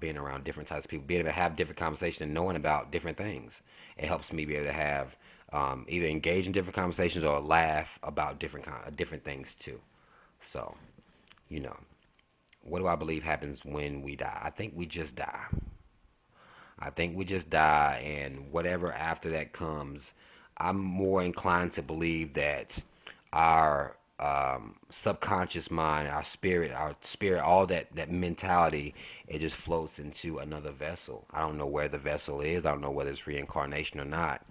being around different types of people, being able to have different conversations and knowing about different things. It helps me be able to have either engage in different conversations or laugh about different things too. So, you know, what do I believe happens when we die? I think we just die. I think we just die, and whatever after that comes, I'm more inclined to believe that our subconscious mind, our spirit, all that mentality, it just floats into another vessel. I don't know where the vessel is. I don't know whether it's reincarnation or not,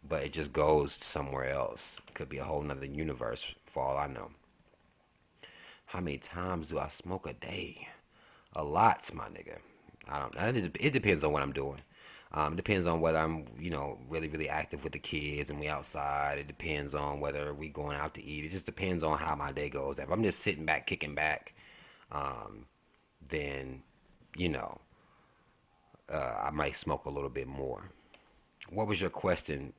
but it just goes somewhere else. It could be a whole nother universe for all I know. How many times do I smoke a day? A lot, my nigga. I don't know. It depends on what I'm doing. It depends on whether I'm, really, really active with the kids and we outside. It depends on whether we going out to eat. It just depends on how my day goes. If I'm just sitting back, kicking back, um, then, you know, I might smoke a little bit more. What was your question,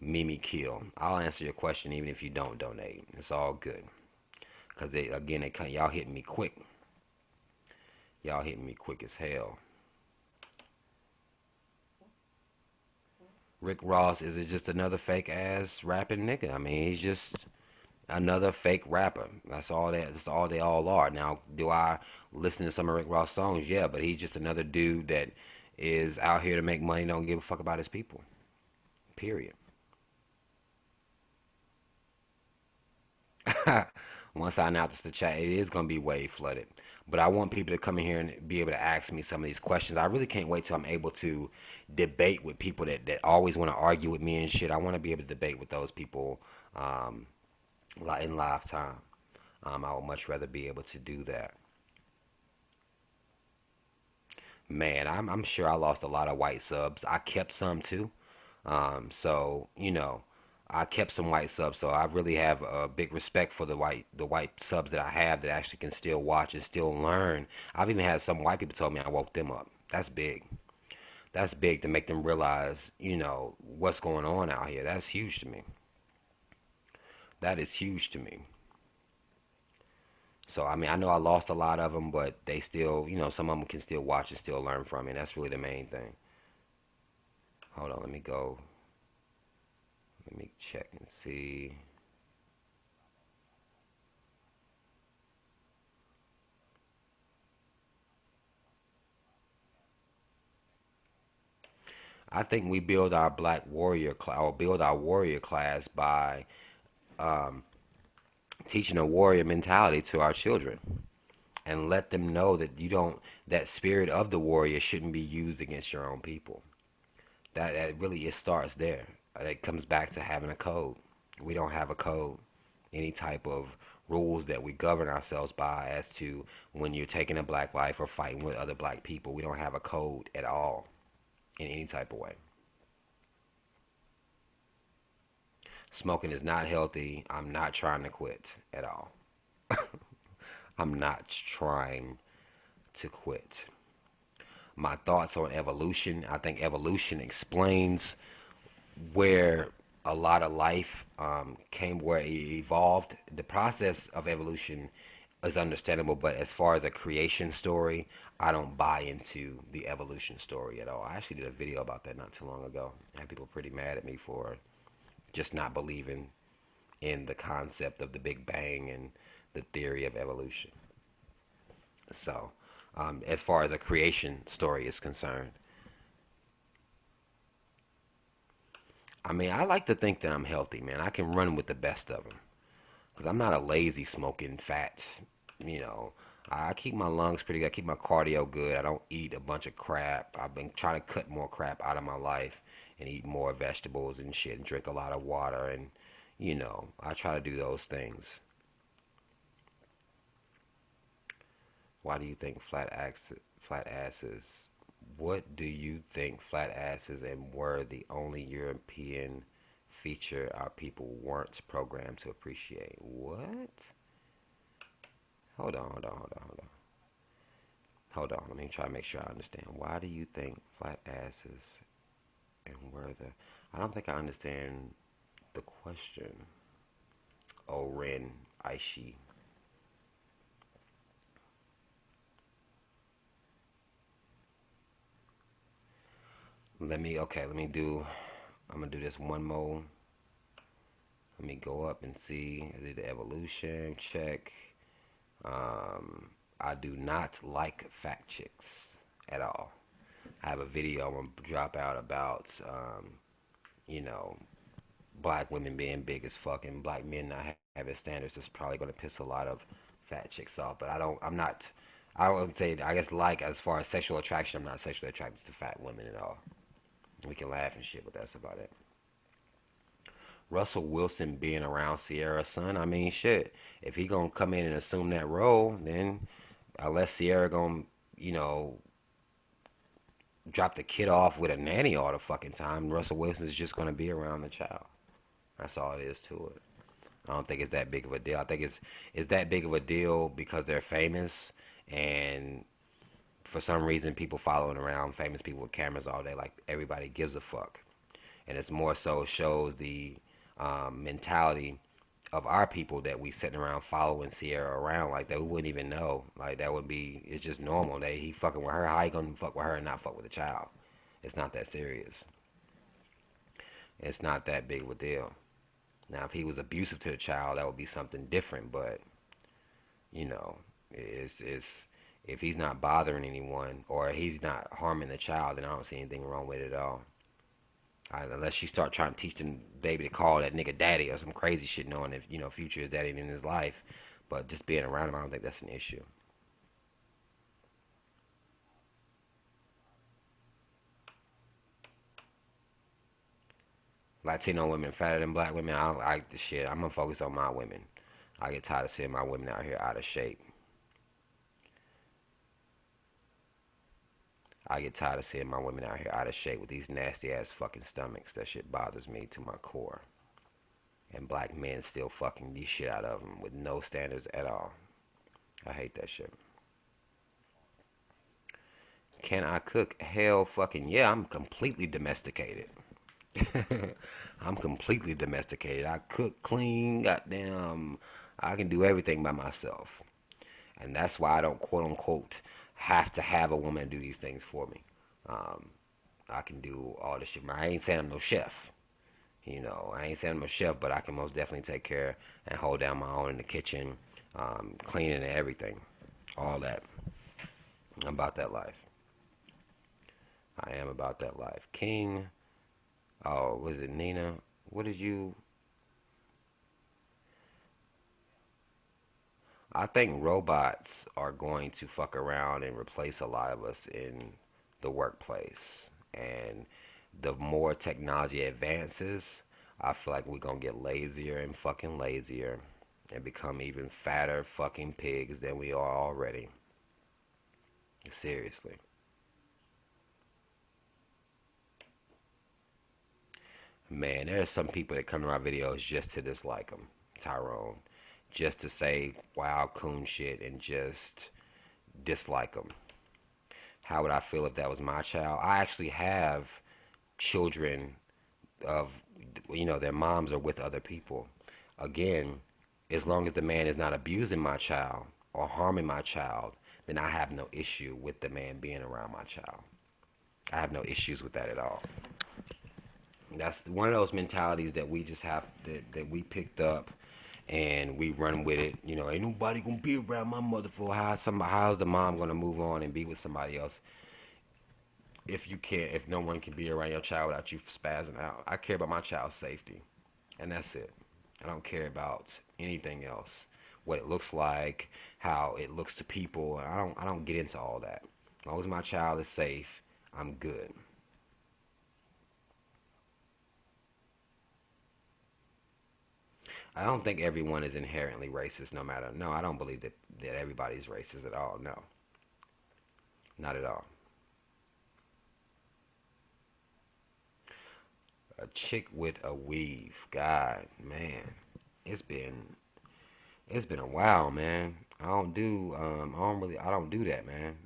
Mimi Kill? I'll answer your question even if you don't donate. It's all good. Because, y'all hitting me quick. Y'all hitting me quick as hell. Rick Ross is it just another fake ass rapping nigga? I mean, he's just another fake rapper. That's all that. That's all they all are. Now, do I listen to some of Rick Ross songs? Yeah, but he's just another dude that is out here to make money. Don't give a fuck about his people. Period. Once I announce the chat, it is gonna be way flooded. But I want people to come in here and be able to ask me some of these questions. I really can't wait till I'm able to debate with people that always want to argue with me and shit. I want to be able to debate with those people um, in live time. I would much rather be able to do that. Man, I'm sure I lost a lot of white subs. I kept some too. So I kept some white subs. So I really have a big respect for the white subs that I have that actually can still watch and still learn. I've even had some white people tell me I woke them up. That's big. That's big to make them realize, what's going on out here. That's huge to me. That is huge to me. So I mean, I know I lost a lot of them, but they still, some of them can still watch and still learn from me. And that's really the main thing. Hold on, let me go. Let me check and see. I think we build our black warrior class, or build our warrior class by teaching a warrior mentality to our children and let them know that that spirit of the warrior shouldn't be used against your own people. That really, it starts there. It comes back to having a code. We don't have a code, any type of rules that we govern ourselves by as to when you're taking a black life or fighting with other black people. We don't have a code at all in any type of way. Smoking is not healthy. I'm not trying to quit at all. I'm not trying to quit. My thoughts on evolution. I think evolution explains where a lot of life came, where it evolved. The process of evolution is understandable, but as far as a creation story, I don't buy into the evolution story at all. I actually did a video about that not too long ago. I had people pretty mad at me for just not believing in the concept of the Big Bang and the theory of evolution. So, as far as a creation story is concerned, I mean, I like to think that I'm healthy, man. I can run with the best of them because I'm not a lazy smoking fat. You know, I keep my lungs pretty good. I keep my cardio good. I don't eat a bunch of crap. I've been trying to cut more crap out of my life and eat more vegetables and shit and drink a lot of water. And, I try to do those things. Why do you think flat asses? What do you think flat asses and were the only European feature our people weren't programmed to appreciate? What? Hold on, hold on, hold on, hold on. Hold on, let me try to make sure I understand. Why do you think flat asses and were the... I don't think I understand the question. Oh, Ren, Aishi. I'm gonna do this one more. Let me go up and see. I did the evolution check. Um, I do not like fat chicks at all. I have a video I'm gonna drop out about, you know, black women being big as fuck and black men not having standards. That's probably gonna piss a lot of fat chicks off. But I'm not. I would say, I guess, like as far as sexual attraction, I'm not sexually attracted to fat women at all. We can laugh and shit, but that's about it. Russell Wilson being around Sierra's son, I mean, shit. If he gonna come in and assume that role, then unless Sierra gonna, you know, drop the kid off with a nanny all the fucking time, Russell Wilson's just gonna be around the child. That's all it is to it. I don't think it's that big of a deal. I think it's that big of a deal because they're famous, and for some reason people following around famous people with cameras all day, like everybody gives a fuck. And it's more so shows the mentality of our people that we sitting around following Sierra around like that. We wouldn't even know. Like that would be, it's just normal. He fucking with her. How you gonna fuck with her and not fuck with the child? It's not that serious. It's not that big of a deal. Now, if he was abusive to the child, that would be something different. But you know, it's if he's not bothering anyone or he's not harming the child, then I don't see anything wrong with it at all. Unless you start trying to teach the baby to call that nigga daddy or some crazy shit, knowing if Future is daddy in his life. But just being around him, I don't think that's an issue. Latino women fatter than black women. I don't like the shit. I'm gonna focus on my women. I get tired of seeing my women out here out of shape. I get tired of seeing my women out here out of shape with these nasty ass fucking stomachs. That shit bothers me to my core. And black men still fucking these shit out of them with no standards at all. I hate that shit. Can I cook? Hell fucking yeah, I'm completely domesticated. I'm completely domesticated. I cook, clean, goddamn. I can do everything by myself. And that's why I don't quote unquote have to have a woman do these things for me. Um, I can do all this shit. I ain't saying I'm no chef. I ain't saying I'm a chef, but I can most definitely take care and hold down my own in the kitchen, cleaning and everything. All that. I'm about that life. I am about that life. King, oh, was it Nina? What did you? I think robots are going to fuck around and replace a lot of us in the workplace. And the more technology advances, I feel like we're gonna get lazier and fucking lazier and become even fatter fucking pigs than we are already. Seriously. Man, there are some people that come to my videos just to dislike them, Tyrone. Just to say wild coon shit and just dislike them. How would I feel if that was my child? I actually have children of, their moms are with other people. Again, as long as the man is not abusing my child or harming my child, then I have no issue with the man being around my child. I have no issues with that at all. That's one of those mentalities that we just have that we picked up and we run with it. Ain't nobody gonna be around my mother for how's the mom gonna move on and be with somebody else if no one can be around your child without you spazzing out. I care about my child's safety, and that's it. I don't care about anything else. What it looks like, how it looks to people. I don't get into all that. As long as my child is safe, I'm good. I don't think everyone is inherently racist. No matter. No, I don't believe that everybody's racist at all. No, not at all. A chick with a weave. God, man, it's been it's been a while, man. I don't do that, man.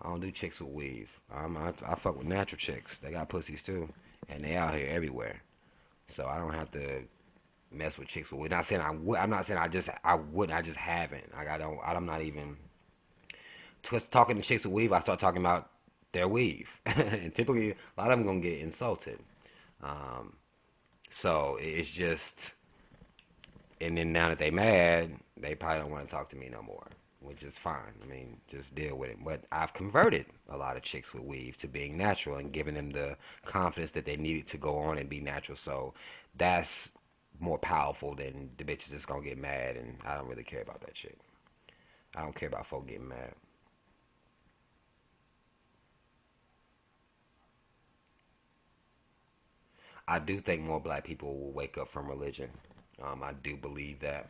I don't do chicks with weave. I fuck with natural chicks. They got pussies too, and they out here everywhere. So I don't have to mess with chicks with weave. Not saying I would. I'm not saying I would. I just haven't. Like I don't. I'm not even talking to chicks with weave. I start talking about their weave, and typically a lot of them gonna get insulted. Um, so it's just, and then now that they mad, they probably don't want to talk to me no more, which is fine. I mean, just deal with it. But I've converted a lot of chicks with weave to being natural and giving them the confidence that they needed to go on and be natural. So that's more powerful than the bitches that's gonna get mad, and I don't really care about that shit. I don't care about folk getting mad. I do think more black people will wake up from religion. I do believe that.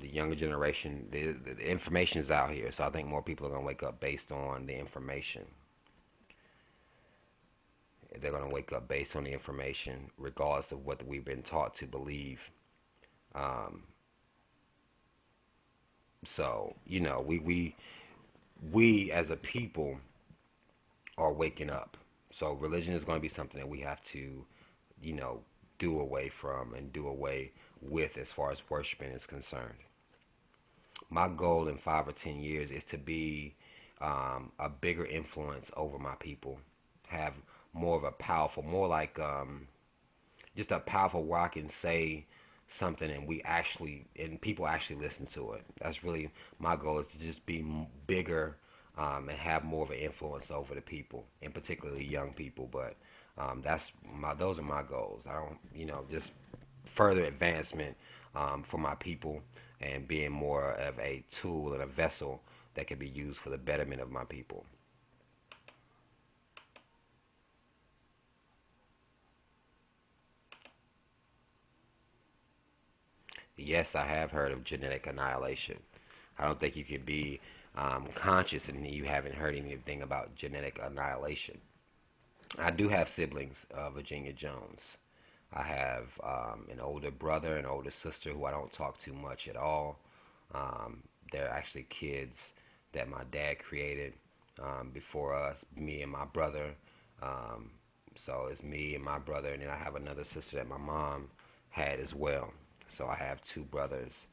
The younger generation, the information is out here, so I think more people are going to wake up based on the information. They're going to wake up based on the information, regardless of what we've been taught to believe. Um, so we as a people are waking up. So religion is going to be something that we have to, you know, do away from and do away with as far as worshiping is concerned. My goal in 5 or 10 years is to be a bigger influence over my people, have more of a powerful, more like just a powerful where I can say something and people actually listen to it. That's really my goal is to just be bigger and have more of an influence over the people, and particularly young people. But those are my goals. I don't, just further advancement for my people and being more of a tool and a vessel that can be used for the betterment of my people. Yes, I have heard of genetic annihilation. I don't think you can be conscious and you haven't heard anything about genetic annihilation. I do have siblings, Virginia Jones. I have an older brother and older sister who I don't talk to much at all. Um, they're actually kids that my dad created before us, me and my brother. Um, So it's me and my brother, and then I have another sister that my mom had as well. So I have two brothers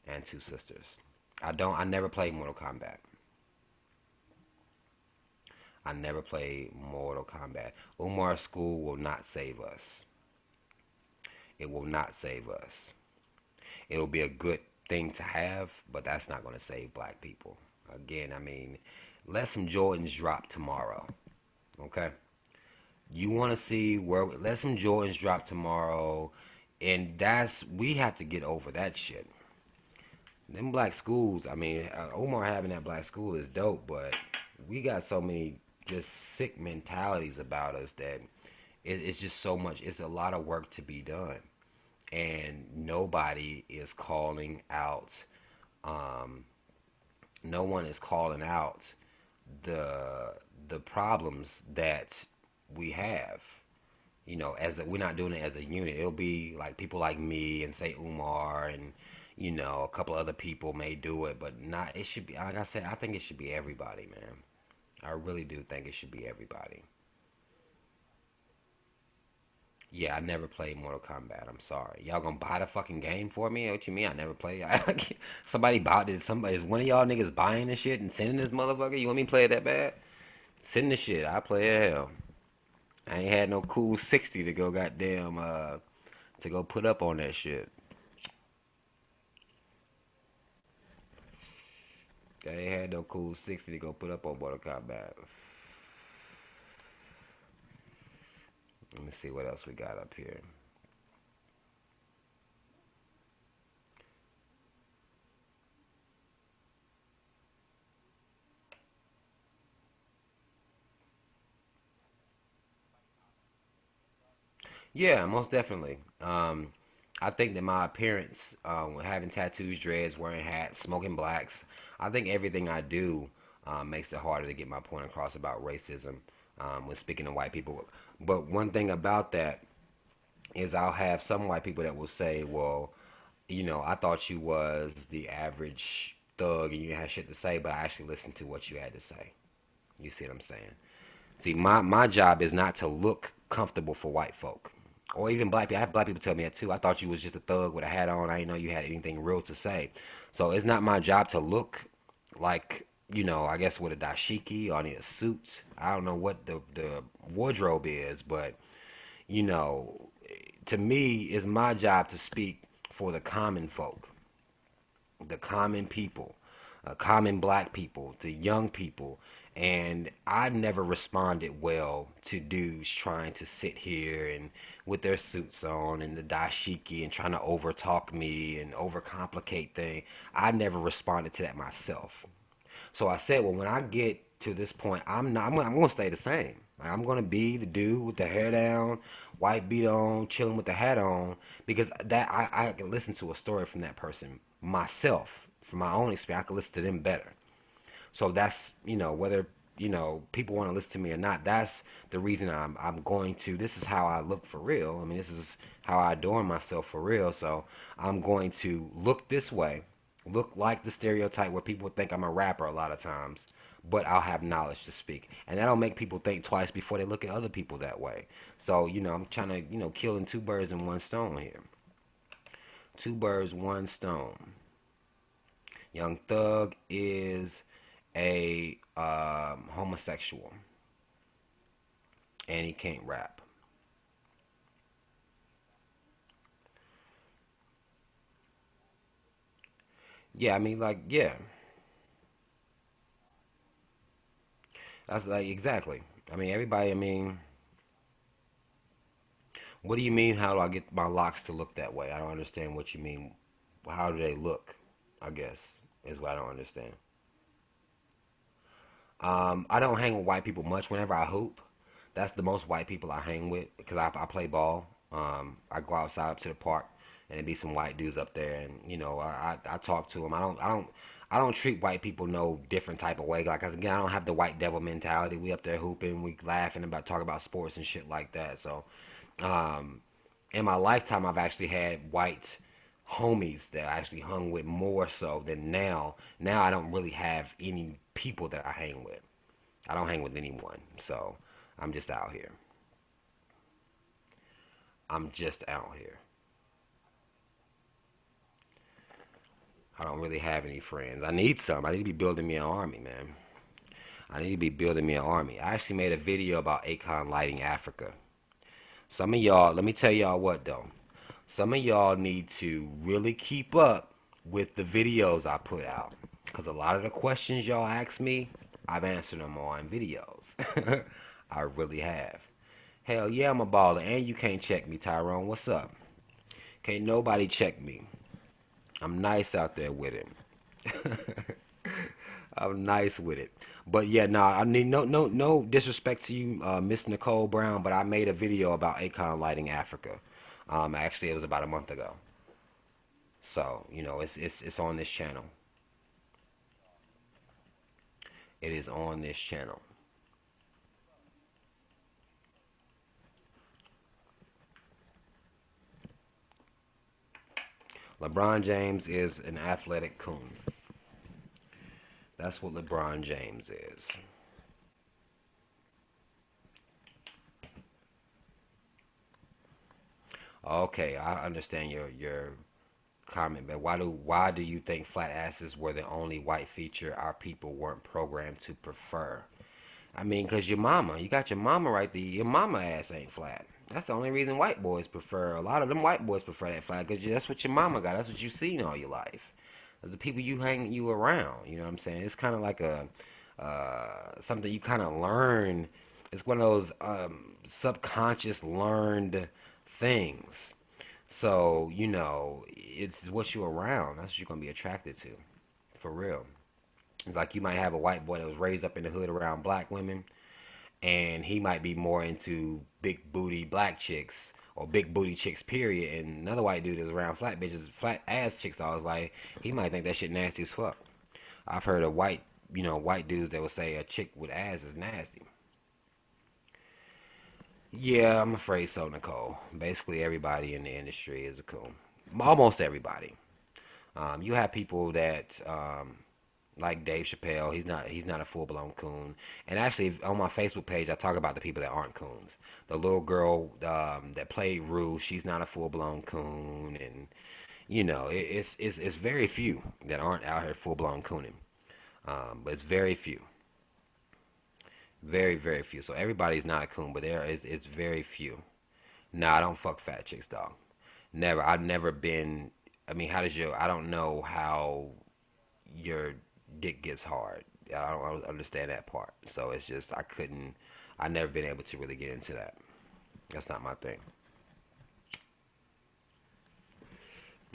and two sisters. I never played Mortal Kombat. I never played Mortal Kombat. Umar School will not save us. It will not save us. It'll be a good thing to have, but that's not going to save black people. Again, I mean, let some Jordans drop tomorrow. Okay? You want to see where, let some Jordans drop tomorrow. And we have to get over that shit. Them black schools, I mean, Omar having that black school is dope, but we got so many just sick mentalities about us that it's just so much. It's a lot of work to be done, and nobody is calling out. Um, no one is calling out the the problems that we have. We're not doing it as a unit. It'll be like people like me and say Umar and a couple other people may do it, but not. It should be like I said. I think it should be everybody, man. I really do think it should be everybody. Yeah, I never played Mortal Kombat. I'm sorry. Y'all gonna buy the fucking game for me? What you mean? I never played. Somebody bought it. Somebody is one of y'all niggas buying this shit and sending this motherfucker. You want me to play it that bad? Send the shit. I play it hell. I ain't had no cool 60 to go goddamn to go put up on that shit. I ain't had no cool 60 to go put up on Mortal Kombat. Let me see what else we got up here. Yeah, most definitely. I think that my appearance, having tattoos, dreads, wearing hats, smoking blacks, I think everything I do makes it harder to get my point across about racism when speaking to white people. But one thing about that is I'll have some white people that will say, well, I thought you was the average thug and you had shit to say, but I actually listened to what you had to say. You see what I'm saying? See, my job is not to look comfortable for white folk or even black people. I have black people tell me that too. I thought you was just a thug with a hat on. I didn't know you had anything real to say. So it's not my job to look like, I guess with a dashiki or a suit. I don't know what the wardrobe is, but you know, to me, it's my job to speak for the common folk, the common people, common black people, the young people. And I never responded well to dudes trying to sit here and with their suits on and the dashiki and trying to overtalk me and overcomplicate things. I never responded to that myself. So I said, well, when I get to this point, I'm not. I'm gonna stay the same. Like, I'm gonna be the dude with the hair down, white beat on, chilling with the hat on, because I can listen to a story from that person myself, from my own experience. I can listen to them better. So that's whether people want to listen to me or not. That's the reason I'm going to. This is how I look for real. I mean, this is how I adorn myself for real. So I'm going to look this way, look like the stereotype where people think I'm a rapper a lot of times, but I'll have knowledge to speak, and that'll make people think twice before they look at other people that way. So I'm trying to killing two birds in one stone here. Two birds, one stone. Young Thug is a homosexual and he can't rap. Yeah, I mean, like, yeah, that's like exactly. I mean, everybody. I mean, what do you mean? How do I get my locks to look that way? I don't understand what you mean. How do they look? I guess is what I don't understand. I don't hang with white people much. Whenever I hoop, that's the most white people I hang with because I play ball. I go outside up to the park and there be some white dudes up there, and I talk to them. I don't treat white people no different type of way. Like, 'cause again, I don't have the white devil mentality. We up there hooping, we laughing about talking about sports and shit like that. So um, in my lifetime, I've actually had white homies that I actually hung with more so than now. Now I don't really have any people that I hang with. I don't hang with anyone. So I'm just out here. I'm just out here. I don't really have any friends. I need some. I need to be building me an army, man. I need to be building me an army. I actually made a video about Akon lighting Africa. Some of y'all, let me tell y'all what though. Some of y'all need to really keep up with the videos I put out. Because a lot of the questions y'all ask me, I've answered them on videos. I really have. Hell yeah, I'm a baller. And you can't check me, Tyrone. What's up? Can't nobody check me. I'm nice out there with it. I'm nice with it. But yeah, nah, I mean no disrespect to you, Miss Nicole Brown, but I made a video about Akon lighting Africa. Actually it was about a month ago. So, it's on this channel. It is on this channel. LeBron James is an athletic coon. That's what LeBron James is. Okay, I understand your comment, but why do you think flat asses were the only white feature our people weren't programmed to prefer? I mean, cause you got your mama right there. Your mama ass ain't flat. That's the only reason white boys prefer. A lot of them white boys prefer that flat, cause that's what your mama got. That's what you seen all your life. That's the people you around. You know what I'm saying? It's kind of like a something you kind of learn. It's one of those subconscious learned things. So it's what you're around. That's what you're gonna be attracted to, for real. It's like you might have a white boy that was raised up in the hood around black women, and he might be more into big booty black chicks or big booty chicks, period. And another white dude is around flat bitches, flat ass chicks. I was like, he might think that shit nasty as fuck. I've heard of white dudes that would say a chick with ass is nasty. Yeah, I'm afraid so, Nicole. Basically, everybody in the industry is a coon. Almost everybody. You have people that like Dave Chappelle. He's not a full blown coon. And actually, on my Facebook page, I talk about the people that aren't coons. The little girl that played Rue, she's not a full blown coon, and it's very few that aren't out here full blown cooning. But it's very few, very very few. So everybody's not a coon, but there is it's very few. Nah, I don't fuck fat chicks, dog. Never. I've never been. I mean, how does your? I don't know how your dick gets hard. I don't understand that part. So it's just I couldn't. I never been able to really get into that. That's not my thing.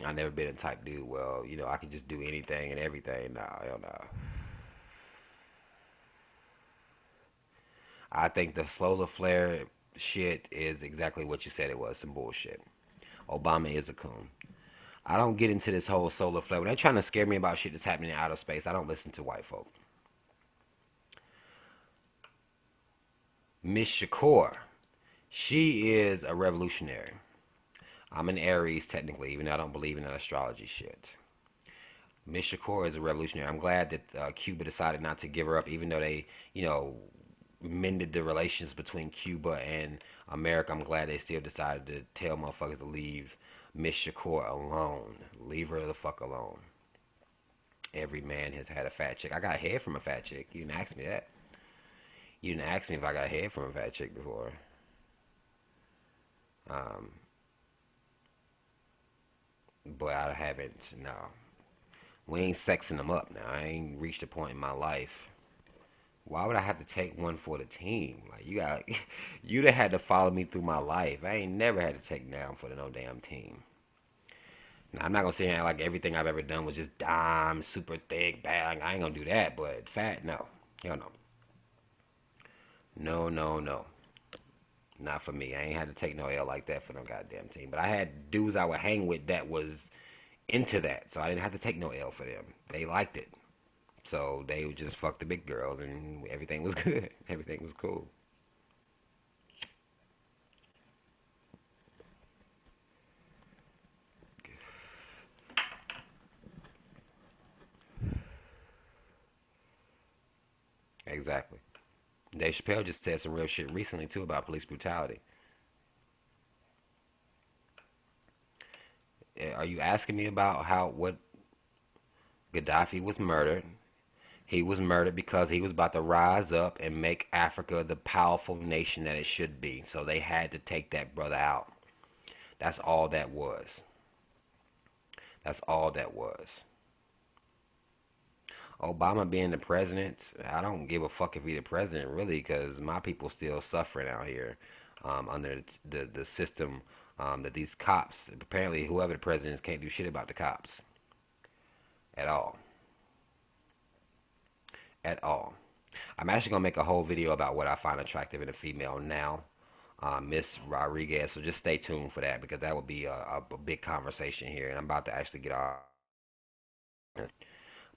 I never been a type dude. Well, I can just do anything and everything. No, hell no. I think the solar flare shit is exactly what you said it was. Some bullshit. Obama is a coon. I don't get into this whole solar flare. When they're trying to scare me about shit that's happening in outer space, I don't listen to white folk. Miss Shakur, she is a revolutionary. I'm an Aries technically, even though I don't believe in that astrology shit. Miss Shakur is a revolutionary. I'm glad that Cuba decided not to give her up, even though they, mended the relations between Cuba and America. I'm glad they still decided to tell motherfuckers to leave Miss Shakur alone. Leave her the fuck alone. Every man has had a fat chick. I got head from a fat chick. You didn't ask me that. You didn't ask me if I got head from a fat chick before. Um, but I haven't. No, we ain't sexing them up now. I ain't reached a point in my life. Why would I have to take one for the team? Like you'd have had to follow me through my life. I ain't never had to take down for no damn team. Now, I'm not gonna say like everything I've ever done was just dime, super thick, bad. Like, I ain't gonna do that. But fat, no, hell no, no, no, no. Not for me. I ain't had to take no L like that for no goddamn team. But I had dudes I would hang with that was into that, so I didn't have to take no L for them. They liked it, so they would just fuck the big girls, and everything was good. Everything was cool. Exactly. Dave Chappelle just said some real shit recently too about police brutality. Are you asking me about how what Gaddafi was murdered? He was murdered because he was about to rise up and make Africa the powerful nation that it should be. So they had to take that brother out. That's all that was. That's all that was. Obama being the president, I don't give a fuck if he the president really, because my people still suffering out here under the system that these cops. Apparently, whoever the president is can't do shit about the cops at all, at all. I'm actually gonna make a whole video about what I find attractive in a female now, Miss Rodriguez. So just stay tuned for that because that would be a big conversation here, and I'm about to actually get off.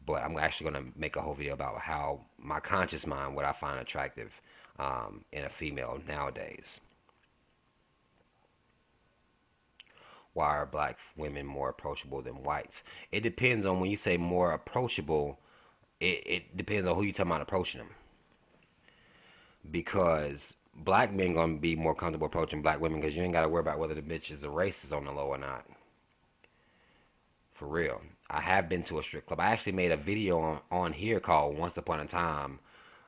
But I'm actually gonna make a whole video about how my conscious mind, what I find attractive in a female nowadays. Why are black women more approachable than whites? It depends on when you say more approachable. It depends on who you talking about approaching them. Because black men gonna be more comfortable approaching black women because you ain't gotta worry about whether the bitch is a racist on the low or not. For real. I have been to a strip club. I actually made a video on here called Once Upon a Time.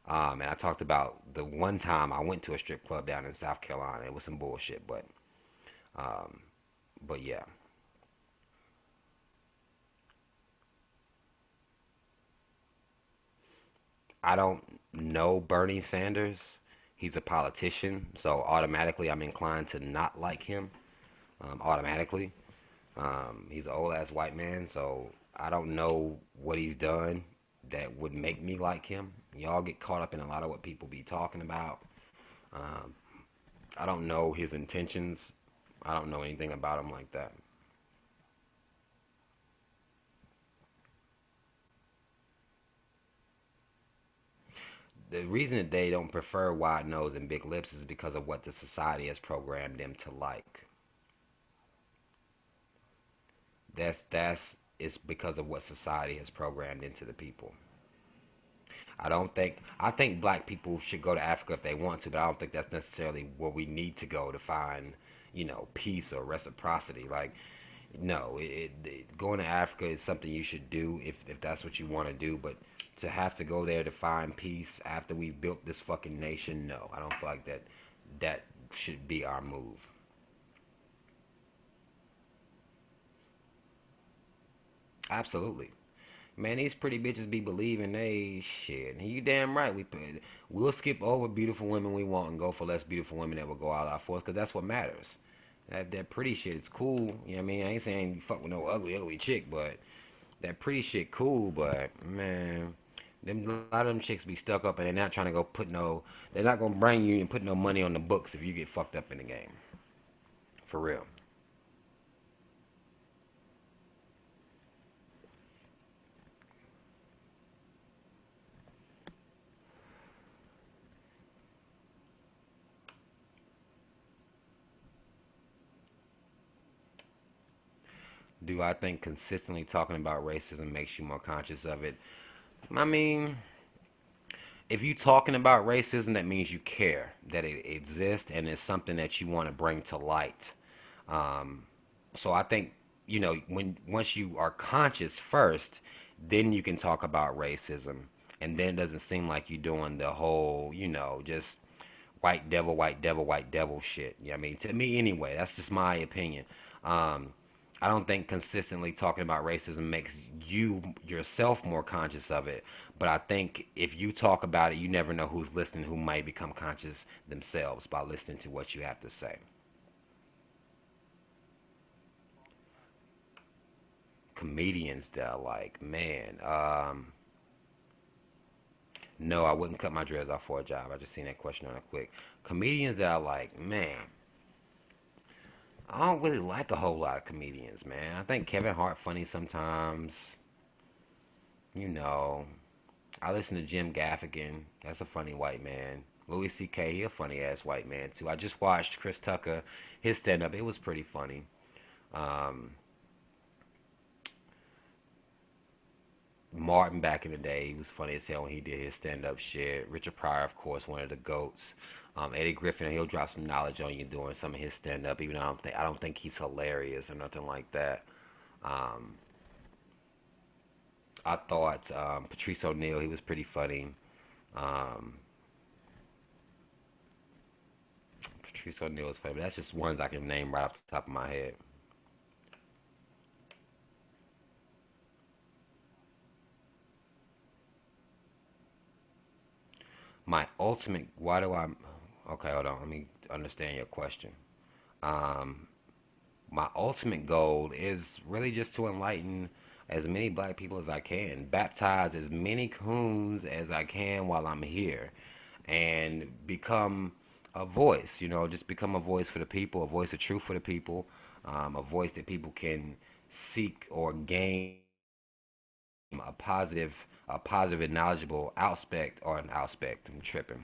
And I talked about the one time I went to a strip club down in South Carolina. It was some bullshit, um, but yeah. I don't know Bernie Sanders. He's a politician, so automatically I'm inclined to not like him. Automatically. He's an old ass white man, so I don't know what he's done that would make me like him. Y'all get caught up in a lot of what people be talking about. Um, I don't know his intentions. I don't know anything about him like that. The reason that they don't prefer wide nose and big lips is because of what the society has programmed them to like. That's it's because of what society has programmed into the people. I think black people should go to Africa if they want to, but I don't think that's necessarily where we need to go to find, peace or reciprocity. Like, no, going to Africa is something you should do if that's what you want to do, but to have to go there to find peace after we built this fucking nation, no, I don't feel like that should be our move. Absolutely. Man, these pretty bitches be believing they shit. And you damn right. We'll skip over beautiful women we want and go for less beautiful women that will go out our force because that's what matters. That pretty shit is cool. You know what I mean? I ain't saying you fuck with no ugly chick, but that pretty shit cool. But man, a lot of them chicks be stuck up and they're not trying to go put no. They're not gonna bring you and put no money on the books if you get fucked up in the game. For real. Do I think consistently talking about racism makes you more conscious of it? I mean, if you talking about racism, that means you care that it exists and it's something that you want to bring to light. Um, so I think when once you are conscious first, then you can talk about racism, and then it doesn't seem like you're doing the whole just white devil, white devil, white devil shit. Yeah, I mean, to me anyway, that's just my opinion. Um, I don't think consistently talking about racism makes you yourself more conscious of it, but I think if you talk about it, you never know who's listening who might become conscious themselves by listening to what you have to say. Comedians that I like, man. No, I wouldn't cut my dreads off for a job. I just seen that question on it quick. Comedians that I like, man. I don't really like a whole lot of comedians, man. I think Kevin Hart funny sometimes. You know, I listen to Jim Gaffigan. That's a funny white man. Louis C.K. He a funny ass white man too. I just watched Chris Tucker, his stand up. It was pretty funny. Um, Martin back in the day, he was funny as hell when he did his stand-up shit. Richard Pryor, of course, one of the goats. Eddie Griffin, he'll drop some knowledge on you doing some of his stand-up, even though I don't think he's hilarious or nothing like that. Um, I thought Patrice O'Neal, he was pretty funny. Um, Patrice O'Neal was funny, but that's just ones I can name right off the top of my head. My ultimate, why do I? Okay, hold on. Let me understand your question. Um, my ultimate goal is really just to enlighten as many black people as I can, baptize as many coons as I can while I'm here, and become a voice, just become a voice for the people, a voice of truth for the people, a voice that people can seek or gain a positive and knowledgeable outspect or an outspect. I'm tripping.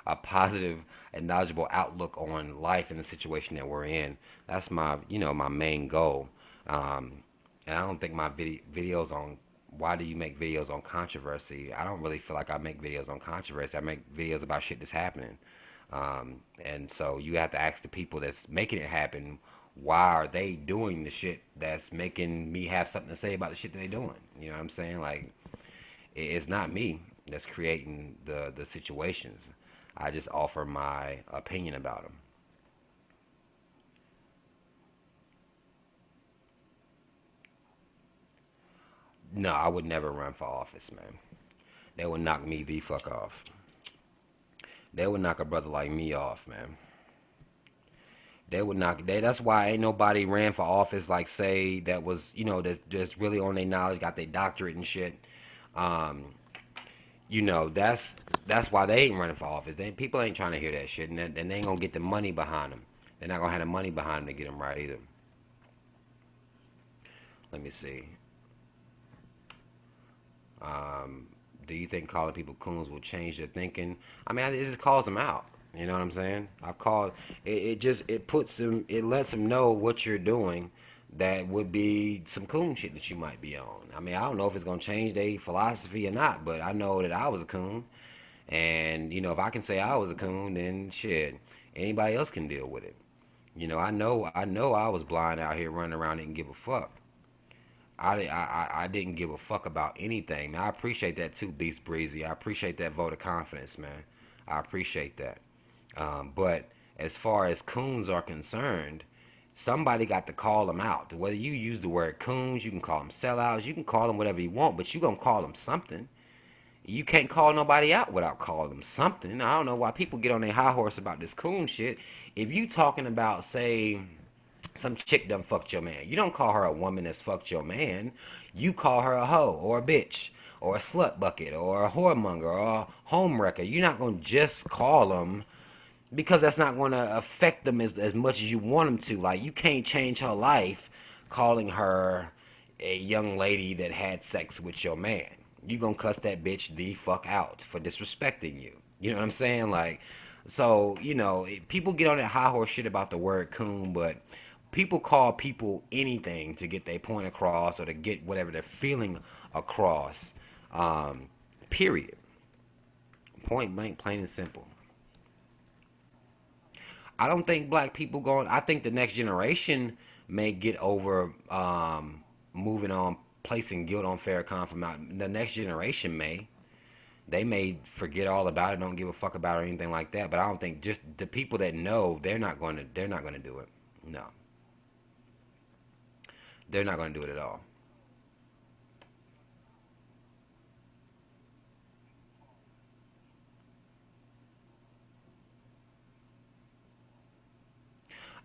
A positive and knowledgeable outlook on life and the situation that we're in. That's my main goal. Um, and I don't think my videos on why do you make videos on controversy? I don't really feel like I make videos on controversy. I make videos about shit that's happening. And so you have to ask the people that's making it happen, why are they doing the shit that's making me have something to say about the shit that they're doing? You know what I'm saying? Like, it's not me that's creating the situations. I just offer my opinion about them. No, I would never run for office, man. They would knock me the fuck off. They would knock a brother like me off, man. They would knock. That's why ain't nobody ran for office like say that was that's really on their knowledge, got their doctorate and shit. Um, that's why they ain't running for office. People ain't trying to hear that shit, and they ain't gonna get the money behind them. They're not gonna have the money behind them to get them right either. Let me see. Um, do you think calling people coons will change their thinking? I mean, it just calls them out. You know what I'm saying? I've called it puts them, it lets them know what you're doing. That would be some coon shit that you might be on. I mean, I don't know if it's gonna change their philosophy or not, but I know that I was a coon, and if I can say I was a coon, then shit, anybody else can deal with it. I know I was blind out here running around and didn't give a fuck. I didn't give a fuck about anything, man. I appreciate that too, Beast Breezy. I appreciate that vote of confidence, man. I appreciate that. But as far as coons are concerned, somebody got to call them out. Whether you use the word coons, you can call them sellouts, you can call them whatever you want, but you gonna call them something. You can't call nobody out without calling them something. I don't know why people get on their high horse about this coon shit. If you talking about, say, some chick done fucked your man. You don't call her a woman that's fucked your man. You call her a hoe or a bitch or a slut bucket or a whoremonger or a home wrecker. You're not going to just call them because that's not going to affect them as much as you want them to. Like, you can't change her life calling her a young lady that had sex with your man. You gonna cuss that bitch the fuck out for disrespecting you. You know what I'm saying? Like, so people get on that high horse shit about the word coon, but people call people anything to get their point across or to get whatever they're feeling across. Um, period. Point blank, plain and simple. I don't think black people going. I think the next generation may get over moving on, placing guilt on Farrakhan from out. The next generation may. They may forget all about it, don't give a fuck about it or anything like that. But I don't think just the people that know they're not going to. They're not going to do it. No, they're not going to do it at all.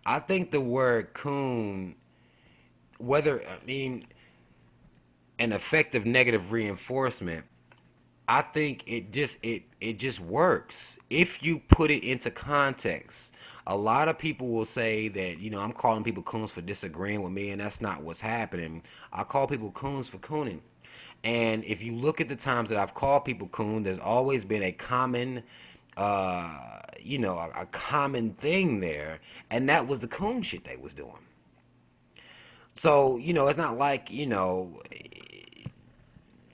I think the word coon, whether I mean an effective negative reinforcement, I think it just works if you put it into context. A lot of people will say that I'm calling people coons for disagreeing with me, and that's not what's happening. I call people coons for cooning, and if you look at the times that I've called people coon, there's always been a common, a common thing there, and that was the coon shit they was doing. So it's not like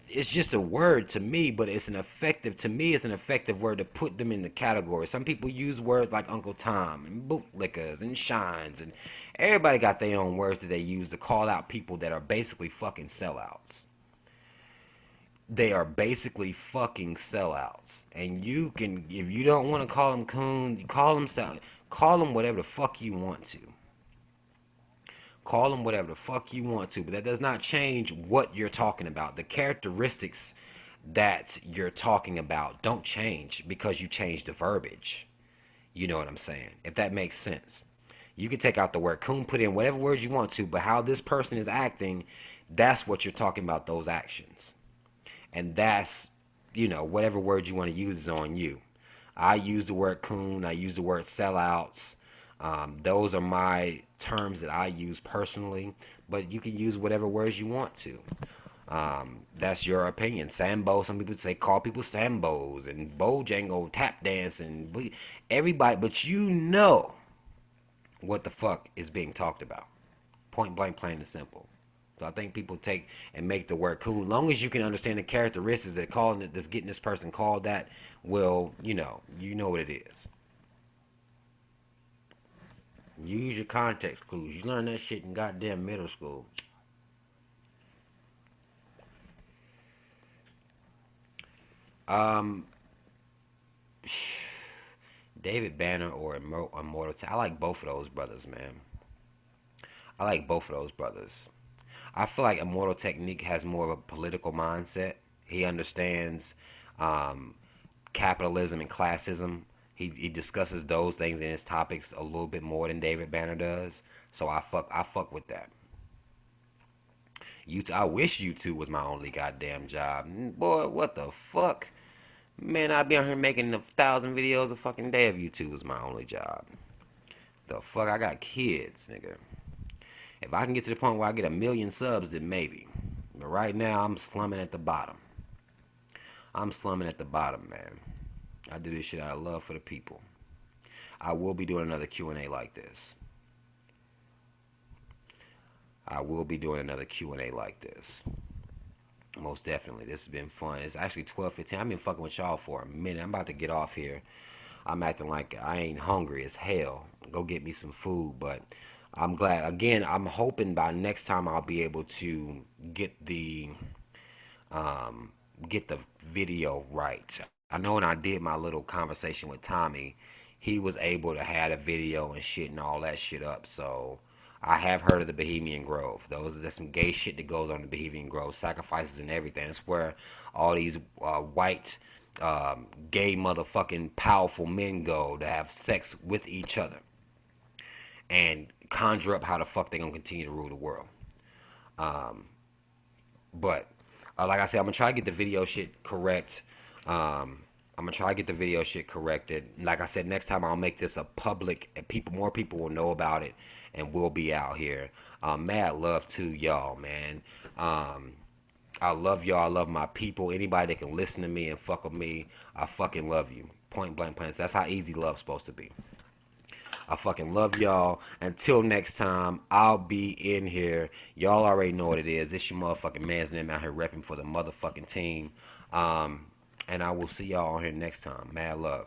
it's just a word to me, but it's an effective to me. It's an effective word to put them in the category. Some people use words like Uncle Tom and bootlickers and shines, and everybody got their own words that they use to call out people that are basically fucking sellouts. They are basically fucking sellouts, and you can, if you don't want to call them coon, you call them sell, call them whatever the fuck you want to. Call them whatever the fuck you want to, but that does not change what you're talking about. The characteristics that you're talking about don't change because you change the verbiage. You know what I'm saying? If that makes sense. You can take out the word coon, put in whatever words you want to, but how this person is acting, that's what you're talking about, those actions. And that's, whatever word you want to use is on you. I use the word coon, I use the word sellouts. Those are my terms that I use personally, but you can use whatever words you want to. That's your opinion. Sambo, some people say call people Sambos and Bojangle tap dance and everybody, but you know what the fuck is being talked about. Point blank, plain and simple. So I think people take and make the word cool. Long as you can understand the characteristics that calling it, that's getting this person called that, well, you know what it is. Use your context clues. You learn that shit in goddamn middle school. Um, David Banner or Immortal. I like both of those brothers, man. I like both of those brothers. I feel like Immortal Technique has more of a political mindset. He understands um, capitalism and classism. He discusses those things in his topics a little bit more than David Banner does. So I fuck with that. I wish YouTube was my only goddamn job. Boy, what the fuck? Man, I'd be out here making 1,000 videos a fucking day if YouTube was my only job. The fuck, I got kids, nigga. If I can get to the point where I get 1 million subs, then maybe. But right now, I'm slumming at the bottom. I'm slumming at the bottom, man. I do this shit out of love for the people. I will be doing another Q&A like this. I will be doing another Q&A like this. Most definitely. This has been fun. It's actually 12:15. I've been fucking with y'all for a minute. I'm about to get off here. I'm acting like I ain't hungry as hell. Go get me some food, but I'm glad. Again, I'm hoping by next time I'll be able to um, get the video right. I know when I did my little conversation with Tommy, he was able to have a video and shit and all that shit up. So I have heard of the Bohemian Grove. There's some gay shit that goes on in the Bohemian Grove, sacrifices and everything. It's where all these white gay motherfucking powerful men go to have sex with each other and conjure up how the fuck they gonna continue to rule the world. Um, but like I said, I'm gonna try to get the video shit correct. I'm gonna try to get the video shit corrected. Like I said, next time I'll make this a public, and more people will know about it, and we'll be out here. Mad love to y'all, man. Um, I love y'all. I love my people. Anybody that can listen to me and fuck with me, I fucking love you. Point blank, plain. That's how easy love's supposed to be. I fucking love y'all. Until next time, I'll be in here. Y'all already know what it is. It's your motherfucking man's name out here repping for the motherfucking team. And I will see y'all on here next time. Mad love.